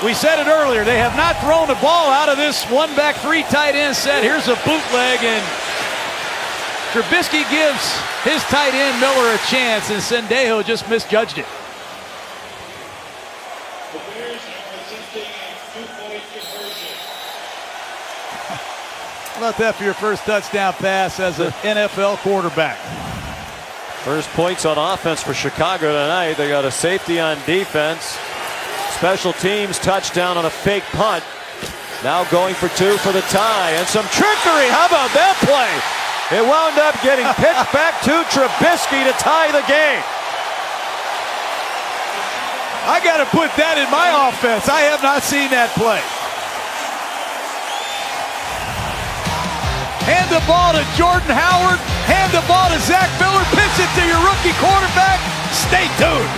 Speaker 2: we said it earlier, they have not thrown the ball out of this 1-back 3 tight end set. Here's a bootleg, and Trubisky gives his tight end Miller a chance, and Sendejo just misjudged it. How about that for your first touchdown pass as an NFL quarterback?
Speaker 1: First points on offense for Chicago tonight. They got a safety on defense. Special teams touchdown on a fake punt. Now going for 2 for the tie, and some trickery. How about that play? It wound up getting pitched back to Trubisky to tie the game.
Speaker 2: I got to put that in my offense. I have not seen that play. Hand the ball to Jordan Howard. Hand the ball to Zach Miller. Pitch it to your rookie quarterback. Stay tuned.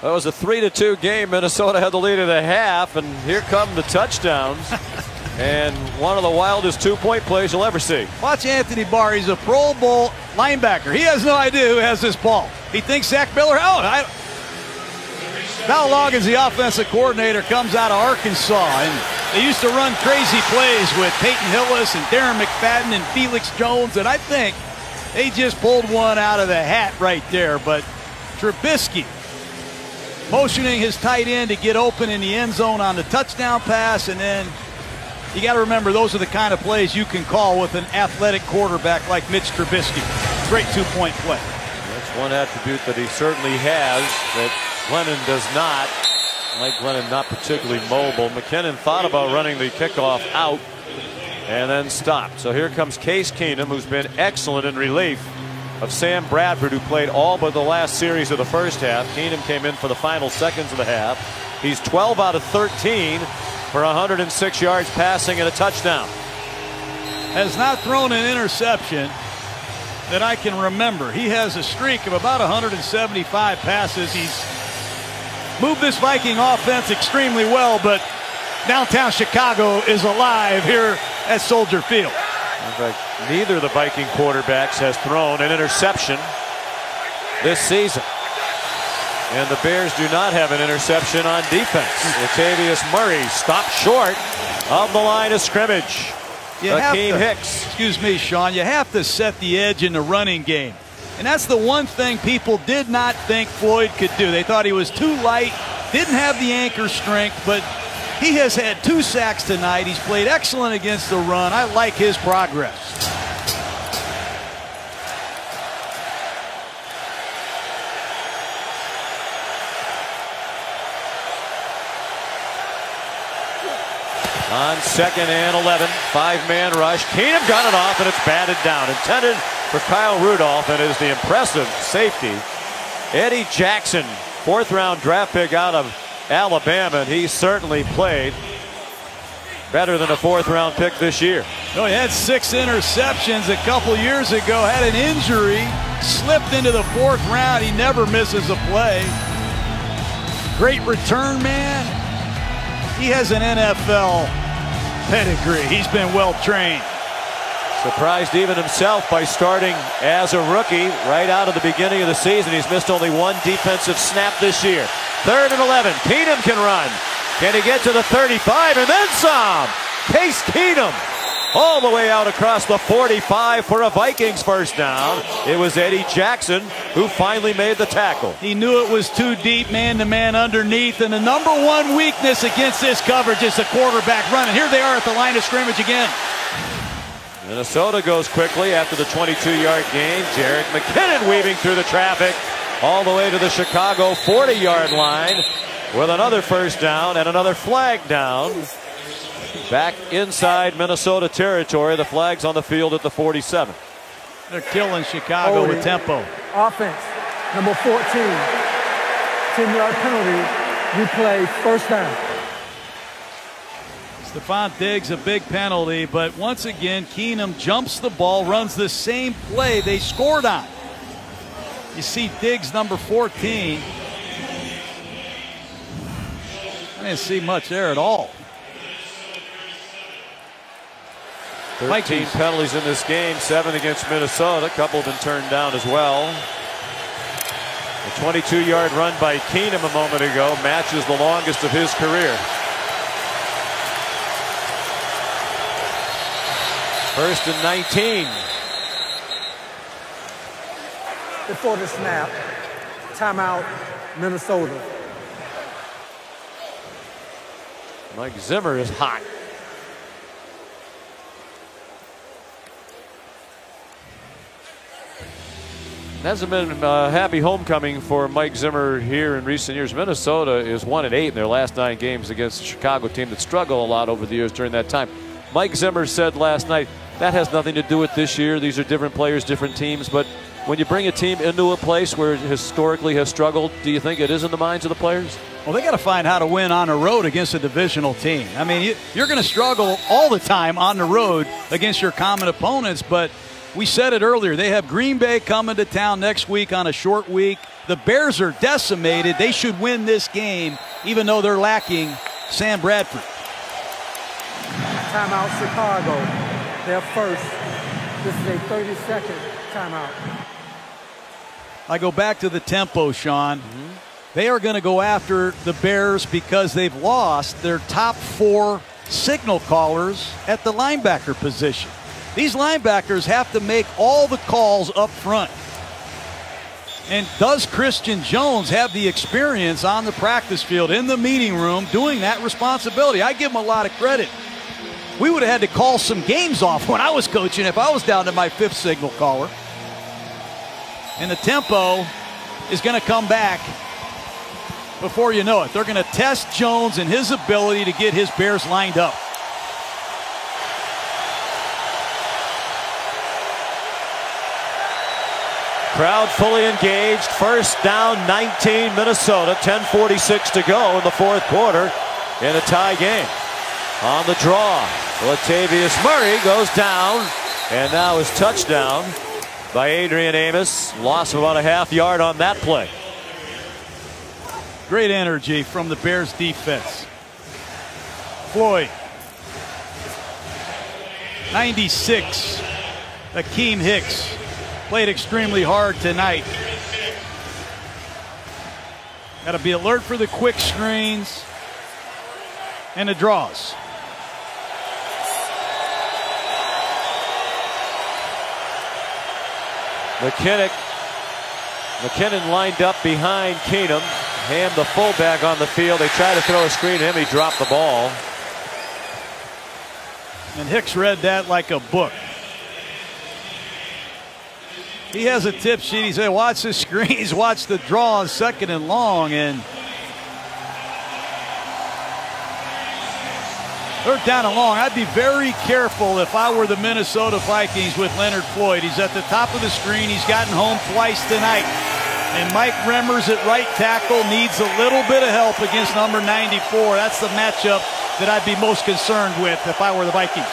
Speaker 1: That was a 3-2 game. Minnesota had the lead at a half, and here come the touchdowns. And one of the wildest 2-point plays you'll ever see.
Speaker 2: Watch Anthony Barr. He's a Pro Bowl linebacker. He has no idea who has this ball. He thinks Zach Miller. Val Loggins, the offensive coordinator, comes out of Arkansas, and they used to run crazy plays with Peyton Hillis and Darren McFadden and Felix Jones, and I think they just pulled one out of the hat right there. But Trubisky motioning his tight end to get open in the end zone on the touchdown pass, and then you got to remember those are the kind of plays you can call with an athletic quarterback like Mitch Trubisky. Great 2-point play.
Speaker 1: That's one attribute that he certainly has that Glennon does not. Mike Glennon not particularly mobile. McKinnon thought about running the kickoff out. and then stopped. So here comes Case Keenum, who's been excellent in relief of Sam Bradford, who played all but the last series of the first half. Keenum came in for the final seconds of the half. He's 12 out of 13 for 106 yards passing and a touchdown.
Speaker 2: Has not thrown an interception that I can remember. He has a streak of about 175 passes. He's moved this Viking offense extremely well, but downtown Chicago is alive here at Soldier Field.
Speaker 1: In fact, neither of the Viking quarterbacks has thrown an interception this season. And the Bears do not have an interception on defense. Latavius Murray stopped short of the line of scrimmage. Akeem Hicks.
Speaker 2: Excuse me, Sean. You have to set the edge in the running game. And that's the one thing people did not think Floyd could do. They thought he was too light, didn't have the anchor strength, but he has had 2 sacks tonight. He's played excellent against the run. I like his progress.
Speaker 1: On 2nd and 11, 5-man rush. Keenum got it off, and it's batted down. Intended for Kyle Rudolph, and is the impressive safety, Eddie Jackson, 4th-round draft pick out of Alabama, and he certainly played better than a 4th-round pick this year.
Speaker 2: No, he had 6 interceptions a couple years ago, had an injury, slipped into the 4th round. He never misses a play. Great return man. He has an NFL pedigree. He's been well trained.
Speaker 1: Surprised even himself by starting as a rookie right out of the beginning of the season. He's missed only 1 defensive snap this year. 3rd and 11. Keenum can run. Can he get to the 35 and then some? Case Keenum all the way out across the 45 for a Vikings first down. It was Eddie Jackson who finally made the tackle.
Speaker 2: He knew it was too deep, man-to-man underneath, and the number 1 weakness against this coverage is the quarterback running. Here they are at the line of scrimmage again.
Speaker 1: Minnesota goes quickly after the 22-yard gain. Jerick McKinnon weaving through the traffic all the way to the Chicago 40-yard line with another first down and another flag down. Back inside Minnesota territory. The flag's on the field at the 47.
Speaker 2: They're killing Chicago with tempo.
Speaker 11: Offense, number 14. 10-yard penalty. Replay, first down.
Speaker 2: Stephon Diggs, a big penalty, but once again, Keenum jumps the ball, runs the same play they scored on. You see Diggs, number 14. I didn't see much there at all.
Speaker 1: 13 penalties in this game, 7 against Minnesota. A couple have been turned down as well. A 22-yard run by Keenum a moment ago matches the longest of his career. 1st and 19.
Speaker 11: Before the snap, timeout, Minnesota.
Speaker 1: Mike Zimmer is hot. It hasn't been a happy homecoming for Mike Zimmer here in recent years. Minnesota is 1-8 in their last 9 games against the Chicago team that struggled a lot over the years during that time. Mike Zimmer said last night that has nothing to do with this year. These are different players, different teams. But when you bring a team into a place where it historically has struggled, do you think it is in the minds of the players?
Speaker 2: Well, they got to find how to win on the road against a divisional team. I mean, you're going to struggle all the time on the road against your common opponents, but we said it earlier. They have Green Bay coming to town next week on a short week. The Bears are decimated. They should win this game, even though they're lacking Sam Bradford.
Speaker 11: Timeout, Chicago. They're first. This is a 30-second timeout.
Speaker 2: I go back to the tempo, Sean. They are going to go after the Bears because they've lost their top 4 signal callers at the linebacker position. These linebackers have to make all the calls up front. And does Christian Jones have the experience on the practice field, in the meeting room, doing that responsibility? I give him a lot of credit. We would have had to call some games off when I was coaching if I was down to my 5th signal caller. And the tempo is going to come back before you know it. They're going to test Jones and his ability to get his Bears lined up.
Speaker 1: Crowd fully engaged. First down, 19 Minnesota. 10:46 to go in the fourth quarter in a tie game. On the draw, Latavius Murray goes down, and now is touchdown by Adrian Amos. Loss of about a half yard on that play.
Speaker 2: Great energy from the Bears defense. Floyd. 96. Akeem Hicks played extremely hard tonight. Got to be alert for the quick screens and the draws. McKinnon lined up behind Keenum. Ham, the fullback, on the field. They try to throw a screen to him. He dropped the ball. And Hicks read that like a book. He has a tip sheet. He said, watch the screens, watch the draw on 2nd and long. And 3rd down and long. I'd be very careful if I were the Minnesota Vikings with Leonard Floyd. He's at the top of the screen. He's gotten home twice tonight. And Mike Remmers at right tackle needs a little bit of help against number 94. That's the matchup that I'd be most concerned with if I were the Vikings.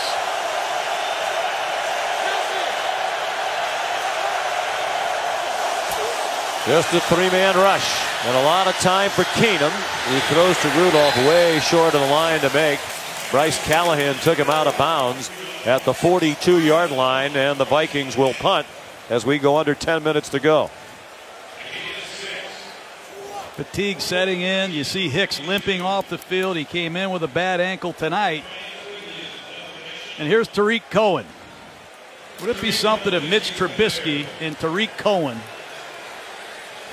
Speaker 1: Just a 3-man rush and a lot of time for Keenum. He throws to Rudolph way short of the line to make. Bryce Callahan took him out of bounds at the 42-yard line, and the Vikings will punt as we go under 10 minutes to go.
Speaker 2: Fatigue setting in. You see Hicks limping off the field. He came in with a bad ankle tonight. And here's Tariq Cohen. Would it be something if Mitch Trubisky and Tariq Cohen,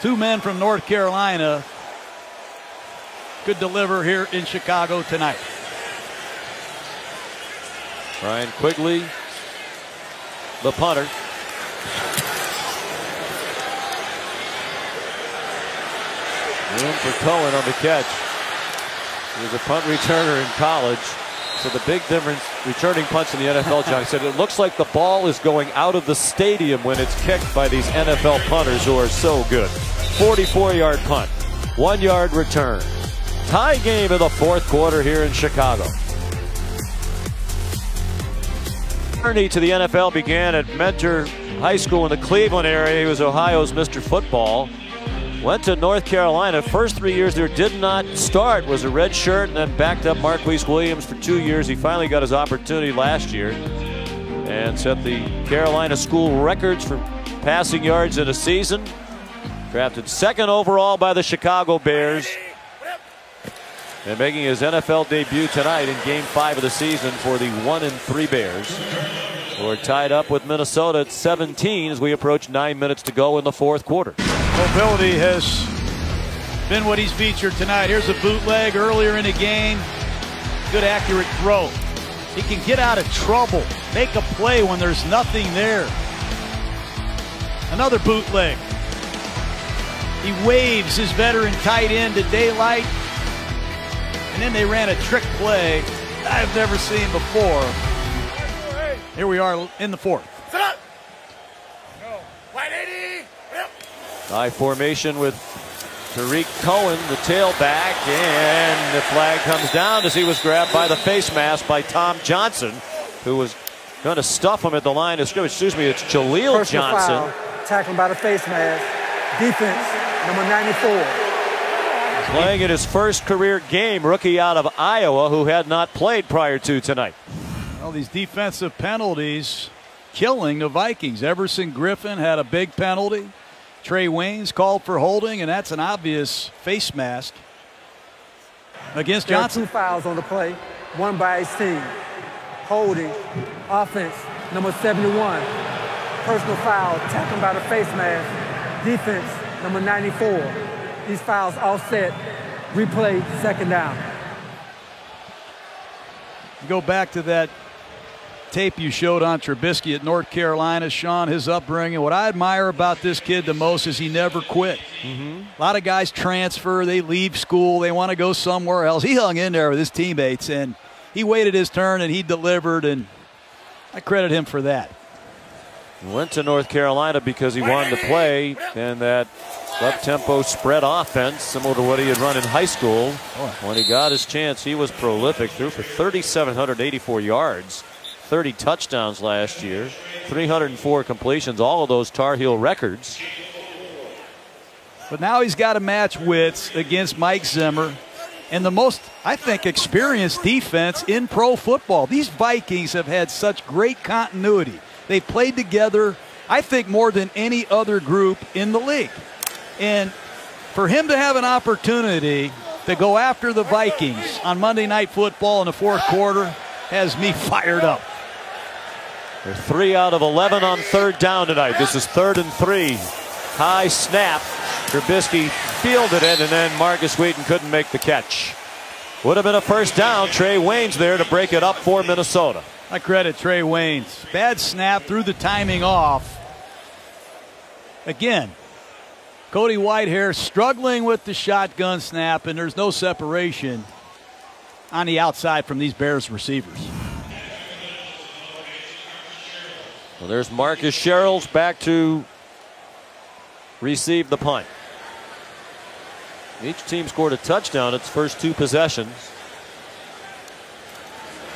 Speaker 2: two men from North Carolina, could deliver here in Chicago tonight?
Speaker 1: Ryan Quigley, the punter. Room for Cohen on the catch. He was a punt returner in college. So the big difference, returning punts in the NFL, John said, it looks like the ball is going out of the stadium when it's kicked by these NFL punters who are so good. 44-yard punt, 1-yard return. Tie game in the fourth quarter here in Chicago. Journey to the NFL began at Mentor High School in the Cleveland area. He was Ohio's Mr. Football. Went to North Carolina. First 3 years there did not start. Was a red shirt and then backed up Marquise Williams for 2 years. He finally got his opportunity last year and set the Carolina school records for passing yards in a season. Drafted 2nd overall by the Chicago Bears. And making his NFL debut tonight in Game 5 of the season for the 1-3 Bears. We're tied up with Minnesota at 17 as we approach 9 minutes to go in the fourth quarter.
Speaker 2: Mobility has been what he's featured tonight. Here's a bootleg earlier in the game. Good accurate throw. He can get out of trouble, make a play when there's nothing there. Another bootleg. He waves his veteran tight end to daylight. And then they ran a trick play I've never seen before. Here we are in the fourth.
Speaker 1: High formation with Tariq Cohen, the tailback, and the flag comes down as he was grabbed by the face mask by Tom Johnson, who was going to stuff him at the line of scrimmage. Excuse me, it's Jaleel
Speaker 11: Personal
Speaker 1: Johnson.
Speaker 11: Foul, tackled by the face mask. Defense, number 94.
Speaker 1: Playing in his first career game, rookie out of Iowa who had not played prior to tonight.
Speaker 2: Well, these defensive penalties killing the Vikings. Everson Griffin had a big penalty. Trey Waynes called for holding, and that's an obvious face mask against Johnson.
Speaker 11: There are 2 fouls on the play, one by his team. Holding, offense, number 71. Personal foul, tackling by the face mask. Defense, number 94. These fouls offset, replay, 2nd down.
Speaker 2: Go back to that tape you showed on Trubisky at North Carolina, Sean, his upbringing. What I admire about this kid the most is he never quit. A lot of guys transfer, they leave school, they want to go somewhere else. He hung in there with his teammates, and he waited his turn, and he delivered, and I credit him for that.
Speaker 1: Went to North Carolina because he wanted to play, and that up-tempo spread offense, similar to what he had run in high school. When he got his chance, he was prolific. Threw for 3,784 yards, 30 touchdowns last year, 304 completions, all of those Tar Heel records.
Speaker 2: But now he's got to match wits against Mike Zimmer and the most, I think, experienced defense in pro football. These Vikings have had such great continuity. They've played together, I think, more than any other group in the league. And for him to have an opportunity to go after the Vikings on Monday Night Football in the fourth quarter has me fired up.
Speaker 1: They're 3 out of 11 on third down tonight. This is 3rd and 3. High snap. Trubisky fielded it, and then Marcus Wheaton couldn't make the catch. Would have been a first down. Trey Waynes there to break it up for Minnesota.
Speaker 2: I credit Trey Waynes. Bad snap, threw the timing off. Again, Cody Whitehair struggling with the shotgun snap, and there's no separation on the outside from these Bears receivers.
Speaker 1: Well, there's Marcus Sherrills back to receive the punt. Each team scored a touchdown its first 2 possessions.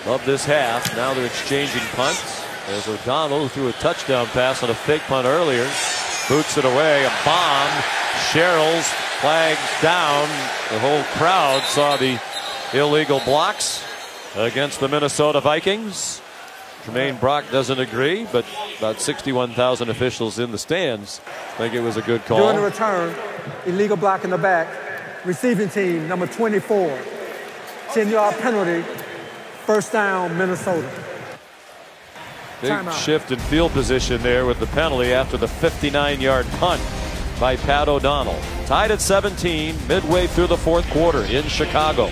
Speaker 1: Love this half. Now they're exchanging punts. There's O'Donnell, who threw a touchdown pass on a fake punt earlier. Boots it away. A bomb. Sherrills flags down. The whole crowd saw the illegal blocks against the Minnesota Vikings. Jermaine Brock doesn't agree, but about 61,000 officials in the stands think it was a good call.
Speaker 11: During the return, illegal block in the back. Receiving team, number 24. 10-yard penalty. First down, Minnesota.
Speaker 1: Big
Speaker 11: Timeout.
Speaker 1: shift in field position there with the penalty after the 59-yard punt by Pat O'Donnell. Tied at 17 midway through the fourth quarter in Chicago.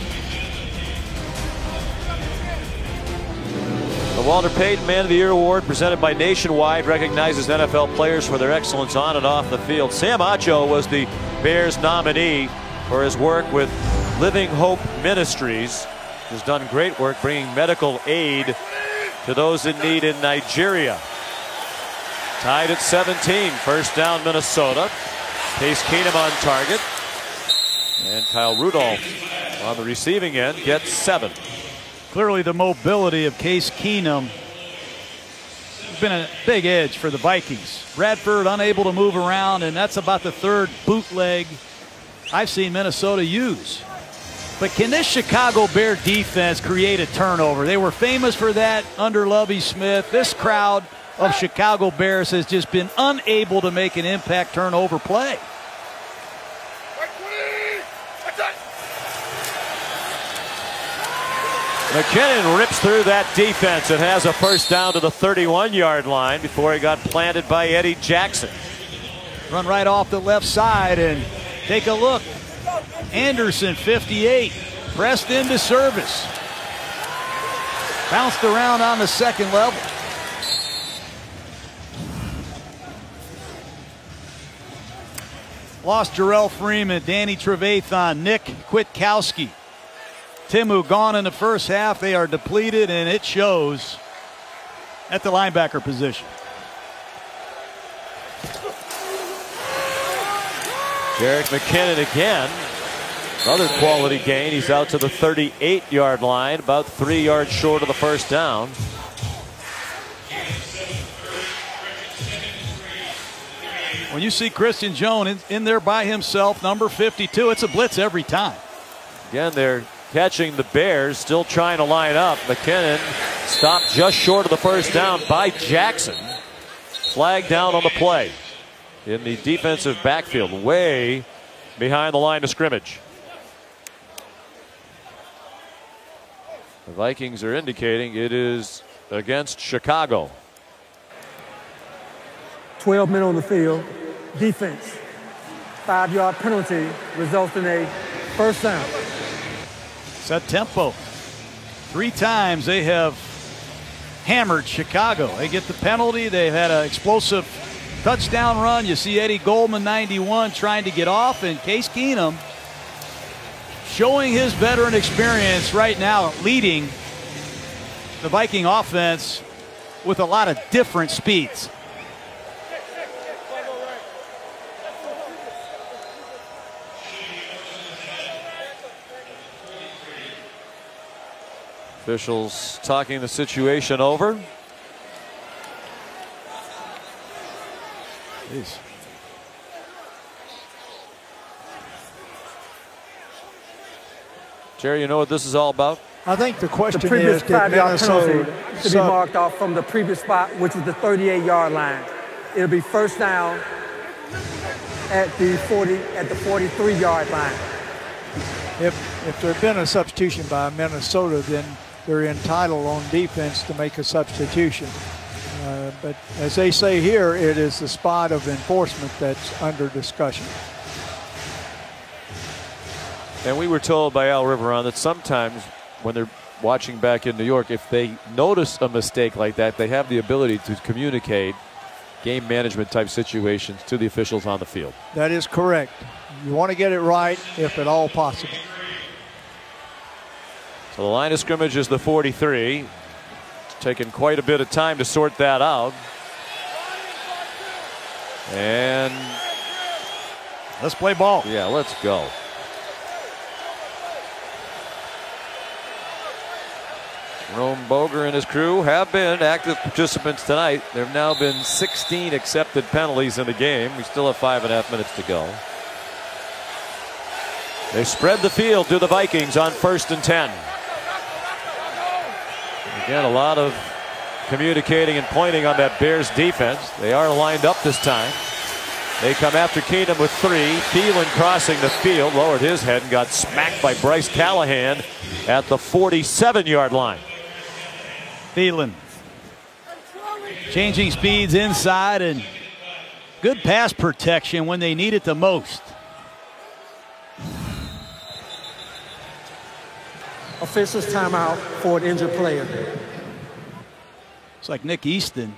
Speaker 1: The Walter Payton Man of the Year Award, presented by Nationwide, recognizes NFL players for their excellence on and off the field. Sam Acho was the Bears nominee for his work with Living Hope Ministries. He's done great work bringing medical aid to those in need in Nigeria. Tied at 17, first down Minnesota. Case Keenum on target. And Kyle Rudolph on the receiving end gets 7.
Speaker 2: Clearly the mobility of Case Keenum has been a big edge for the Vikings. Bradford unable to move around, and that's about the 3rd bootleg I've seen Minnesota use. But can this Chicago Bear defense create a turnover? They were famous for that under Lovie Smith. This crowd of Chicago Bears has just been unable to make an impact turnover play.
Speaker 1: McKinnon rips through that defense and has a first down to the 31-yard line before he got planted by Eddie Jackson.
Speaker 2: Run right off the left side and take a look. Anderson, 58, pressed into service. Bounced around on the second level. Lost Jarrell Freeman, Danny Trevathan, Nick Kwiatkowski. Timu gone in the first half. They are depleted, and it shows at the linebacker position.
Speaker 1: Jerick McKinnon again. Another quality gain. He's out to the 38-yard line, about 3 yards short of the first down.
Speaker 2: When you see Christian Jones in there by himself, number 52, it's a blitz every time.
Speaker 1: Again, they're catching the Bears, still trying to line up. McKinnon stopped just short of the first down by Jackson. Flag down on the play in the defensive backfield, way behind the line of scrimmage. The Vikings are indicating it is against Chicago.
Speaker 11: 12 men on the field. Defense. 5-yard penalty results in a first down.
Speaker 2: Set tempo. 3 times they have hammered Chicago. They get the penalty. They've had an explosive touchdown run. You see Eddie Goldman, 91, trying to get off, and Case Keenum showing his veteran experience right now, leading the Viking offense with a lot of different speeds.
Speaker 1: Officials talking the situation over.
Speaker 2: Jeez.
Speaker 1: Jerry, you know what this is all about?
Speaker 15: I think the question
Speaker 11: the previous
Speaker 15: is, did Minnesota
Speaker 11: should be marked off from the previous spot, which is the 38-yard line. It'll be first down at the 43-yard line.
Speaker 15: If there had been a substitution by Minnesota, then they're entitled on defense to make a substitution. But as they say here, it is the spot of enforcement that's under discussion.
Speaker 1: And we were told by Al Riveron that sometimes when they're watching back in New York, if they notice a mistake like that, they have the ability to communicate game management type situations to the officials on the field.
Speaker 15: That is correct. You want to get it right if at all possible.
Speaker 1: So the line of scrimmage is the 43. It's taken quite a bit of time to sort that out. And
Speaker 2: let's play ball.
Speaker 1: Yeah, let's go. Rome Boger and his crew have been active participants tonight. There have now been 16 accepted penalties in the game. We still have 5.5 minutes to go. They spread the field to the Vikings on 1st and 10. Again, a lot of communicating and pointing on that Bears defense. They are lined up this time. They come after Keenum with 3. Thielen crossing the field, lowered his head and got smacked by Bryce Callahan at the 47-yard line.
Speaker 2: Thielen changing speeds inside and good pass protection when they need it the most.
Speaker 11: Officials timeout for an injured player.
Speaker 2: It's like Nick Easton,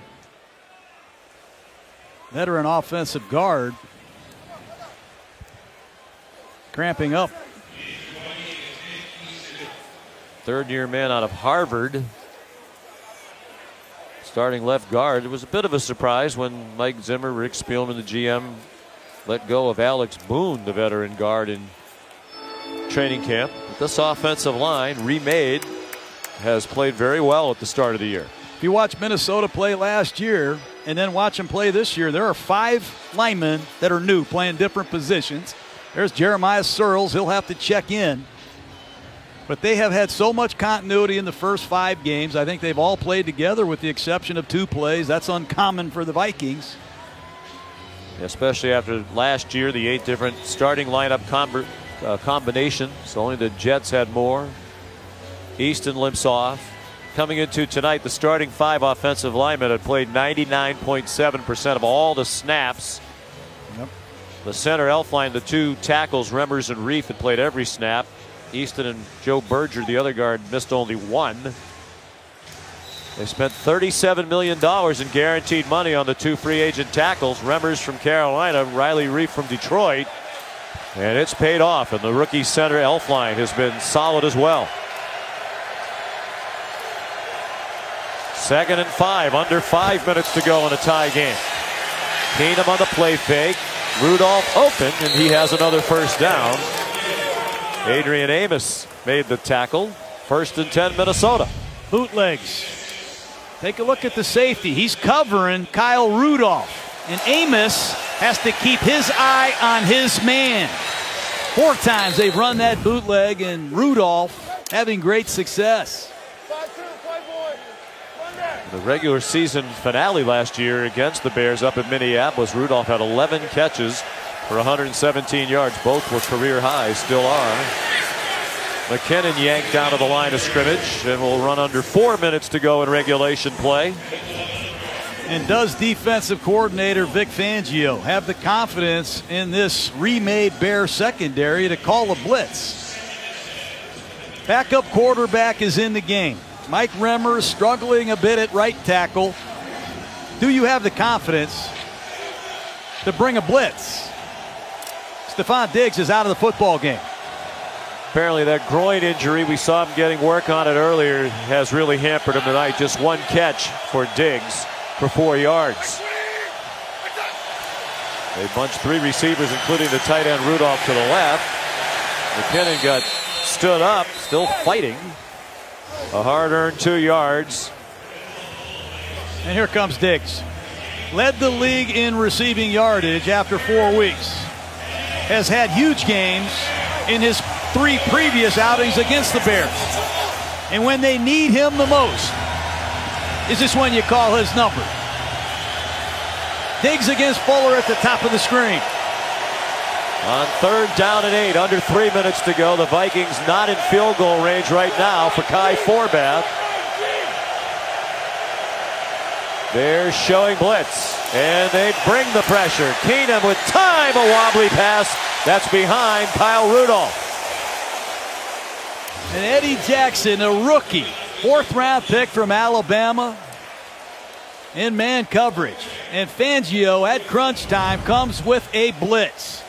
Speaker 2: veteran offensive guard, cramping up.
Speaker 1: Third-year man out of Harvard. Starting left guard. It was a bit of a surprise when Mike Zimmer, Rick Spielman, the GM, let go of Alex Boone, the veteran guard, in training camp. But this offensive line, remade, has played very well at the start of the year.
Speaker 2: If you watch Minnesota play last year and then watch them play this year, there are 5 linemen that are new playing different positions. There's Jeremiah Searles. He'll have to check in. But they have had so much continuity in the first 5 games. I think they've all played together with the exception of 2 plays. That's uncommon for the Vikings.
Speaker 1: Especially after last year, the 8 different starting lineup combination. So only the Jets had more. Easton limps off. Coming into tonight, the starting 5 offensive linemen had played 99.7% of all the snaps.
Speaker 2: Yep.
Speaker 1: The center Elfline, the 2 tackles, Remmers and Reef, had played every snap. Easton and Joe Berger, the other guard, missed only 1. They spent $37 million in guaranteed money on the 2 free agent tackles. Remmers from Carolina, Riley Reef from Detroit. And it's paid off, and the rookie center Elfline has been solid as well. 2nd and 5, under 5 minutes to go in a tie game. Keenum on the play fake. Rudolph open, and he has another first down. Adrian Amos made the tackle. 1st and 10, Minnesota.
Speaker 2: Bootlegs. Take a look at the safety. He's covering Kyle Rudolph, and Amos has to keep his eye on his man. 4 times they've run that bootleg, and Rudolph having great success.
Speaker 1: The regular season finale last year against the Bears up in Minneapolis, Rudolph had 11 catches for 117 yards. Both were career highs, still are. McKinnon yanked down to the line of scrimmage and will run under 4 minutes to go in regulation play.
Speaker 2: And does defensive coordinator Vic Fangio have the confidence in this remade Bear secondary to call a blitz? Backup quarterback is in the game. Mike Remmers struggling a bit at right tackle. Do you have the confidence to bring a blitz? Stephon Diggs is out of the football game.
Speaker 1: Apparently that groin injury, we saw him getting work on it earlier, has really hampered him tonight. Just 1 catch for Diggs for 4 yards. They bunched 3 receivers, including the tight end Rudolph to the left. McKinnon got stood up, still fighting. A hard-earned 2 yards.
Speaker 2: And here comes Diggs. Led the league in receiving yardage after 4 weeks. Has had huge games in his 3 previous outings against the Bears. And when they need him the most, is this when you call his number. Diggs against Fuller at the top of the screen.
Speaker 1: On 3rd down and 8, under 3 minutes to go. The Vikings not in field goal range right now for Kai Forbath. They're showing blitz, and they bring the pressure. Keenum with time, a wobbly pass. That's behind Kyle Rudolph.
Speaker 2: And Eddie Jackson, a rookie, 4th round pick from Alabama, in man coverage. And Fangio at crunch time comes with a blitz.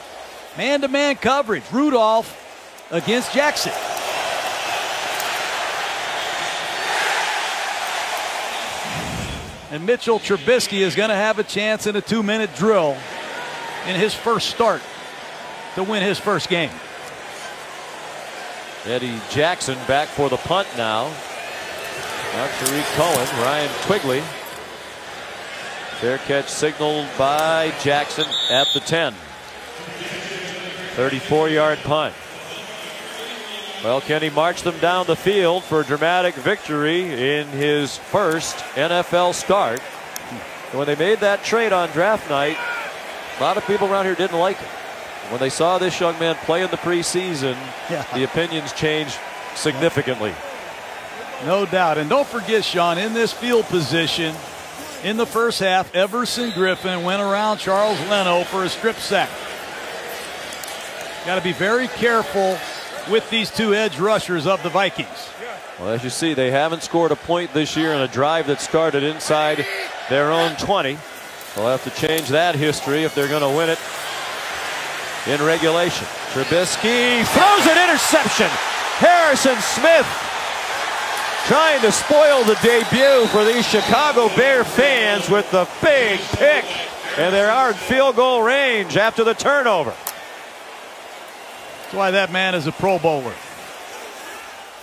Speaker 2: Man-to-man coverage. Rudolph against Jackson. And Mitchell Trubisky is going to have a chance in a 2-minute drill in his first start to win his first game.
Speaker 1: Eddie Jackson back for the punt now. Now Tariq Cohen, Ryan Quigley. Fair catch signaled by Jackson at the 10. 34-yard punt. Well, can he march them down the field for a dramatic victory in his first NFL start? When they made that trade on draft night, a lot of people around here didn't like it. When they saw this young man play in the preseason, the opinions changed significantly.
Speaker 2: No doubt. And don't forget, Sean, in this field position, in the first half, Everson Griffin went around Charles Leno for a strip sack. Got to be very careful with these 2 edge rushers of the Vikings.
Speaker 1: Well, as you see, they haven't scored a point this year in a drive that started inside their own 20. They'll have to change that history if they're going to win it in regulation. Trubisky throws an interception. Harrison Smith trying to spoil the debut for these Chicago Bear fans with the big pick. And they are in field goal range after the turnover.
Speaker 2: That's why that man is a Pro Bowler.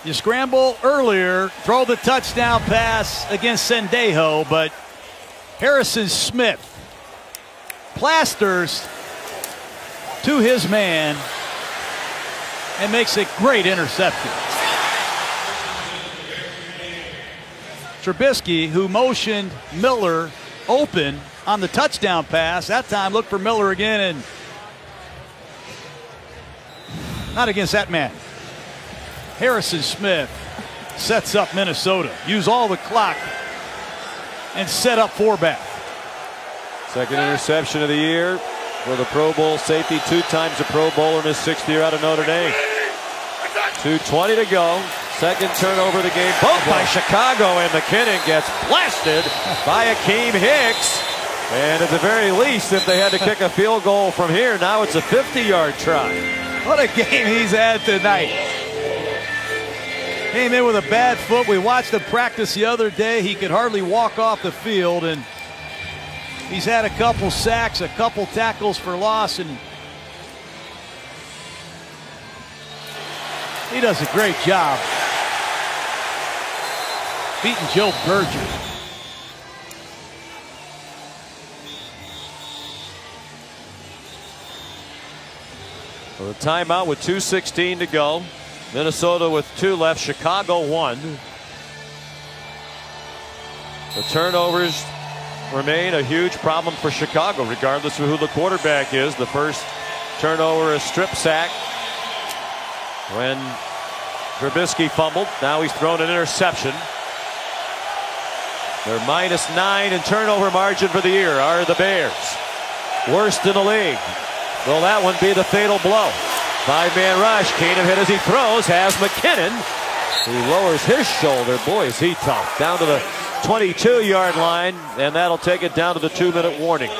Speaker 2: You scramble earlier, throw the touchdown pass against Sendejo, but Harrison Smith plasters to his man and makes a great interception. Trubisky, who motioned Miller open on the touchdown pass, that time looked for Miller again, and not against that man. Harrison Smith sets up Minnesota. Use all the clock and set up Forbath.
Speaker 1: Second interception of the year for the Pro Bowl safety. 2 times a Pro Bowler in his 6th year out of Notre Dame. 2:20 to go. Second turnover of the game. Both by Chicago, and McKinnon gets blasted by Akeem Hicks. And at the very least, if they had to kick a field goal from here, now it's a 50-yard try.
Speaker 2: What a game he's had tonight. Came in with a bad foot. We watched him practice the other day. He could hardly walk off the field, and he's had a couple sacks, a couple tackles for loss, and he does a great job beating Joe Berger.
Speaker 1: The timeout with 2:16 to go. Minnesota with 2 left. Chicago 1. The turnovers remain a huge problem for Chicago, regardless of who the quarterback is. The first turnover, a strip sack when Trubisky fumbled. Now he's thrown an interception. They're -9 in turnover margin for the year are the Bears. Worst in the league. Will that one be the fatal blow? 5-man rush. Keenum hit as he throws. Has McKinnon, who lowers his shoulder. Boy, is he tough. Down to the 22-yard line, and that'll take it down to the 2-minute warning.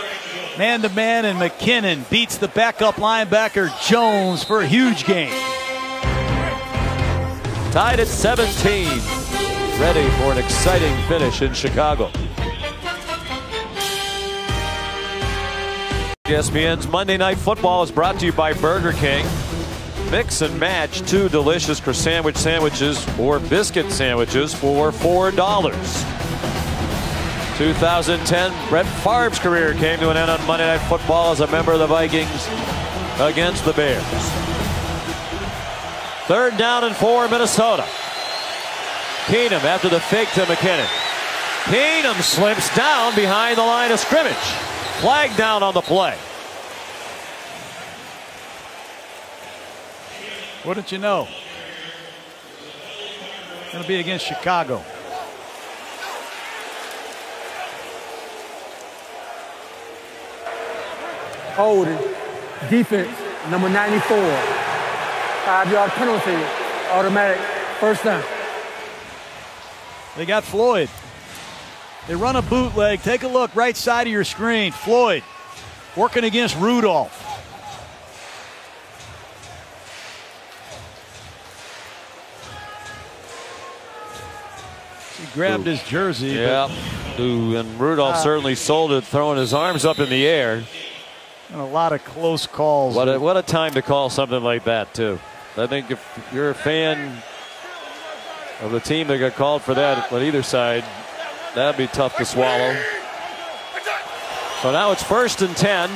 Speaker 2: Man-to-man, and McKinnon beats the backup linebacker Jones for a huge game.
Speaker 1: Tied at 17. Ready for an exciting finish in Chicago. ESPN's Monday Night Football is brought to you by Burger King. Mix and match 2 delicious croissant sandwiches or biscuit sandwiches for $4. 2010, Brett Favre's career came to an end on Monday Night Football as a member of the Vikings against the Bears. 3rd down and 4, Minnesota. Keenum after the fake to McKinnon. Keenum slips down behind the line of scrimmage. Flag down on the play.
Speaker 2: Wouldn't you know? Going to be against Chicago.
Speaker 11: Holding. Defense, number 94. 5-yard penalty. Automatic. First down.
Speaker 2: They got Floyd. They run a bootleg. Take a look right side of your screen. Floyd working against Rudolph. He grabbed his jersey.
Speaker 1: Yeah. And Rudolph certainly sold it, throwing his arms up in the air.
Speaker 2: And a lot of close calls.
Speaker 1: What a time to call something like that, too. I think if you're a fan of the team that got called for that on either side, that'd be tough to swallow. So now it's 1st and 10.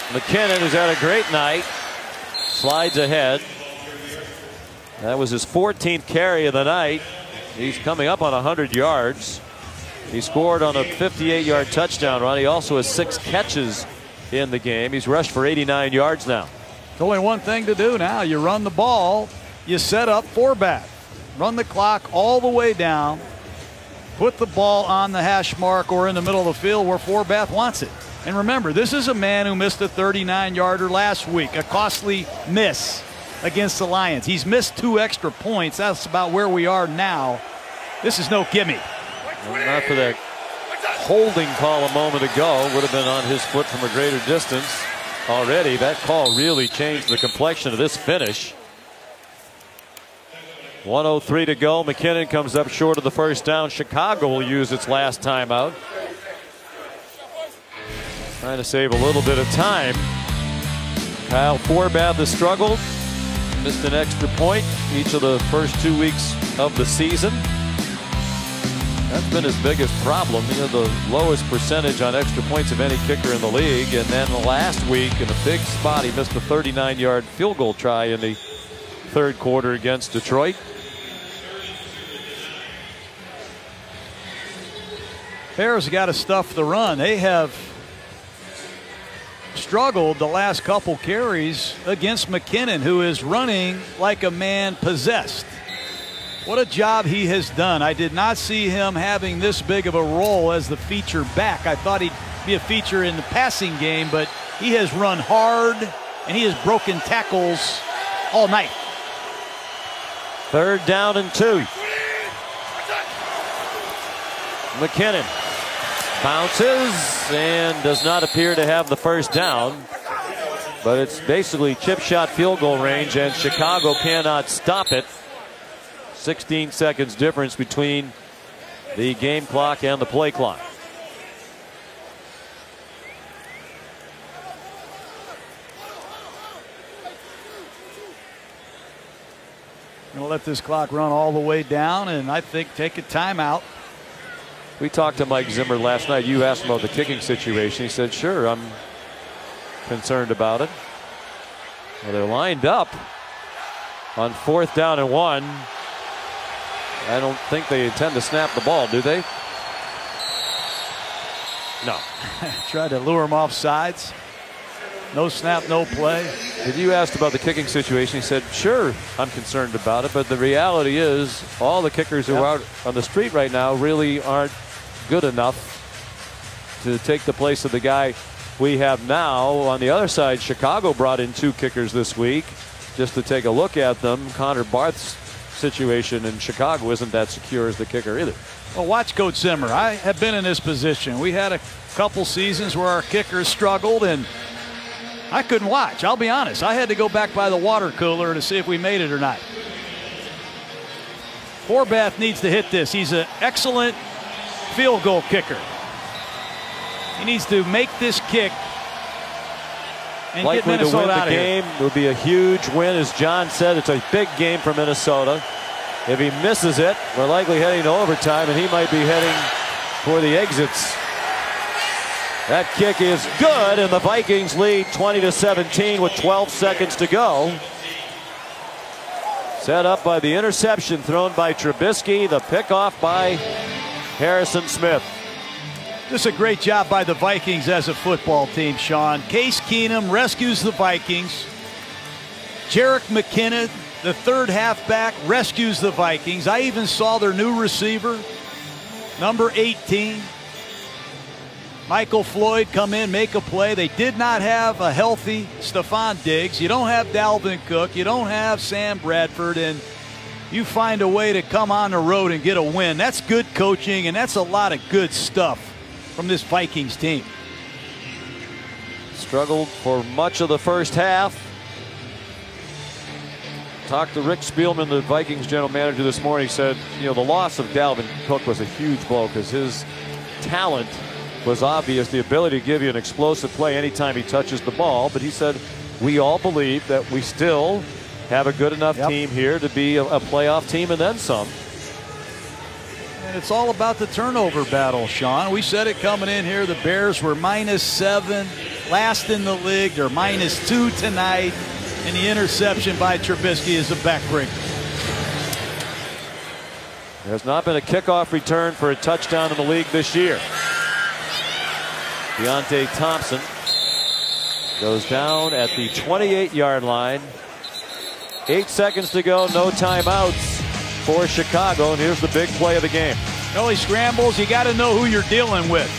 Speaker 1: McKinnon, who's had a great night, slides ahead. That was his 14th carry of the night. He's coming up on 100 yards. He scored on a 58-yard touchdown run. He also has 6 catches in the game. He's rushed for 89 yards now.
Speaker 2: There's only one thing to do now. You run the ball, you set up 4-back. Run the clock all the way down. Put the ball on the hash mark or in the middle of the field where Forbath wants it. And remember, this is a man who missed a 39-yarder last week, a costly miss against the Lions. He's missed 2 extra points. That's about where we are now. This is no gimme.
Speaker 1: Well, not for that holding call a moment ago. Would have been on his foot from a greater distance already. That call really changed the complexion of this finish. 1:03 to go. McKinnon comes up short of the first down. Chicago will use its last timeout. Trying to save a little bit of time. Kyle Forbath has struggled. Missed an extra point each of the first 2 weeks of the season. That's been his biggest problem. He had the lowest percentage on extra points of any kicker in the league. And then last week in a big spot, he missed a 39-yard field goal try in the 3rd quarter against Detroit.
Speaker 2: Bears got to stuff the run. They have struggled the last couple carries against McKinnon, who is running like a man possessed. What a job he has done. I did not see him having this big of a role as the feature back. I thought he'd be a feature in the passing game, but he has run hard and he has broken tackles all night.
Speaker 1: 3rd down and 2. McKinnon bounces and does not appear to have the first down, but it's basically chip shot field goal range and Chicago cannot stop it. 16 seconds difference between the game clock and the play clock.
Speaker 2: Going to let this clock run all the way down and I think take a timeout.
Speaker 1: We talked to Mike Zimmer last night. You asked him about the kicking situation. He said, sure, I'm concerned about it. Well, they're lined up on 4th down and 1. I don't think they intend to snap the ball, do they? No.
Speaker 2: Tried to lure him off sides. No snap, no play.
Speaker 1: If you asked about the kicking situation, he said, sure, I'm concerned about it. But the reality is all the kickers who are out on the street right now really aren't good enough to take the place of the guy we have now. On the other side, Chicago brought in 2 kickers this week just to take a look at them. Connor Barth's situation in Chicago isn't that secure as the kicker either.
Speaker 2: Well, watch Coach Zimmer. I have been in this position. We had a couple seasons where our kickers struggled and I couldn't watch. I'll be honest. I had to go back by the water cooler to see if we made it or not. Forbath needs to hit this. He's an excellent field goal kicker. He needs to make this kick and
Speaker 1: likely
Speaker 2: get
Speaker 1: to win
Speaker 2: Minnesota
Speaker 1: the
Speaker 2: out of
Speaker 1: game. It will be a huge win. As John said, it's a big game for Minnesota. If he misses it, we're likely heading to overtime, and he might be heading for the exits. That kick is good, and the Vikings lead 20-17 with 12 seconds to go. Set up by the interception thrown by Trubisky, the pickoff by Harrison Smith.
Speaker 2: Just a great job by the Vikings as a football team, Sean. Case Keenum rescues the Vikings. Jerick McKinnon, the third halfback, rescues the Vikings. I even saw their new receiver, number 18, Michael Floyd, come in, make a play. They did not have a healthy Stephon Diggs. You don't have Dalvin Cook. You don't have Sam Bradford. And you find a way to come on the road and get a win. That's good coaching, and that's a lot of good stuff from this Vikings team.
Speaker 1: Struggled for much of the first half. Talked to Rick Spielman, the Vikings general manager, this morning. Said, you know, the loss of Dalvin Cook was a huge blow because his talent was obvious, the ability to give you an explosive play anytime he touches the ball. But he said, we all believe that we still have a good enough team here to be a playoff team and then some.
Speaker 2: And it's all about the turnover battle, Sean. We said it coming in here. The Bears were -7, last in the league. They're -2 tonight. And the interception by Trubisky is a backbreaker.
Speaker 1: There has not been a kickoff return for a touchdown in the league this year. Deontay Thompson goes down at the 28-yard line. 8 seconds to go, no timeouts for Chicago, and here's the big play of the game.
Speaker 2: No, he scrambles. You got to know who you're dealing with.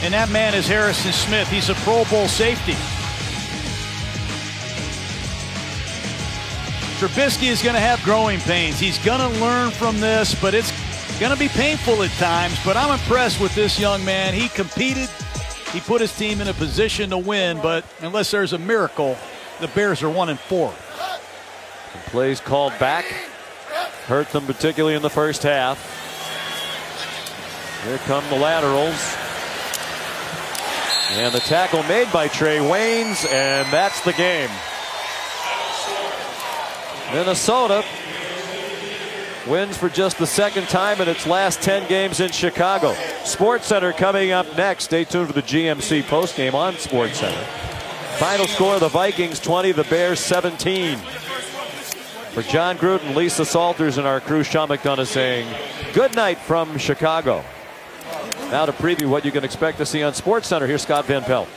Speaker 2: And that man is Harrison Smith. He's a Pro Bowl safety. Trubisky is going to have growing pains. He's going to learn from this, but it's going to be painful at times. But I'm impressed with this young man. He competed. He put his team in a position to win, but unless there's a miracle, the Bears are 1-4.
Speaker 1: Plays called back. Hurt them particularly in the first half. Here come the laterals. And the tackle made by Trey Waynes, and that's the game. Minnesota wins for just the second time in its last 10 games in Chicago. SportsCenter coming up next. Stay tuned for the GMC postgame on SportsCenter. Final score, the Vikings 20, the Bears 17. For John Gruden, Lisa Salters, and our crew, Sean McDonough, saying good night from Chicago. Now to preview what you can expect to see on SportsCenter, here's Scott Van Pelt.